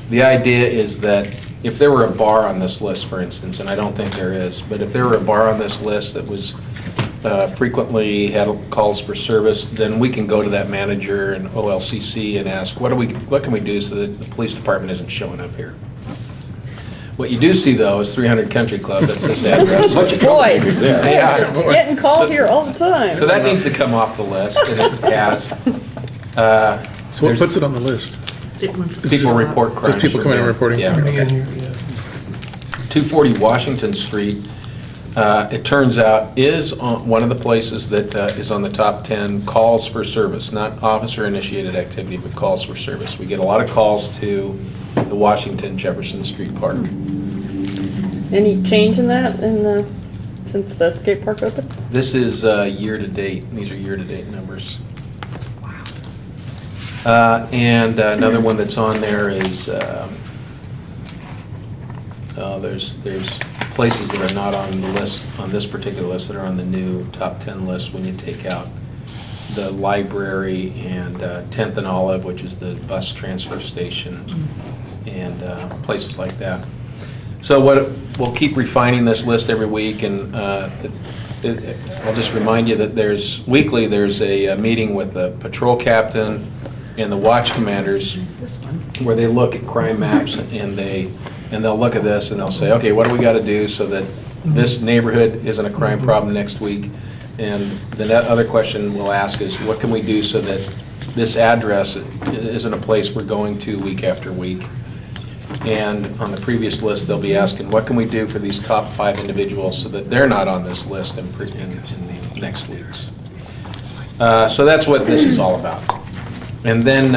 The idea is that if there were a bar on this list, for instance, and I don't think there is, but if there were a bar on this list that was frequently had calls for service, then we can go to that manager and OLCC and ask, what can we do so that the police department isn't showing up here? What you do see, though, is 300 Country Club. That's this address. Boy, Yeah. getting called here all the time. So that needs to come off the list, and it has. So what puts it on the list? People report crimes. Just people coming and reporting? Yeah. Coming in here, yeah. 240 Washington Street, it turns out, is one of the places that is on the top 10 calls for service, not officer-initiated activity, but calls for service. We get a lot of calls to the Washington Jefferson Street Park. Any change in that since the skate park opened? This is year-to-date. These are year-to-date numbers. And another one that's on there is there's places that are not on the list, on this particular list, that are on the new top 10 list when you take out the library and 10th and Olive, which is the bus transfer station, and places like that. So we'll keep refining this list every week, and I'll just remind you that there's a meeting with the patrol captain, and the watch commanders, This one. where they look at crime maps and they'll look at this and they'll say, okay, what do we got to do so that this neighborhood isn't a crime problem next week? And the other question we'll ask is, what can we do so that this address isn't a place we're going to week after week? And on the previous list, they'll be asking, what can we do for these top 5 individuals so that they're not on this list in the next weeks? So that's what this is all about. And then,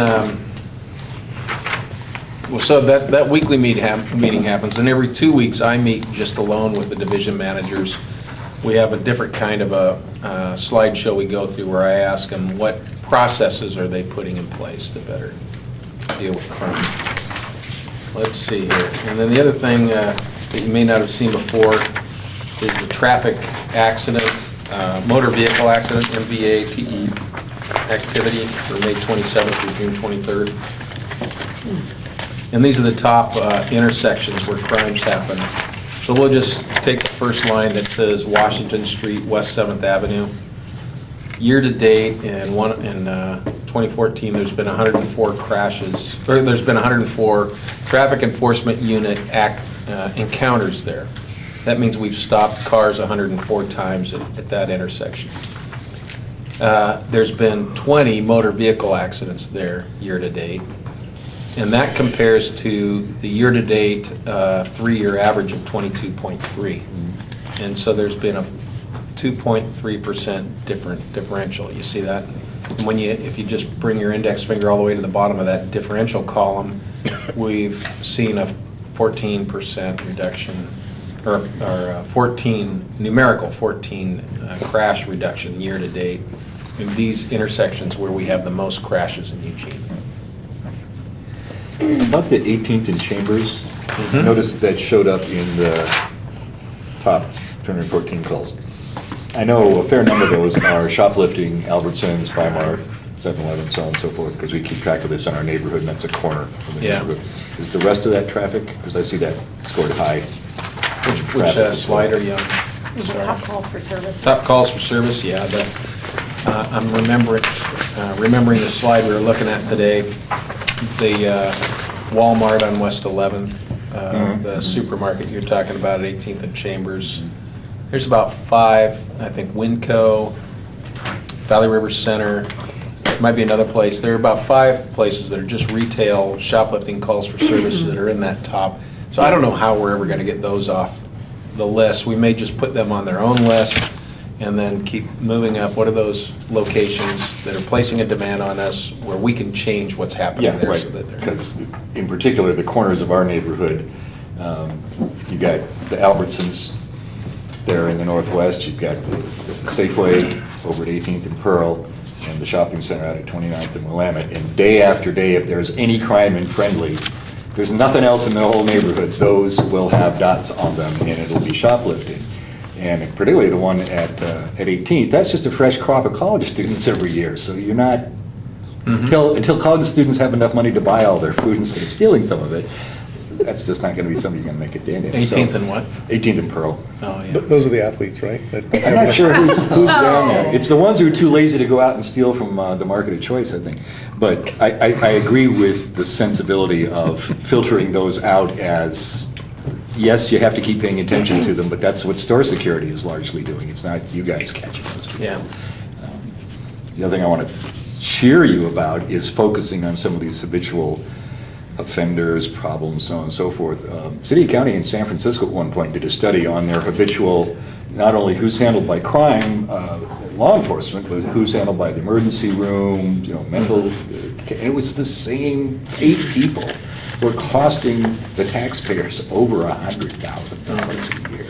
so that weekly meeting happens, and every 2 weeks I meet just alone with the division managers. We have a different kind of a slideshow we go through where I ask them what processes are they putting in place to better deal with crime. Let's see here. And then the other thing that you may not have seen before is the traffic accident, motor vehicle accident, MVATE activity for May 27th through June 23rd. And these are the top intersections where crimes happen. So we'll just take the first line that says Washington Street, West 7th Avenue. Year-to-date in 2014, there's been 104 crashes, or there's been 104 traffic enforcement unit encounters there. That means we've stopped cars 104 times at that intersection. There's been 20 motor vehicle accidents there year-to-date. And that compares to the year-to-date 3-year average of 22.3. And so there's been a 2.3% differential. You see that? And if you just bring your index finger all the way to the bottom of that differential column, we've seen a 14% reduction, or 14 crash reduction year-to-date in these intersections where we have the most crashes in Eugene. About the 18th and Chambers, noticed that showed up in the top 214 calls. I know a fair number of those are shoplifting, Albertsons, Primart, 7-Eleven, so on and so forth, because we keep track of this in our neighborhood, and that's a corner of the neighborhood. Is the rest of that traffic, because I see that scored high. Which slide are you on? Top calls for service. Top calls for service, yeah. I'm remembering the slide we were looking at today. The Walmart on West 11th, the supermarket you're talking about at 18th and Chambers. There's about 5, I think, Winco, Valley River Center, might be another place. There are about 5 places that are just retail shoplifting calls for service that are in that top. So I don't know how we're ever going to get those off the list. We may just put them on their own list and then keep moving up. What are those locations that are placing a demand on us where we can change what's happening there? Right. So that they're... Because in particular, the corners of our neighborhood, you got the Albertsons there in the northwest, you've got the Safeway over at 18th and Pearl, and the shopping center out at 29th and Willamette. And day after day, if there's any crime in Friendly, there's nothing else in the whole neighborhood. Those will have dots on them, and it'll be shoplifting. And particularly the one at 18th, that's just a fresh crop of college students every year. So you're not, until college students have enough money to buy all their food instead of stealing some of it, that's just not going to be something you're going to make a dent in. 18th and what? 18th and Pearl. Oh, yeah. Those are the athletes, right? I'm not sure who's down there. It's the ones who are too lazy to go out and steal from the market of choice, I think. But I agree with the sensibility of filtering those out as, yes, you have to keep paying attention to them, but that's what store security is largely doing. It's not you guys catching those people. Yeah. The other thing I want to cheer you about is focusing on some of these habitual offenders, problems, so on and so forth. City, county, and San Francisco at one point did a study on their habitual, not only who's handled by crime, law enforcement, but who's handled by the emergency room, mental, and it was the same 8 people were costing the taxpayers over $100,000 a year.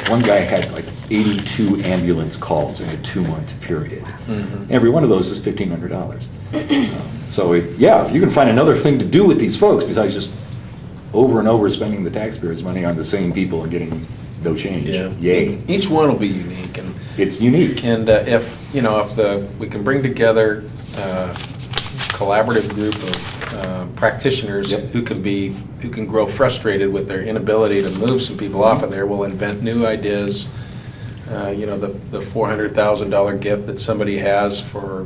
One guy had like 82 ambulance calls in a 2-month period. Every one of those is $1,500. So if you can find another thing to do with these folks besides just over and over spending the taxpayers' money on the same people and getting no change. Yay! Each one will be unique, and it's unique. And if we can bring together a collaborative group of practitioners who can grow frustrated with their inability to move some people off of there, we'll invent new ideas. The $400,000 gift that somebody has for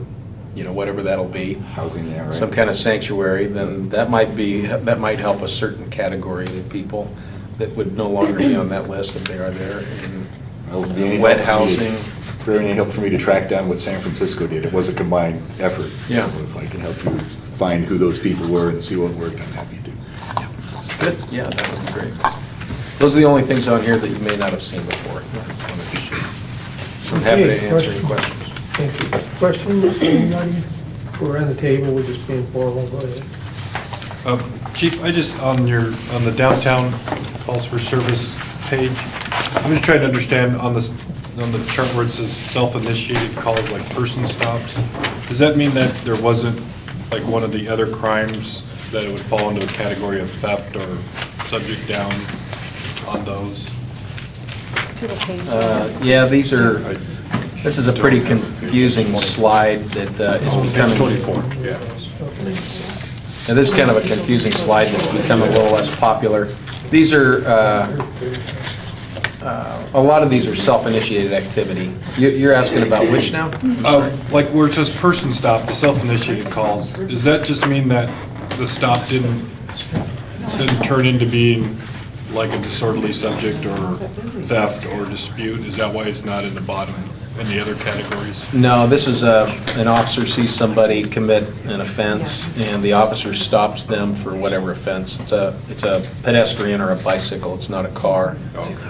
whatever that'll be. Housing, yeah, right. Some kind of sanctuary, then that might help a certain category of people that would no longer be on that list if they are there. And Well, it'd be any wet help for me- housing. If there any help for me to track down what San Francisco did, it was a combined effort. Yeah. So if I can help you find who those people were and see what worked, I'm happy to. Good, yeah, that would be great. Those are the only things on here that you may not have seen before. I'm happy to Okay, answer any questions. Thank you. Questions, anybody? We're around the table, we're just being formal, go ahead. Chief, on the downtown calls for service page, I'm just trying to understand on the chart where it says self-initiated calls, like person stops. Does that mean that there wasn't, like, one of the other crimes that it would fall into a category of theft or subject down on those? Yeah, this is a pretty confusing slide that is becoming. Page 24, yeah. And this is kind of a confusing slide that's become a little less popular. These are, a lot of these are self-initiated activity. You're asking about which now? Like where it says person stop, the self-initiated calls, does that just mean that the stop didn't turn into being like a disorderly subject or theft or dispute? Is that why it's not in the bottom, in the other categories? No, this is an officer sees somebody commit an offense, and the officer stops them for whatever offense. It's a pedestrian or a bicycle, it's not a car,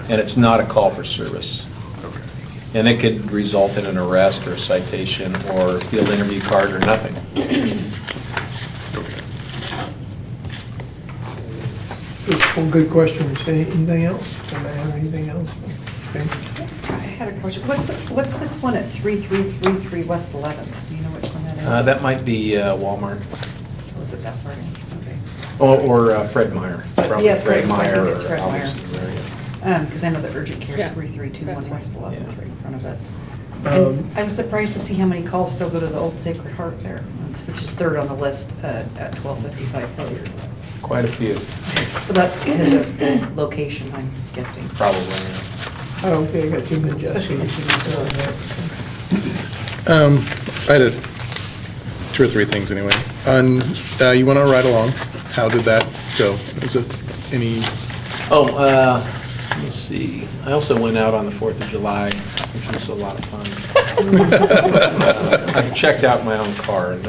and it's not a call for service. And it could result in an arrest or a citation or field interview card or nothing. Good questions. Anything else? Anybody have anything else? Okay. I had a question. What's this one at 3333 West 11th? Do you know which one that is? That might be Walmart. Was it that far in? Okay. Or Fred Meyer. Probably Yeah, it's Fred Fred- I Meyer think it's or Fred Meyer. Albertson's area. Because I know the urgent care is Yeah. 3321 West 11th, Yeah. right in front of it. Um, And I was surprised to see how many calls still go to the Old Sacred Heart there, which is third on the list at 1255 Hilliard. Quite a few, But that's because of the location, I'm guessing. probably. Yeah. Oh, okay, I got Jim and Jesse. I had two or three things anyway. You went on a ride along. How did that go? Is it any? Oh, let me see. I also went out on the 4th of July, which was a lot of fun. I checked out my own car, and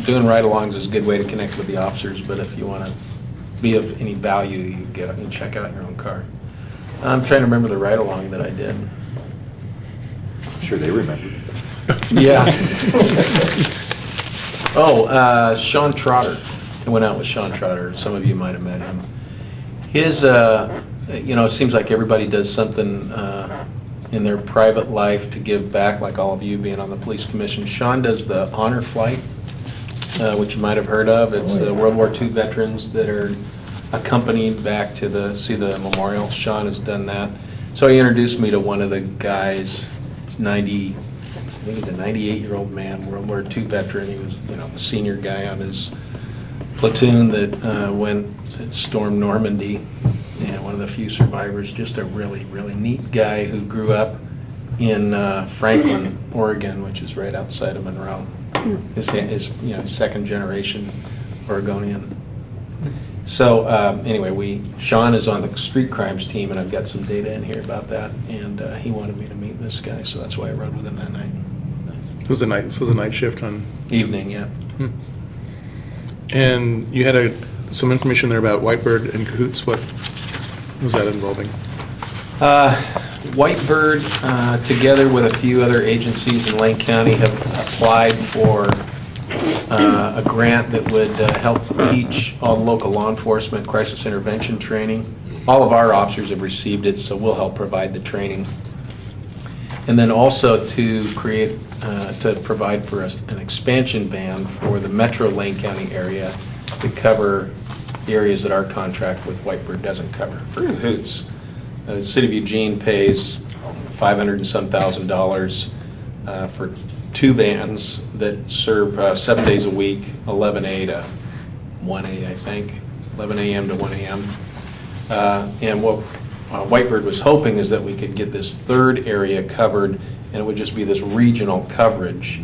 doing ride-alongs is a good way to connect with the officers, but if you want to be of any value, you get up and check out your own car. I'm trying to remember the ride-along that I did. I'm sure they remember. Yeah. Oh, Sean Trotter. I went out with Sean Trotter. Some of you might have met him. His, it seems like everybody does something in their private life to give back, like all of you being on the police commission. Sean does the honor flight, which you might have heard of. It's World War II veterans that are accompanied back to see the memorial. Sean has done that. So he introduced me to one of the guys. He's 90, I think he's a 98-year-old man, World War II veteran. He was, the senior guy on his platoon that stormed Normandy, and one of the few survivors. Just a really, really neat guy who grew up in Franklin, Oregon, which is right outside of Monroe. His second generation Oregonian. So anyway, Sean is on the street crimes team, and I've got some data in here about that. And he wanted me to meet this guy, so that's why I rode with him that night. It was a night shift on. Evening, yeah. And you had some information there about Whitebird and Cahoots. What was that involving? Whitebird, together with a few other agencies in Lane County, have applied for a grant that would help teach all local law enforcement crisis intervention training. All of our officers have received it, so we'll help provide the training. And then also to provide for an expansion ban for the metro Lane County area to cover the areas that our contract with Whitebird doesn't cover. For Cahoots, the city of Eugene pays $500 and some thousand for 2 bands that serve 7 days a week, 11A to 1A, I think, 11 a.m. to 1 a.m. And what Whitebird was hoping is that we could get this third area covered, and it would just be this regional coverage.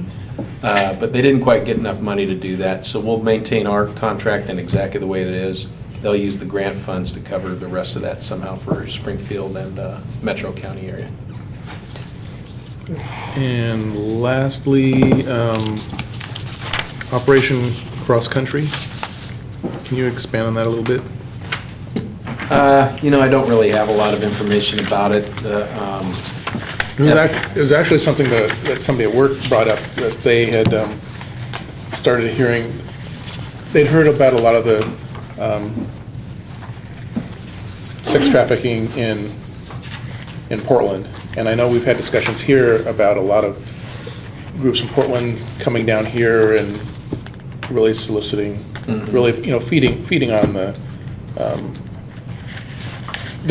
But they didn't quite get enough money to do that, so we'll maintain our contract in exactly the way it is. They'll use the grant funds to cover the rest of that somehow for Springfield and Metro County area. And lastly, Operation Cross Country. Can you expand on that a little bit? I don't really have a lot of information about it. It was actually something that somebody at work brought up, that they had started hearing, they'd heard about a lot of the sex trafficking in Portland. And I know we've had discussions here about a lot of groups in Portland coming down here and really soliciting, really, feeding on the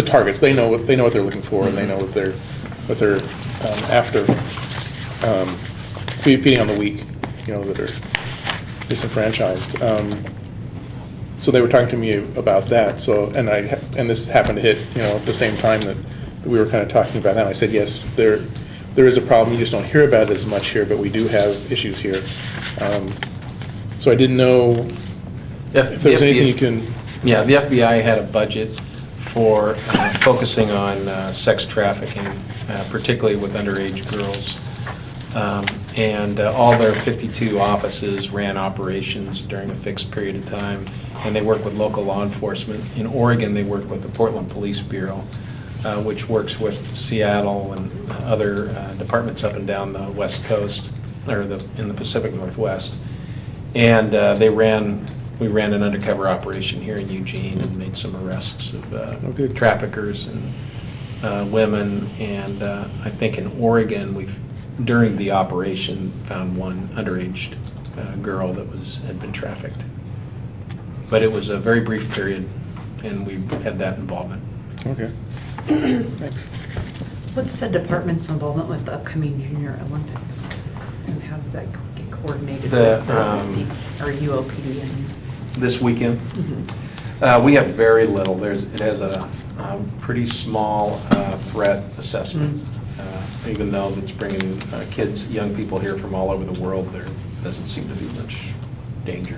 targets. They know what they're looking for, and they know what they're after. Feeding on the weak, that are disenfranchised. So they were talking to me about that. So, and this happened to hit, at the same time that we were kind of talking about that. And I said, yes, there is a problem. You just don't hear about it as much here, but we do have issues here. So I didn't know if there was anything you can. Yeah, the FBI had a budget for focusing on sex trafficking, particularly with underage girls. And all their 52 offices ran operations during a fixed period of time, and they work with local law enforcement. In Oregon, they work with the Portland Police Bureau, which works with Seattle and other departments up and down the West Coast, or in the Pacific Northwest. And we ran an undercover operation here in Eugene and made some arrests of traffickers and women. And I think in Oregon, during the operation, found one underage girl that had been trafficked. But it was a very brief period, and we had that involvement. Okay. Thanks. What's the department's involvement with the upcoming Junior Olympics? And how does that get coordinated with our UOPD? This weekend? We have very little. It has a pretty small threat assessment. Even though it's bringing kids, young people here from all over the world, there doesn't seem to be much danger.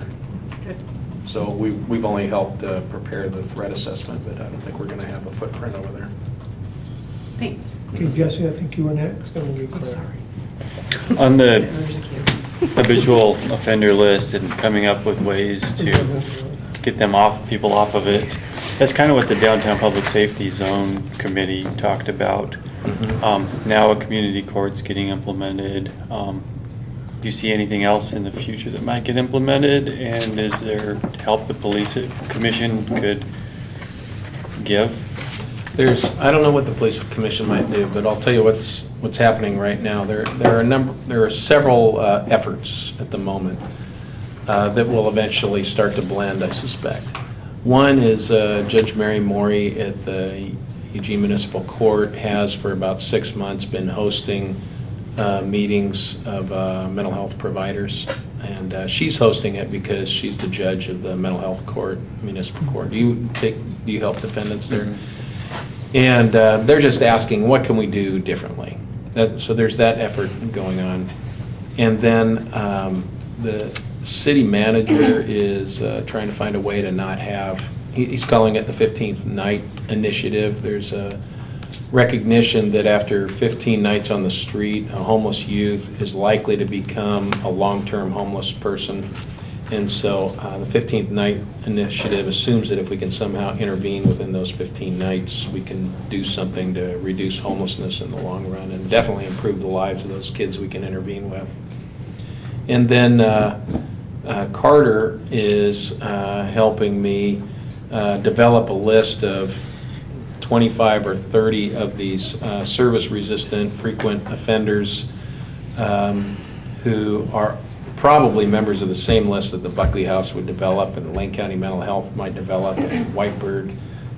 Good. So we've only helped prepare the threat assessment, but I don't think we're going to have a footprint over there. Thanks. Okay, Jesse, I think you were next. I'm sorry. On the There's a cue. habitual offender list and coming up with ways to get people off of it, that's kind of what the Downtown Public Safety Zone Committee talked about. Now a community court's getting implemented. Do you see anything else in the future that might get implemented? And is there help the police commission could give? I don't know what the police commission might do, but I'll tell you what's happening right now. There are several efforts at the moment that will eventually start to blend, I suspect. One is Judge Mary Morey at the Eugene Municipal Court has for about 6 months been hosting meetings of mental health providers, and she's hosting it because she's the judge of the mental health court, municipal court. Do you help defendants there? And they're just asking, what can we do differently? So there's that effort going on. And then the city manager is trying to find a way to not have, he's calling it the 15th Night Initiative. There's a recognition that after 15 nights on the street, a homeless youth is likely to become a long-term homeless person. And so the 15th Night Initiative assumes that if we can somehow intervene within those 15 nights, we can do something to reduce homelessness in the long run and definitely improve the lives of those kids we can intervene with. And then Carter is helping me develop a list of 25 or 30 of these service-resistant frequent offenders who are probably members of the same list that the Buckley House would develop and the Lane County Mental Health might develop and Whitebird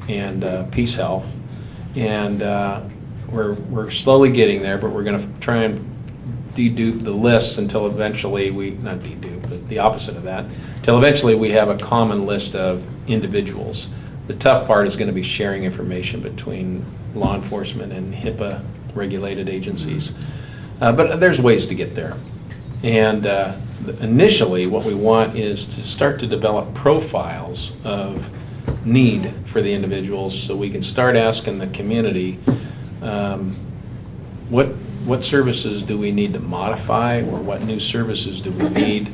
and Peace Health. And we're slowly getting there, but we're going to try and dedupe the lists until eventually not dedupe, but the opposite of that, until eventually we have a common list of individuals. The tough part is going to be sharing information between law enforcement and HIPAA regulated agencies. But there's ways to get there. And initially, what we want is to start to develop profiles of need for the individuals, so we can start asking the community, what services do we need to modify, or what new services do we need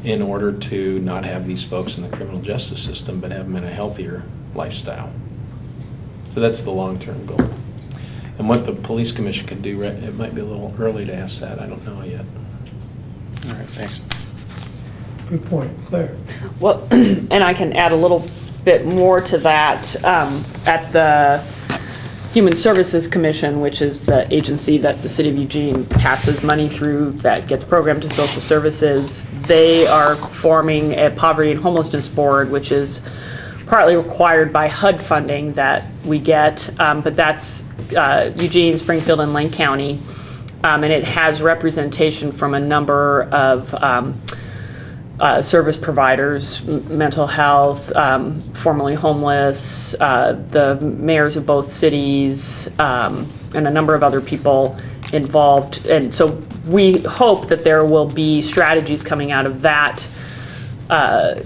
in order to not have these folks in the criminal justice system, but have them in a healthier lifestyle. So that's the long-term goal. And what the police commission can do, it might be a little early to ask that, I don't know yet. All right, thanks. Good point. Claire? Well, and I can add a little bit more to that. At the Human Services Commission, which is the agency that the City of Eugene passes money through that gets programmed to social services, they are forming a poverty and homelessness board, which is partly required by HUD funding that we get, but that's Eugene, Springfield, and Lane County, and it has representation from a number of service providers, mental health, formerly homeless, the mayors of both cities, and a number of other people involved. And so we hope that there will be strategies coming out of that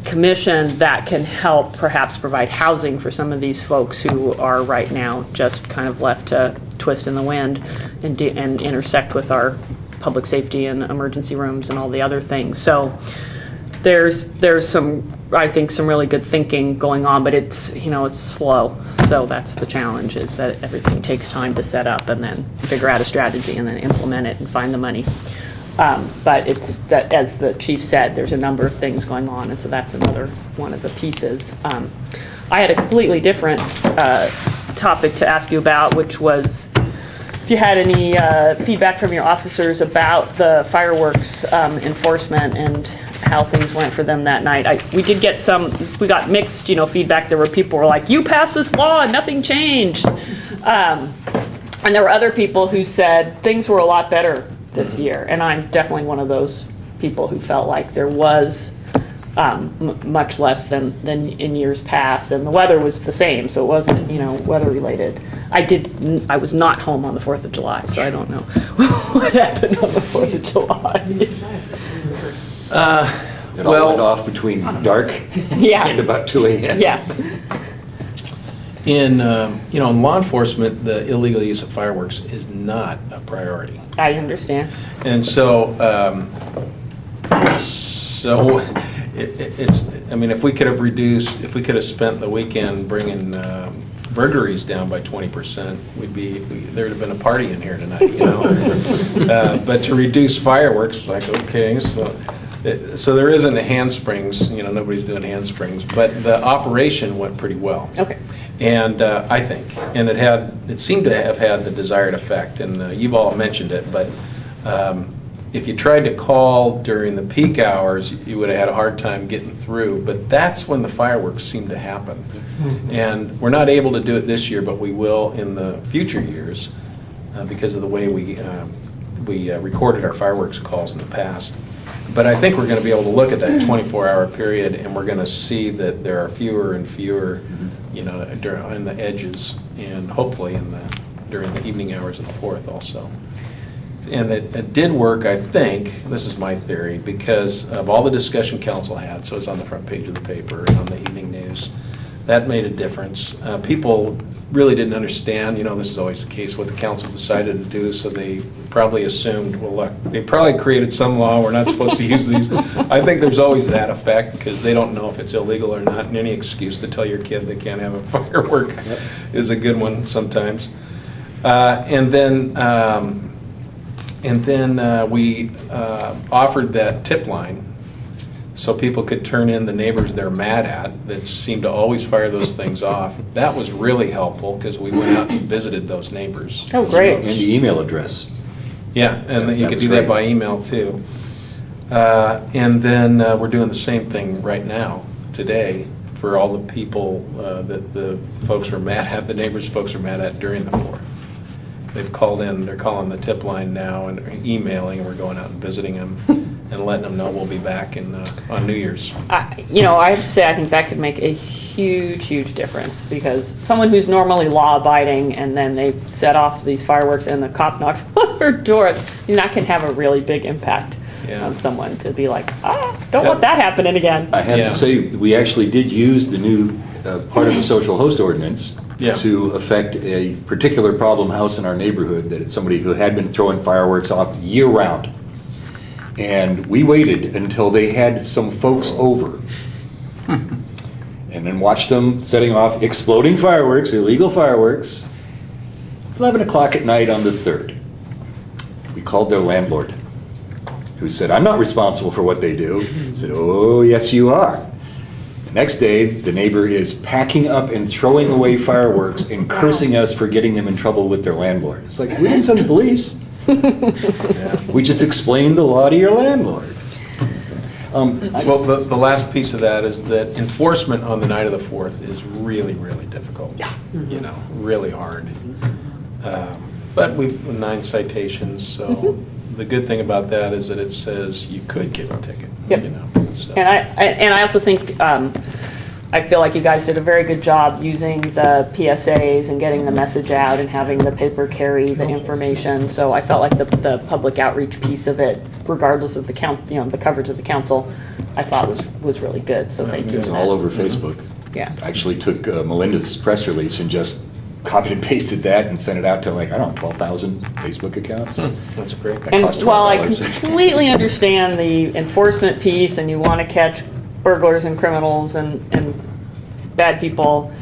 commission that can help perhaps provide housing for some of these folks who are right now just kind of left to twist in the wind and intersect with our public safety and emergency rooms and all the other things. So there's some, I think, some really good thinking going on, but it's, it's slow. So that's the challenge, is that everything takes time to set up and then figure out a strategy and then implement it and find the money. But it's that, as the chief said, there's a number of things going on, and so that's another one of the pieces. I had a completely different topic to ask you about, which was if you had any feedback from your officers about the fireworks enforcement and how things went for them that night. We got mixed, feedback. There were people who were like, "You passed this law and nothing changed," and there were other people who said things were a lot better this year. And I'm definitely one of those people who felt like there was much less than in years past, and the weather was the same, so it wasn't weather related. I was not home on the 4th of July, so I don't know what happened on the 4th of July. It all went off between dark and about 2 a.m. Yeah. In in law enforcement, the illegal use of fireworks is not a priority. I understand. And so, it's. I mean, if we could have spent the weekend bringing burglaries down by 20%, there'd have been a party in here tonight. But to reduce fireworks, like, okay, so there isn't a handsprings. Nobody's doing handsprings, but the operation went pretty well. Okay. And I think, and it seemed to have had the desired effect, and you've all mentioned it, but if you tried to call during the peak hours, you would have had a hard time getting through, but that's when the fireworks seem to happen. And we're not able to do it this year, but we will in the future years because of the way we recorded our fireworks calls in the past. But I think we're going to be able to look at that 24-hour period, and we're going to see that there are fewer and fewer, on the edges, and hopefully during the evening hours of the 4th also. And it did work, I think, this is my theory, because of all the discussion council had, so it's on the front page of the paper and on the evening news. That made a difference. People really didn't understand, this is always the case, what the council decided to do, so they probably assumed, well, look, they probably created some law, we're not supposed to use these. I think there's always that effect, because they don't know if it's illegal or not, and any excuse to tell your kid they can't have a firework is a good one sometimes. And then we offered that tip line so people could turn in the neighbors they're mad at that seem to always fire those things off. That was really helpful because we went out and visited those neighbors. Oh, great. And the email address. Yeah, and Yes, you that could was do that great. by email too. And then we're doing the same thing right now, today, for all the people that the folks were mad at, the neighbors folks are mad at during the 4th. They've called in, they're calling the tip line now and emailing, and we're going out and visiting them and letting them know we'll be back on New Year's. I have to say, I think that could make a huge, huge difference, because someone who's normally law-abiding and then they set off these fireworks and the cop knocks on their door, that can have a really big impact on someone to be like, don't want that happening again. I have to say, we actually did use the new part of the social host ordinance to affect a particular problem house in our neighborhood, that it's somebody who had been throwing fireworks off year-round. And we waited until they had some folks over and then watched them setting off exploding fireworks, illegal fireworks, 11 o'clock at night on the 3rd. We called their landlord, who said, I'm not responsible for what they do. I said, oh, yes, you are. The next day, the neighbor is packing up and throwing away fireworks and cursing us for getting them in trouble with their landlord. It's like, we didn't send the police. We just explained the law to your landlord. Well, the last piece of that is that enforcement on the night of the 4th is really, really difficult. Yeah. You know, really hard. But we've 9 citations, so the good thing about that is that it says you could get a ticket. Yep. You know, so. And I also think, I feel like you guys did a very good job using the PSAs and getting the message out and having the paper carry the information. So I felt like the public outreach piece of it, regardless of the the coverage of the council, I thought was really good. So thank you. It was all over Facebook. Yeah. I actually took Melinda's press release and just copied and pasted that and sent it out to 12,000 Facebook accounts. That's great. That And cost while I $12. completely understand the enforcement piece and you want to catch burglars and criminals and bad people,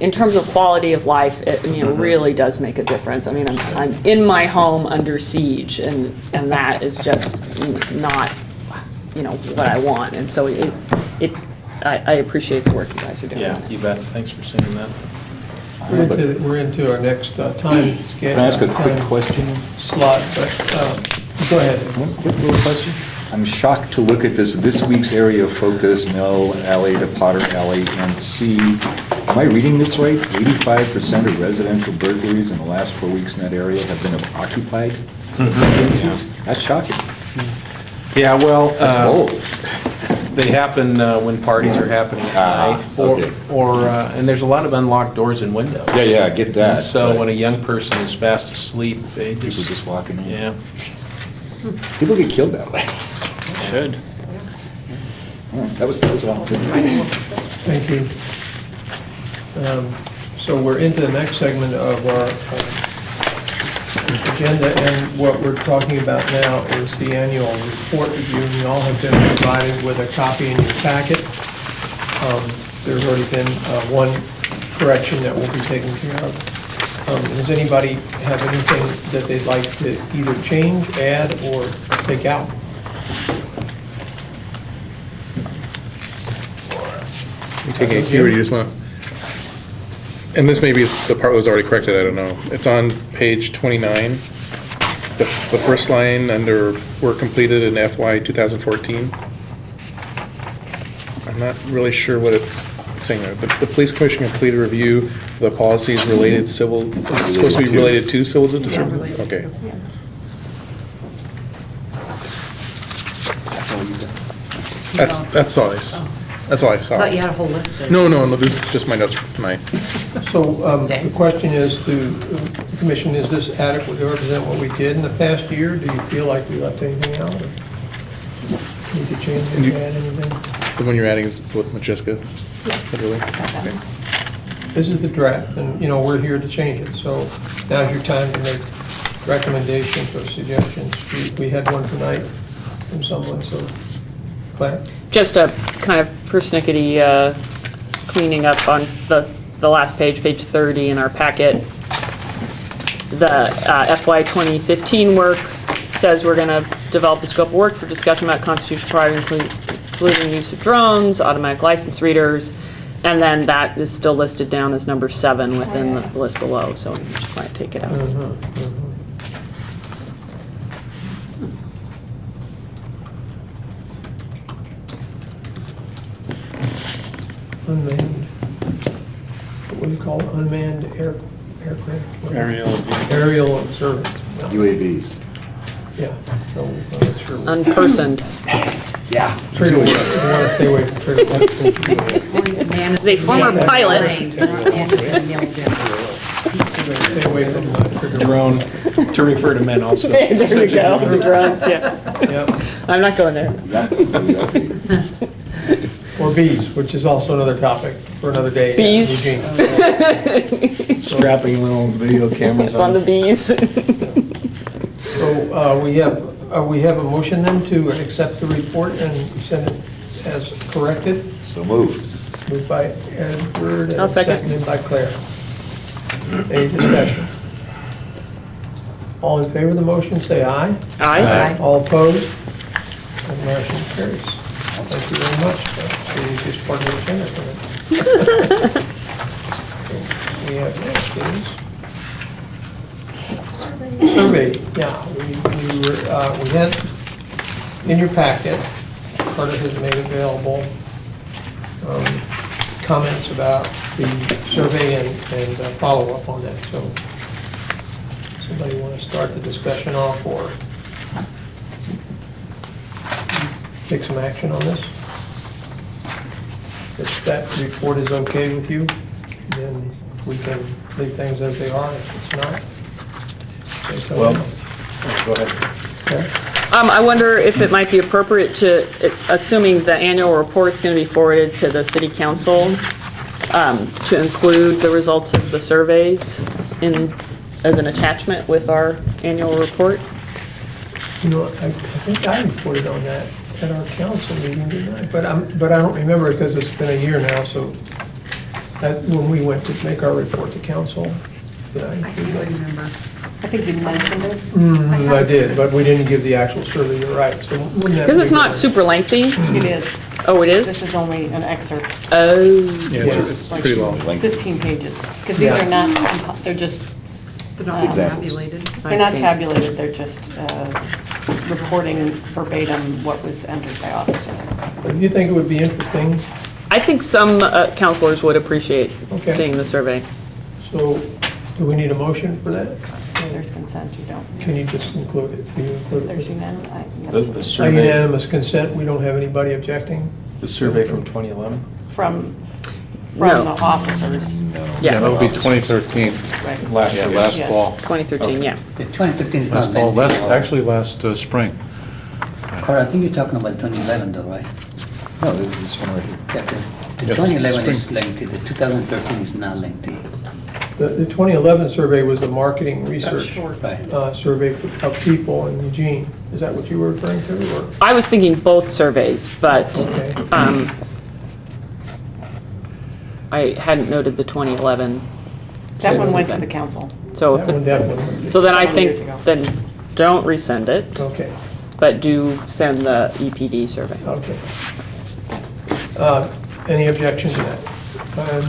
in terms of quality of life, it really does make a difference. I mean, I'm in my home under siege, and that is just not what I want. And so I appreciate the work you guys are doing. Yeah, you bet. Thanks for saying that. We're into our next time. Can I ask a quick question? Slot, but go ahead. One quick little question. I'm shocked to look at this week's area of focus, Mill Alley to Potter Alley, and see, am I reading this right? 85% of residential burglaries in the last 4 weeks in that area have been of occupied residences? That's shocking. Yeah, well, That's bold. they happen when parties are happening at night, okay. and there's a lot of unlocked doors and windows. Yeah, I get that. And so but when a young person is fast asleep, they people just walking in. yeah. People get killed that way. Should. All right, that was all. Thank you. So we're into the next segment of our agenda, and what we're talking about now is the annual report review. And you all have been provided with a copy in your packet. There's already been one correction that will be taken care of. Does anybody have anything that they'd like to either change, add, or take out? You take it here, or you just want, and this may be the part that was already corrected, I don't know. It's on page 29, the first line under work completed in FY 2014. I'm not really sure what it's saying there. The police commission completed review of the policies related civil, it's supposed to be related to civil disturbance? Okay. That's all I saw. I thought you had a whole list there. No, this is just my notes for tonight. So the question is to the commission, is this adequate to represent what we did in the past year? Do you feel like we left anything out? Or need to change it, add anything? The one you're adding is what Majeska said earlier? Okay. This is the draft, and, we're here to change it. So now's your time to make recommendations or suggestions. We had one tonight from someone, so Claire? Just a kind of persnickety cleaning up on the last page 30 in our packet. The FY 2015 work says we're going to develop a scope of work for discussion about constitutional privacy, including use of drones, automatic license readers, and then that is still listed down as number 7 within the list below, so you just might take it out. Unmanned, what do you call it? Unmanned aircraft? Aerial observance. UAVs. Yeah, so I'm not sure. Unpersoned. Yeah. Trigger word. You want to stay away from trigger words. As a former pilot. And it's a male gender. going to stay away from trigger. Drone, to refer to men also. There you Such a go, drone. the drones, yeah. Yep. I'm not going there. Or bees, which is also another topic for another day. Bees. Eugene. Strapping little video cameras On the bees. So we have a motion then to accept the report and send it as corrected. So moved. Moved by Edward I'll and second. seconded by Claire. Any discussion? All in favor of the motion, say aye. Aye. All opposed? And motion carries. Thank you very much. That's the easiest part of the agenda for me. We have next is survey. Yeah, we had in your packet, Carter has made available comments about the survey and follow-up on that. So somebody want to start the discussion off or take some action on this? If that report is okay with you, then we can leave things as they are. If it's not, they tell Well, me. go ahead. Okay. I wonder if it might be appropriate to, assuming the annual report's going to be forwarded to the city council, to include the results of the surveys as an attachment with our annual report. You know, I think I reported on that at our council meeting, didn't I? But I don't remember because it's been a year now, so when we went to make our report to council, did I I include can't that? remember. I think you mentioned it. I did, but we didn't give the actual survey, you're right. So wouldn't that Because it's be not good? super lengthy. It is. Oh, it This is? is only an excerpt, Oh. Yeah, Yes. it's pretty long. 15 pages. Because these Yeah. are not, they're just, They're not Examples. tabulated. they're not see. tabulated, they're just reporting verbatim what was entered by officers. But do you think it would be interesting? I think some counselors would appreciate Okay. seeing the survey. So do we need a motion for that? There's consent, you don't. Can you just include it? Can you include it? There's unanimous. The By survey, unanimous consent, we don't have anybody objecting? the survey from 2011? From No. the officers, Yeah, that Yeah, would be 2013, right. Last yeah, year. last Yes. fall. 2013, yeah. The 2013 is not Last fall, lengthy. actually last spring. Carl, I think you're talking about 2011 though, right? No, this one right here. Yeah, the Yeah, 2011 is spring. lengthy, the 2013 is not lengthy. The 2011 survey was the marketing research Right. survey of people in Eugene. Is that what you were referring to, or? I was thinking both surveys, but Okay. I hadn't noted the 2011. That one went to the council. So, That one definitely. so then I Several think, years ago. then don't resend it, Okay, but do send the EPD survey. okay. Any objection to that?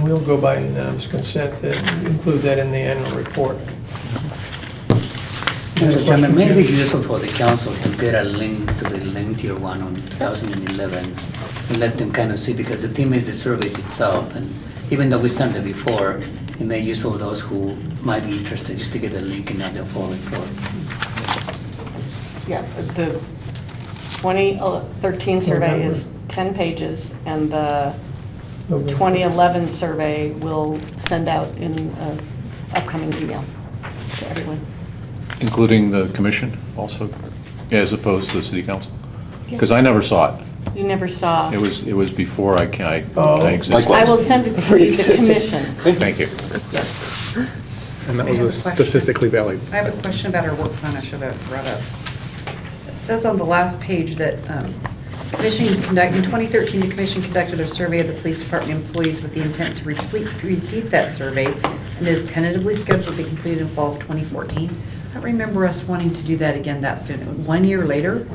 We'll go by unanimous consent and include that in the annual report. Mr. Chairman, maybe it's useful for the council to get a link to the lengthier one on 2011 and let them kind of see, because the theme is the surveys itself, and even though we sent it before, it may be useful for those who might be interested, just to get a link and not the full report. Yeah, the 2013 survey is 10 pages, and the 2011 survey will send out in an upcoming email to everyone. Including the commission also, as opposed to the city council? Because I never saw it. You never saw. It was before I Oh. existed. I will send it to the commission. Thank you. Yes. And that I was have a a question. statistically valid. I have a question about our work plan I should have brought up. It says on the last page that in 2013, the commission conducted a survey of the police department employees with the intent to repeat that survey and is tentatively scheduled to be completed in fall of 2014. I don't remember us wanting to do that again that soon. 1 year later?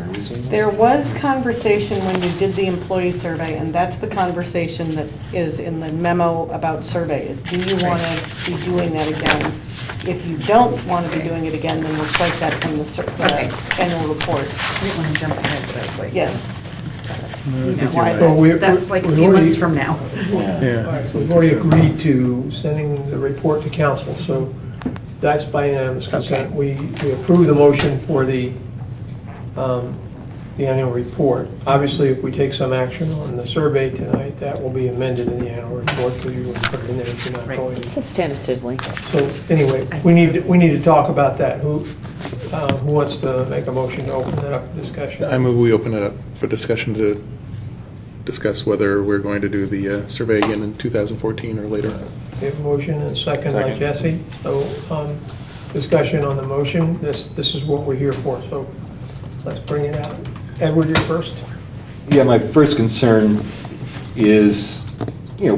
There was conversation when you did the employee survey, and that's the conversation that is in the memo about surveys. Do you want to be doing that again? If you don't want to be doing it again, then we'll strike that from the Okay. annual report. I didn't want to jump ahead, but I was like. Yes. That's, you Why Well, know, that's like a we've few already- months from now. Yeah. All right, so we've already agreed to sending the report to council, so that's by unanimous consent. We approve the motion for the the annual report. Obviously, if we take some action on the survey tonight, that will be amended in the annual report, because you wouldn't put it in there if you're not Right. going It to. says tentatively. So anyway, we need to talk about that. Who wants to make a motion to open that up for discussion? I move we open it up for discussion to discuss whether we're going to do the survey again in 2014 or later. We have a motion and a second by Jesse. So, discussion on the motion. This is what we're here for, so let's bring it out. Edward, you're first. Yeah, my first concern is,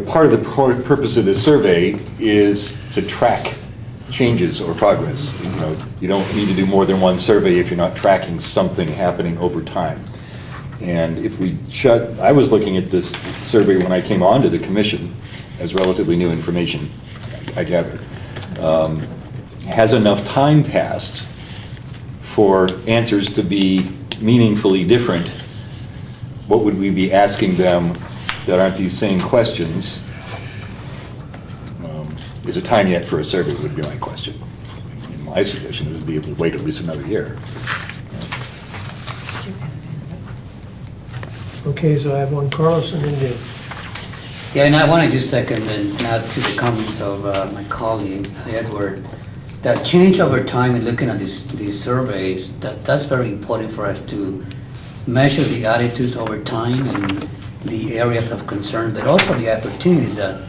part of the purpose of this survey is to track changes or progress. You don't need to do more than one survey if you're not tracking something happening over time. And if I was looking at this survey when I came onto the commission as relatively new information, I gathered. Has enough time passed for answers to be meaningfully different? What would we be asking them that aren't these same questions? Is it time yet for a survey would be my question. And my suggestion would be able to wait at least another year. Okay, so I have one Carlos and then Jim. Yeah, and I want to just second and add to the comments of my colleague, Edward, that change over time in looking at these surveys, that's very important for us to measure the attitudes over time and the areas of concern, but also the opportunities that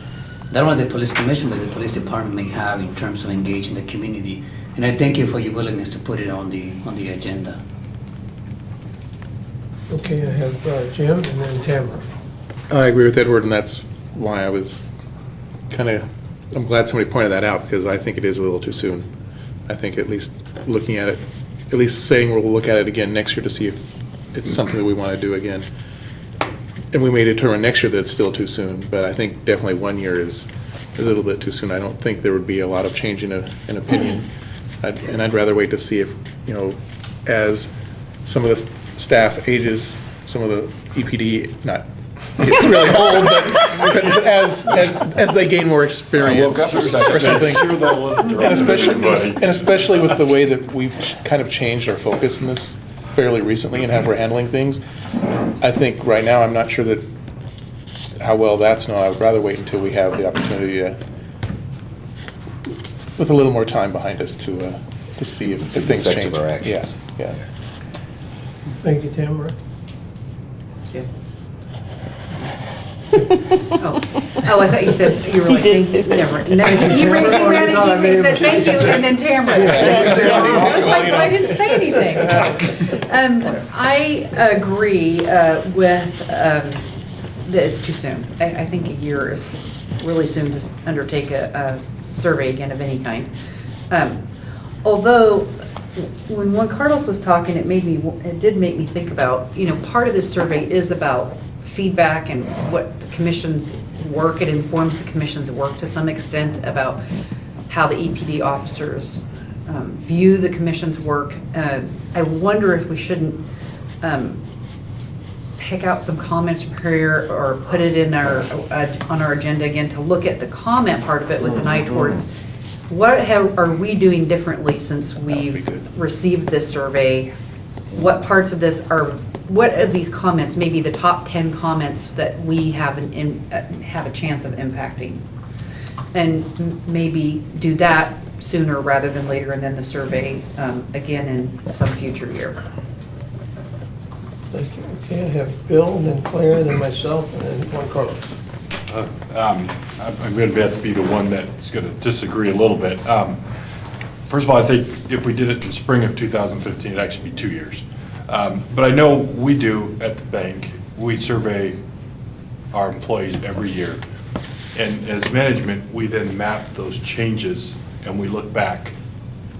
not only the police commission, but the police department may have in terms of engaging the community. And I thank you for your willingness to put it on the agenda. Okay, I have Jim and then Tamara. I agree with Edward, and that's why I was I'm glad somebody pointed that out, because I think it is a little too soon. I think at least looking at it, at least saying we'll look at it again next year to see if it's something that we want to do again. And we may determine next year that it's still too soon, but I think definitely 1 year is a little bit too soon. I don't think there would be a lot of change in an opinion. And I'd rather wait to see if, as some of the staff ages, some of the EPD, it's really old, but as they gain more experience or something. And especially with the way that we've kind of changed our focus in this fairly recently and how we're handling things, I think right now I'm not sure that how well that's known. I would rather wait until we have the opportunity with a little more time behind us to see if things effects change. of our actions. Yeah. Thank you, Tamara. Oh, I thought you said you were like, thank you. Never. He ran at you and said thank you, and then Tamara. I was like, well, I didn't say anything. I agree with that it's too soon. I think a year is really soon to undertake a survey again of any kind. Although, when Carlos was talking, it did make me think about, part of this survey is about feedback and what the commission's work. It informs the commission's work to some extent about how the EPD officers view the commission's work. I wonder if we shouldn't pick out some comments from here or put it in on our agenda again to look at the comment part of it with an eye towards what are we doing differently since we've received this survey? What parts of this what of these comments, maybe the top 10 comments that we have a chance of impacting? And maybe do that sooner rather than later, and then the survey again in some future year. Thank you. Okay, I have Bill, then Claire, then myself, and then Juan Carlos. I'm going to have to be the one that's going to disagree a little bit. First of all, I think if we did it in spring of 2015, it'd actually be 2 years. But I know we do at the bank, we survey our employees every year. And as management, we then map those changes and we look back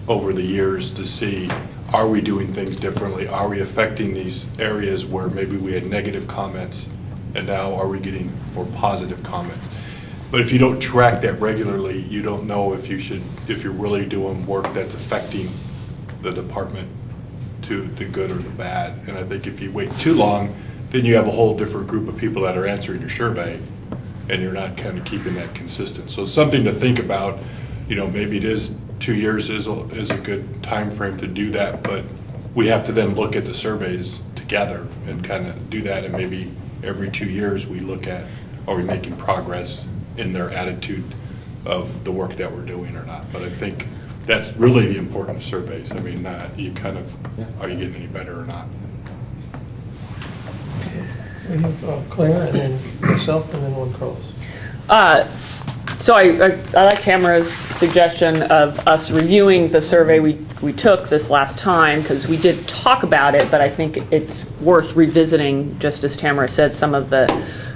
over the years to see, are we doing things differently? Are we affecting these areas where maybe we had negative comments and now are we getting more positive comments? But if you don't track that regularly, you don't know if you're really doing work that's affecting the department to the good or the bad. And I think if you wait too long, then you have a whole different group of people that are answering your survey and you're not kind of keeping that consistent. So it's something to think about. Maybe it is 2 years is a good time frame to do that, but we have to then look at the surveys to together and kind of do that, and maybe every 2 years we look at, are we making progress in their attitude of the work that we're doing or not. But I think that's really the important of surveys. I mean, you kind of, are you getting any better or not? We have Claire, and then myself, and then one Carlos. So I like Tamara's suggestion of us reviewing the survey we took this last time, because we did talk about it, but I think it's worth revisiting, just as Tamara said, some of the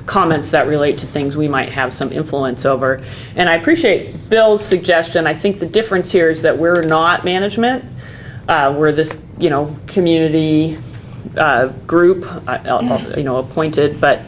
comments that relate to things we might have some influence over. And I appreciate Bill's suggestion. I think the difference here is that we're not management. We're this, community group, appointed, but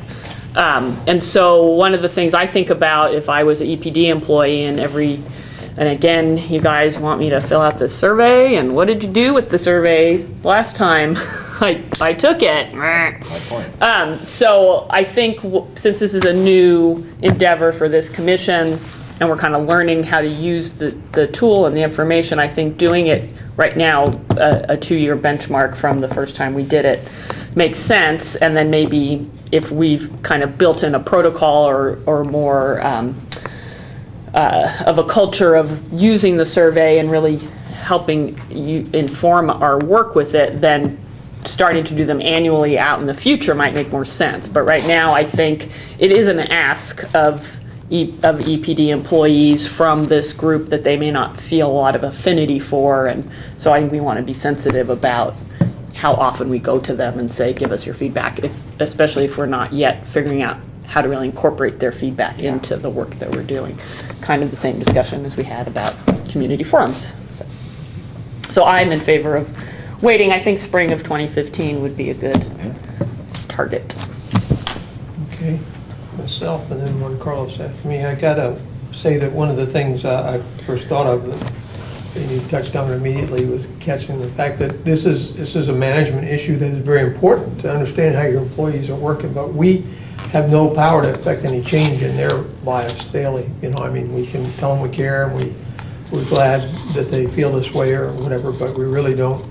and so one of the things I think about if I was an EPD employee and again, you guys want me to fill out this survey, and what did you do with the survey last time I took it? My point. So I think since this is a new endeavor for this commission, and we're kind of learning how to use the tool and the information, I think doing it right now, a 2-year benchmark from the first time we did it, makes sense. And then maybe if we've kind of built in a protocol or more of a culture of using the survey and really helping you inform our work with it, then starting to do them annually out in the future might make more sense. But right now, I think it is an ask of EPD employees from this group that they may not feel a lot of affinity for, and so I think we want to be sensitive about how often we go to them and say, give us your feedback, especially if we're not yet figuring out how to really incorporate their feedback into the work that we're doing. Kind of the same discussion as we had about community forums. So I'm in favor of waiting. I think spring of 2015 would be a good target. Okay, myself, and then one Carlos after me. I gotta say that one of the things I first thought of, and you touched on it immediately, was catching the fact that this is a management issue that is very important to understand how your employees are working, but we have no power to affect any change in their lives daily. We can tell them we care, and we're glad that they feel this way or whatever, but we really don't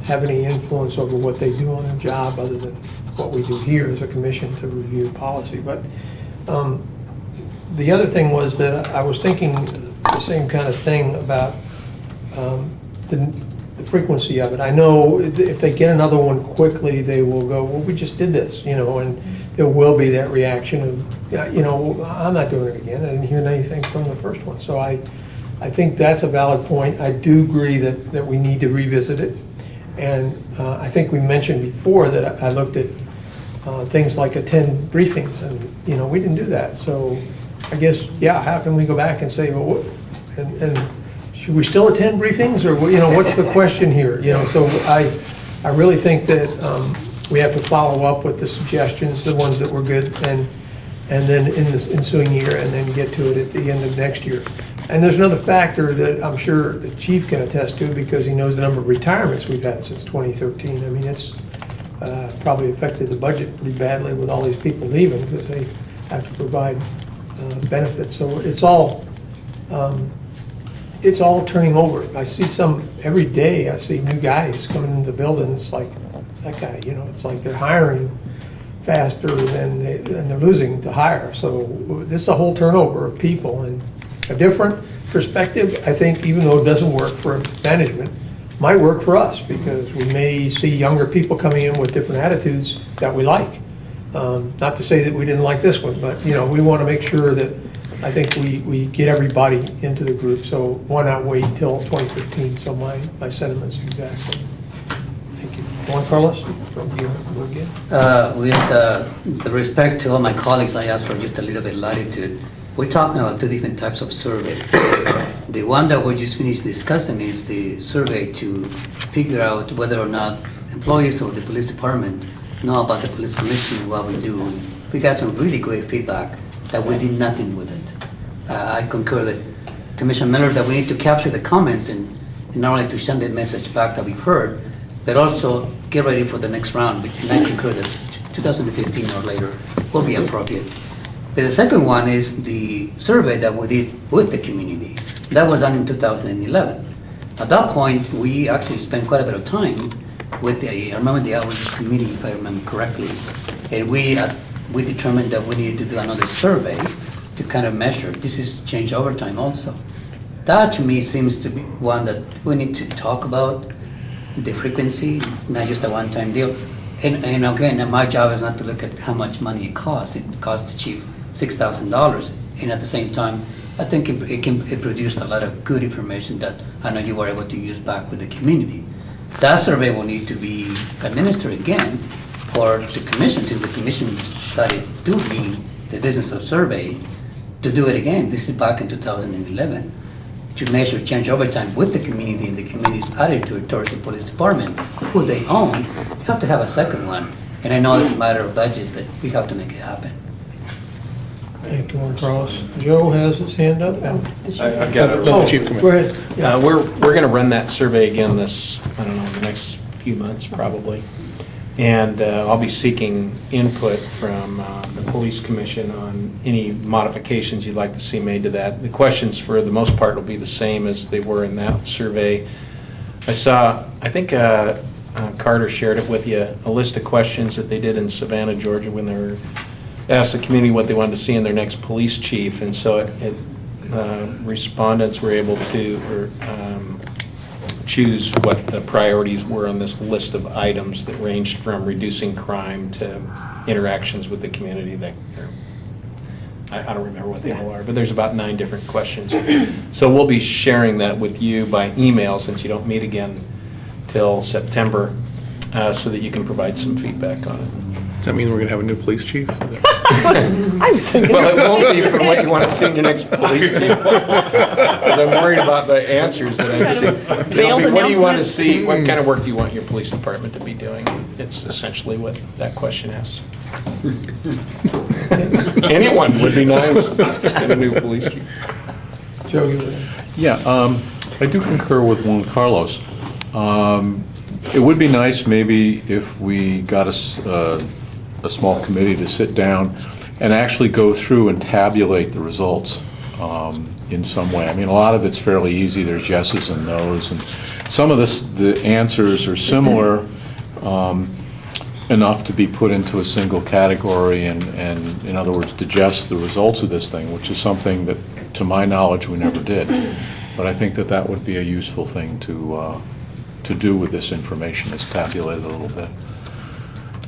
have any influence over what they do on their job other than what we do here as a commission to review policy. But the other thing was that I was thinking the same kind of thing about the frequency of it. I know if they get another one quickly, they will go, well, we just did this, and there will be that reaction of, I'm not doing it again. I didn't hear anything from the first one. So I think that's a valid point. I do agree that we need to revisit it. And I think we mentioned before that I looked at things like attend briefings, and, we didn't do that. So I guess, how can we go back and say, well, and should we still attend briefings, or, what's the question here? So I really think that we have to follow up with the suggestions, the ones that were good, and then in the ensuing year, and then get to it at the end of next year. And there's another factor that I'm sure the chief can attest to, because he knows the number of retirements we've had since 2013. It's probably affected the budget pretty badly with all these people leaving because they have to provide benefits. So it's all turning over. I see every day I see new guys coming into the building. It's like, that guy, it's like they're hiring faster than they're losing to hire. So this is a whole turnover of people, and a different perspective, I think, even though it doesn't work for management, might work for us, because we may see younger people coming in with different attitudes that we like. Not to say that we didn't like this one, but we want to make sure that I think we get everybody into the group. So why not wait till 2015? So my sentiments exactly. Thank you. Juan Carlos, from you again. With the respect to all my colleagues, I ask for just a little bit latitude. We're talking about two different types of surveys. The one that we just finished discussing is the survey to figure out whether or not employees of the police department know about the police commission and what we do. We got some really great feedback that we did nothing with it. I concur with Commissioner Miller that we need to capture the comments and not only to send the message back that we've heard, but also get ready for the next round. And I concur that 2015 or later will be appropriate. But the second one is the survey that we did with the community. That was done in 2011. At that point, we actually spent quite a bit of time I remember the outreach committee, if I remember correctly, and we determined that we needed to do another survey to kind of measure. This is change over time also. That to me seems to be one that we need to talk about, the frequency, not just a one-time deal. And again, my job is not to look at how much money it costs. It costs the chief $6,000. And at the same time, I think it produced a lot of good information that I know you were able to use back with the community. That survey will need to be administered again for the commission, since the commission decided to be the business of survey, to do it again. This is back in 2011, to measure change over time with the community and the community's attitude towards the police department, who they own. You have to have a second one. And I know it's a matter of budget, but we have to make it happen. Thank you, Juan Carlos. Joe has his hand up. I've got Oh, a Chief, go ahead. Yeah. We're going to run that survey again this, I don't know, the next few months probably. And I'll be seeking input from the police commission on any modifications you'd like to see made to that. The questions for the most part will be the same as they were in that survey. I think Carter shared it with you, a list of questions that they did in Savannah, Georgia when they were asked the community what they wanted to see in their next police chief. And so respondents were able to choose what the priorities were on this list of items that ranged from reducing crime to interactions with the community. I don't remember what they all are, but there's about 9 different questions. So we'll be sharing that with you by email, since you don't meet again till September, so that you can provide some feedback on it. Does that mean we're going to have a new police chief? I was thinking. Well, it won't be from what you want to see in your next police chief. Because I'm worried about the answers that I see. It'll be, what do you want to see, what kind of work do you want your police department to be doing? It's essentially what that question asks. Anyone would be nice in a new police chief. Joe, you Yeah, I do concur with Juan Carlos. It would be nice maybe if we got a small committee to sit down and actually go through and tabulate the results in some way. I mean, a lot of it's fairly easy. There's yeses and nos, and some of the answers are similar enough to be put into a single category and, in other words, digest the results of this thing, which is something that, to my knowledge, we never did. But I think that would be a useful thing to do with this information, is tabulate it a little bit.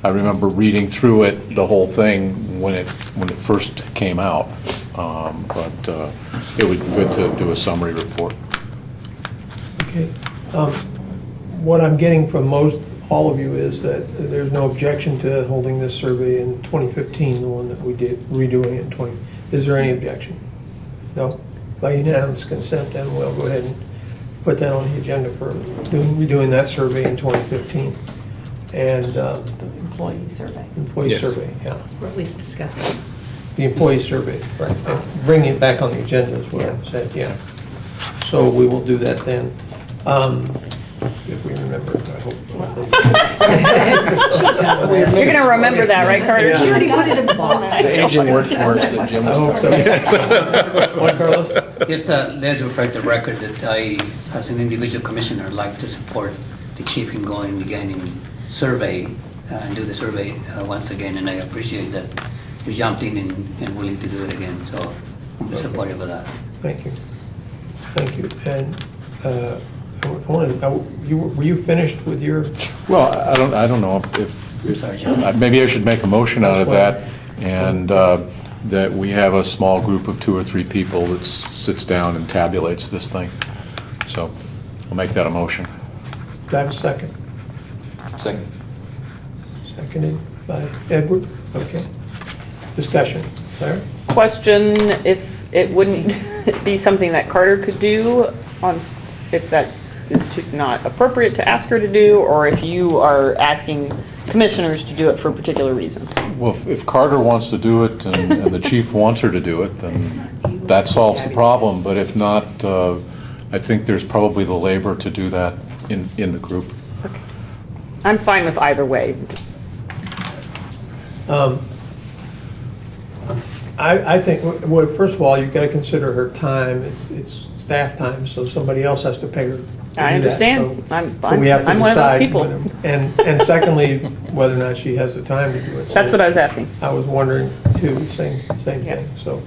I remember reading through it, the whole thing, when it first came out, but it would be good to do a summary report. Okay. What I'm getting from all of you is that there's no objection to holding this survey in 2015, the one that we did, redoing it in 20. Is there any objection? No? By unanimous consent, then we'll go ahead and put that on the agenda for redoing that survey in 2015. And The employee survey. employee Yes. survey, yeah. Or at least discuss it. The employee survey, right. And bring it back on the agenda is what I said, yeah. So we will do that then. If we remember, I hope. You're going to remember that, right, Carter? She already put it in the box. The aging workforce that Jim I was hope talking about. so. Juan Carlos? Just let it reflect the record that I, as an individual commissioner, like to support the chief in going again in survey, and do the survey once again, and I appreciate that you jumped in and willing to do it again, so I'm supportive of that. Thank you. Thank you. And were you finished with your? Well, I don't know if maybe I should make a motion out of that, and that we have a small group of 2 or 3 people that sits down and tabulates this thing. So I'll make that a motion. Do I have a second? Second. Seconded by Edward. Okay. Discussion. Claire? Question, if it wouldn't be something that Carter could do, if that is not appropriate to ask her to do, or if you are asking commissioners to do it for a particular reason. Well, if Carter wants to do it and the chief wants her to do it, then that solves the problem. But if not, I think there's probably the labor to do that in the group. Okay. I'm fine with either way. I think, well, first of all, you've got to consider her time. It's staff time, so somebody else has to pay her to do that. I understand. So we have to I'm one of those decide people. whether- And secondly, whether or not she has the time to do it. So That's what I was asking. I was wondering too, same thing, so.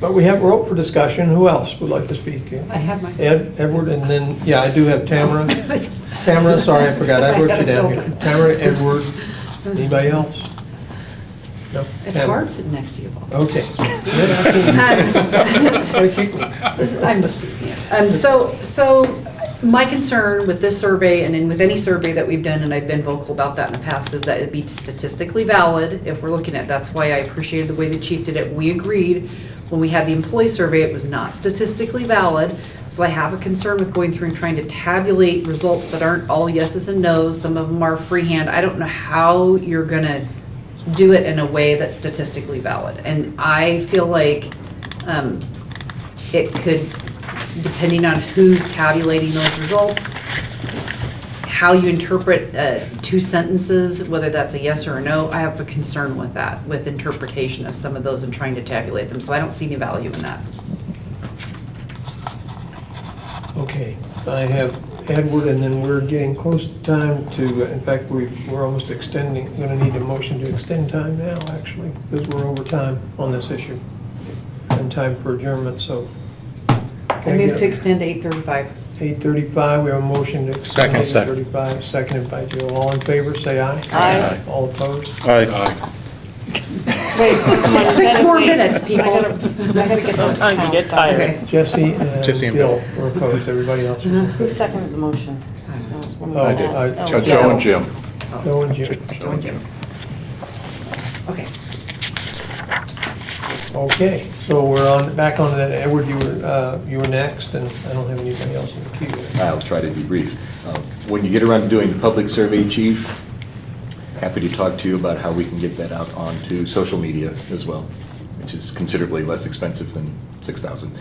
But we're open for discussion. Who else would like to speak? I have my. Edward, and then, yeah, I do have Tamara. Tamara, sorry, I forgot, I wrote you down here. Tamara, Edward, anybody else? No? It's Tamara. hard sitting next to you, Paul. Okay. I'm just teasing you. So my concern with this survey and with any survey that we've done, and I've been vocal about that in the past, is that it be statistically valid if we're looking at, that's why I appreciated the way the chief did it. We agreed when we had the employee survey, it was not statistically valid. So I have a concern with going through and trying to tabulate results that aren't all yeses and nos. Some of them are freehand. I don't know how you're gonna do it in a way that's statistically valid. And I feel like it could, depending on who's tabulating those results, how you interpret two sentences, whether that's a yes or a no, I have a concern with that, with interpretation of some of those and trying to tabulate them. So I don't see any value in that. Okay, I have Edward, and then we're getting close to time to, in fact, we're almost extending, gonna need a motion to extend time now, actually, because we're over time on this issue, and time for adjournment, so. I move to extend to 8:35. 8:35, we have a motion to extend Second. 8:35, seconded by Joe. All in favor, say aye. Aye. All opposed? Aye. Wait, come on, 6 I more gotta- minutes, I people. gotta get those I'm gonna get counts. tired. Okay. Jesse Jesse and and Bill were opposed, everybody else was Who seconded the motion? That was one of Oh, the I did. last. I- Joe and Jim. No and Jim. Okay. Okay, so we're on, back onto that. Edward, you were next, and I don't have anybody else in the queue. I'll try to be brief. When you get around to doing the public survey, Chief, happy to talk to you about how we can get that out onto social media as well, which is considerably less expensive than 6,000.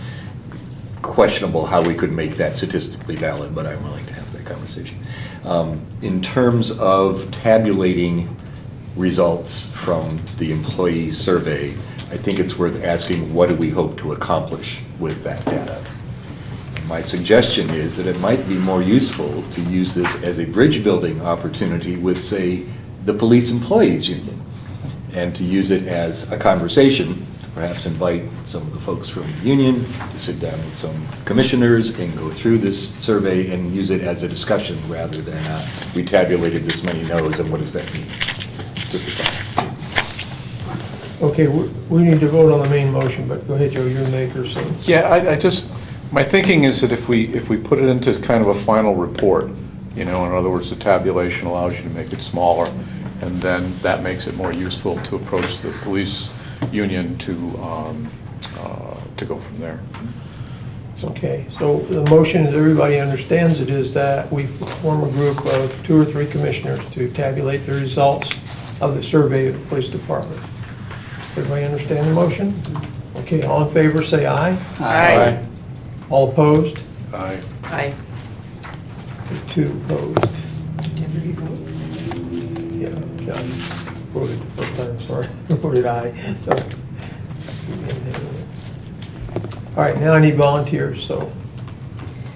Questionable how we could make that statistically valid, but I'm willing to have that conversation. In terms of tabulating results from the employee survey, I think it's worth asking, what do we hope to accomplish with that data? My suggestion is that it might be more useful to use this as a bridge-building opportunity with, say, the Police Employees Union, and to use it as a conversation, perhaps invite some of the folks from the union to sit down with some commissioners and go through this survey and use it as a discussion rather than we tabulated this many no's and what does that mean? Just a thought. Okay, we need to vote on the main motion, but go ahead, Joe, you're the maker, so. Yeah, I just, my thinking is that if we put it into kind of a final report, in other words, the tabulation allows you to make it smaller, and then that makes it more useful to approach the police union to go from there. Okay, so the motion, as everybody understands it, is that we form a group of 2 or 3 commissioners to tabulate the results of the survey of the police department. Everybody understand the motion? Okay, all in favor, say aye. Aye. All opposed? Aye. Aye. 2 opposed. Yeah, John voted the first time, sorry. Voted aye, sorry. All right, now I need volunteers, so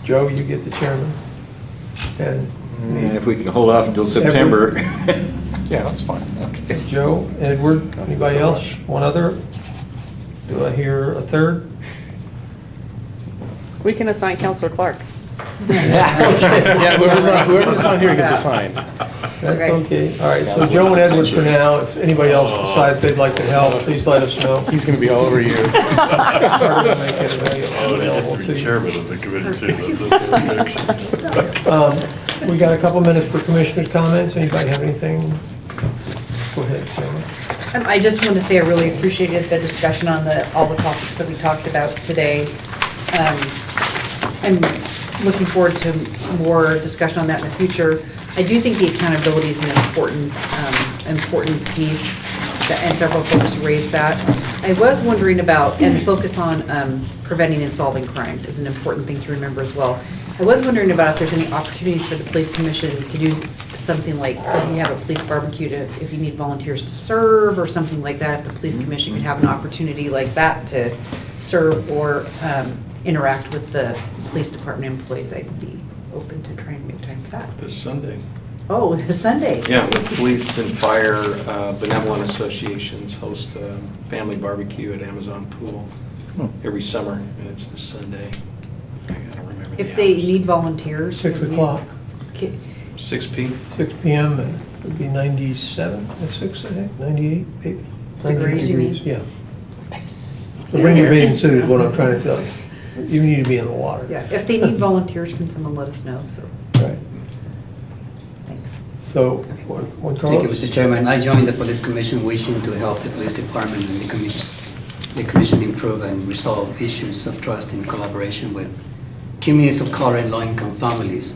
Joe, you get the chairman. And If we can hold off until September. Yeah, that's fine. Okay. Joe, Edward, anybody else? One other? Do I hear a third? We can assign Counselor Clark. Yeah, whoever's on here gets assigned. That's okay. All right, so Joe and Edward for now. If anybody else decides they'd like to help, please let us know. He's going to be all over you. Make it available to you. Chairman of the committee too. We got a couple minutes for commissioners' comments. Anybody have anything? Go ahead, Chairman. I just want to say I really appreciated the discussion on all the topics that we talked about today. I'm looking forward to more discussion on that in the future. I do think the accountability is an important piece, and several folks raised that. I was wondering about, and the focus on preventing and solving crime is an important thing to remember as well. I was wondering about if there's any opportunities for the police commission to do something like, if you have a police barbecue, if you need volunteers to serve or something like that, if the police commission could have an opportunity like that to serve or interact with the police department employees, I'd be open to trying to make time for that. This Sunday. Oh, this Sunday? Yeah, police and fire benevolent associations host a family barbecue at Amazon Pool every summer, and it's this Sunday. I gotta remember the If they hours. need volunteers. 6 o'clock, 6 p.m. 6 PM, and it'd be 97 at 6, I think, 98, 98 Degrees, you degrees, mean? yeah. So bring your bathing suit is what I'm trying to tell you. You need to be in the water. Yeah, if they need volunteers, can someone let us know, so, Right. thanks. So, what, Thank you, Carlos? Mr. Chairman. I joined the police commission wishing to help the police department and the commission improve and resolve issues of trust in collaboration with communities of color and low-income families.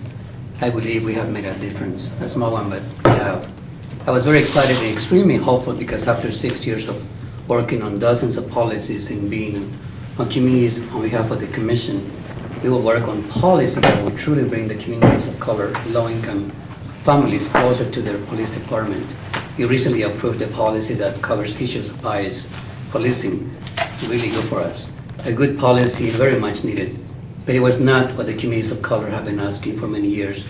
I believe we have made a difference, a small one, but we have. I was very excited and extremely hopeful because after 6 years of working on dozens of policies and being on communities on behalf of the commission, we will work on policies that will truly bring the communities of color, low-income families closer to their police department. We recently approved a policy that covers issues of bias policing. Really good for us. A good policy, very much needed. But it was not what the communities of color have been asking for many years.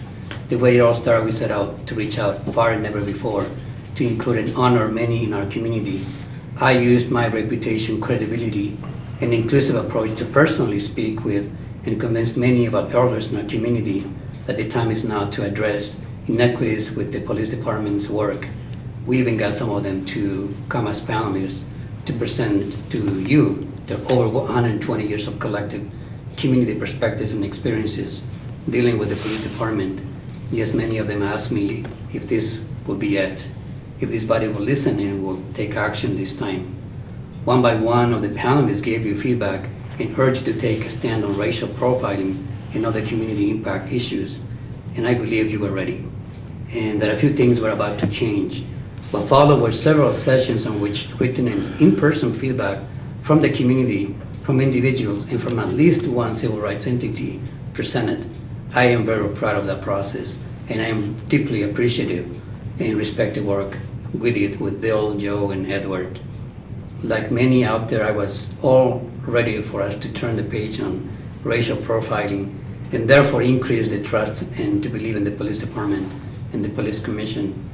The way it all started, we set out to reach out far and never before to include and honor many in our community. I used my reputation, credibility, and inclusive approach to personally speak with and convince many of our elders in our community that the time is now to address inequities with the police department's work. We even got some of them to come as panelists to present to you their over 120 years of collective community perspectives and experiences dealing with the police department. Yes, many of them asked me if this would be it, if this body will listen and will take action this time. One by one of the panelists gave you feedback and urged you to take a stand on racial profiling and other community impact issues, and I believe you were ready, and that a few things were about to change. What followed were several sessions on which written and in-person feedback from the community, from individuals, and from at least one civil rights entity presented. I am very proud of that process, and I am deeply appreciative and respect the work with it with Bill, Joe, and Edward. Like many out there, I was all ready for us to turn the page on racial profiling and therefore increase the trust and to believe in the police department and the police commission.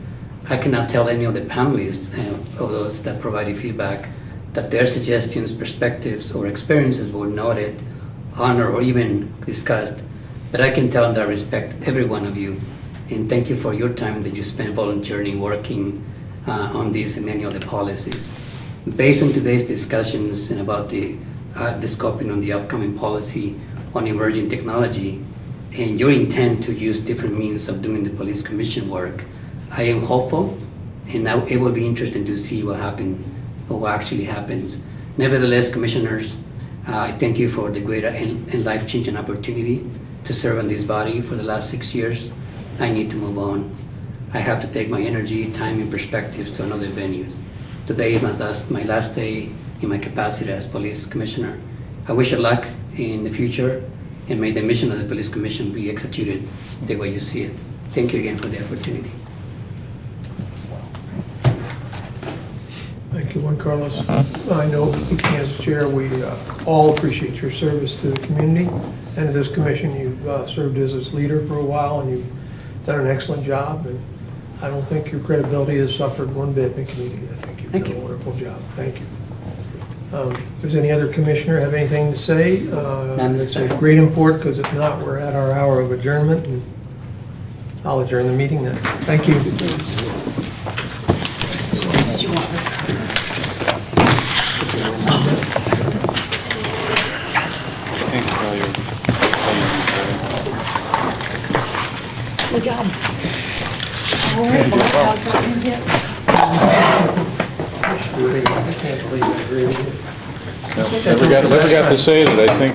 I cannot tell any of the panelists of those that provided feedback that their suggestions, perspectives, or experiences were noted, honored, or even discussed, but I can tell them that I respect every one of you, and thank you for your time that you spent volunteering, working on these and many of the policies. Based on today's discussions and about the scoping on the upcoming policy on emerging technology, and your intent to use different means of doing the police commission work, I am hopeful, and now it will be interesting to see what happens, or what actually happens. Nevertheless, commissioners, I thank you for the great and life-changing opportunity to serve on this body for the last 6 years. I need to move on. I have to take my energy, time, and perspectives to another venue. Today is my last day in my capacity as police commissioner. I wish you luck in the future, and may the mission of the police commission be executed the way you see it. Thank you again for the opportunity. Thank you, Juan Carlos. I know, as chair, we all appreciate your service to the community and to this commission. You've served as its leader for a while, and you've done an excellent job, and I don't think your credibility has suffered one bit in the community. I think you've done a wonderful job. Thank you. Does any other commissioner have anything to say? It's of great import, because if not, we're at our hour of adjournment, and I'll adjourn the meeting then. Thank you. Did you want this card? Thanks for all your Good job. All right, well, how's that gonna get? I can't believe I agree with you. Never got to say that, I think.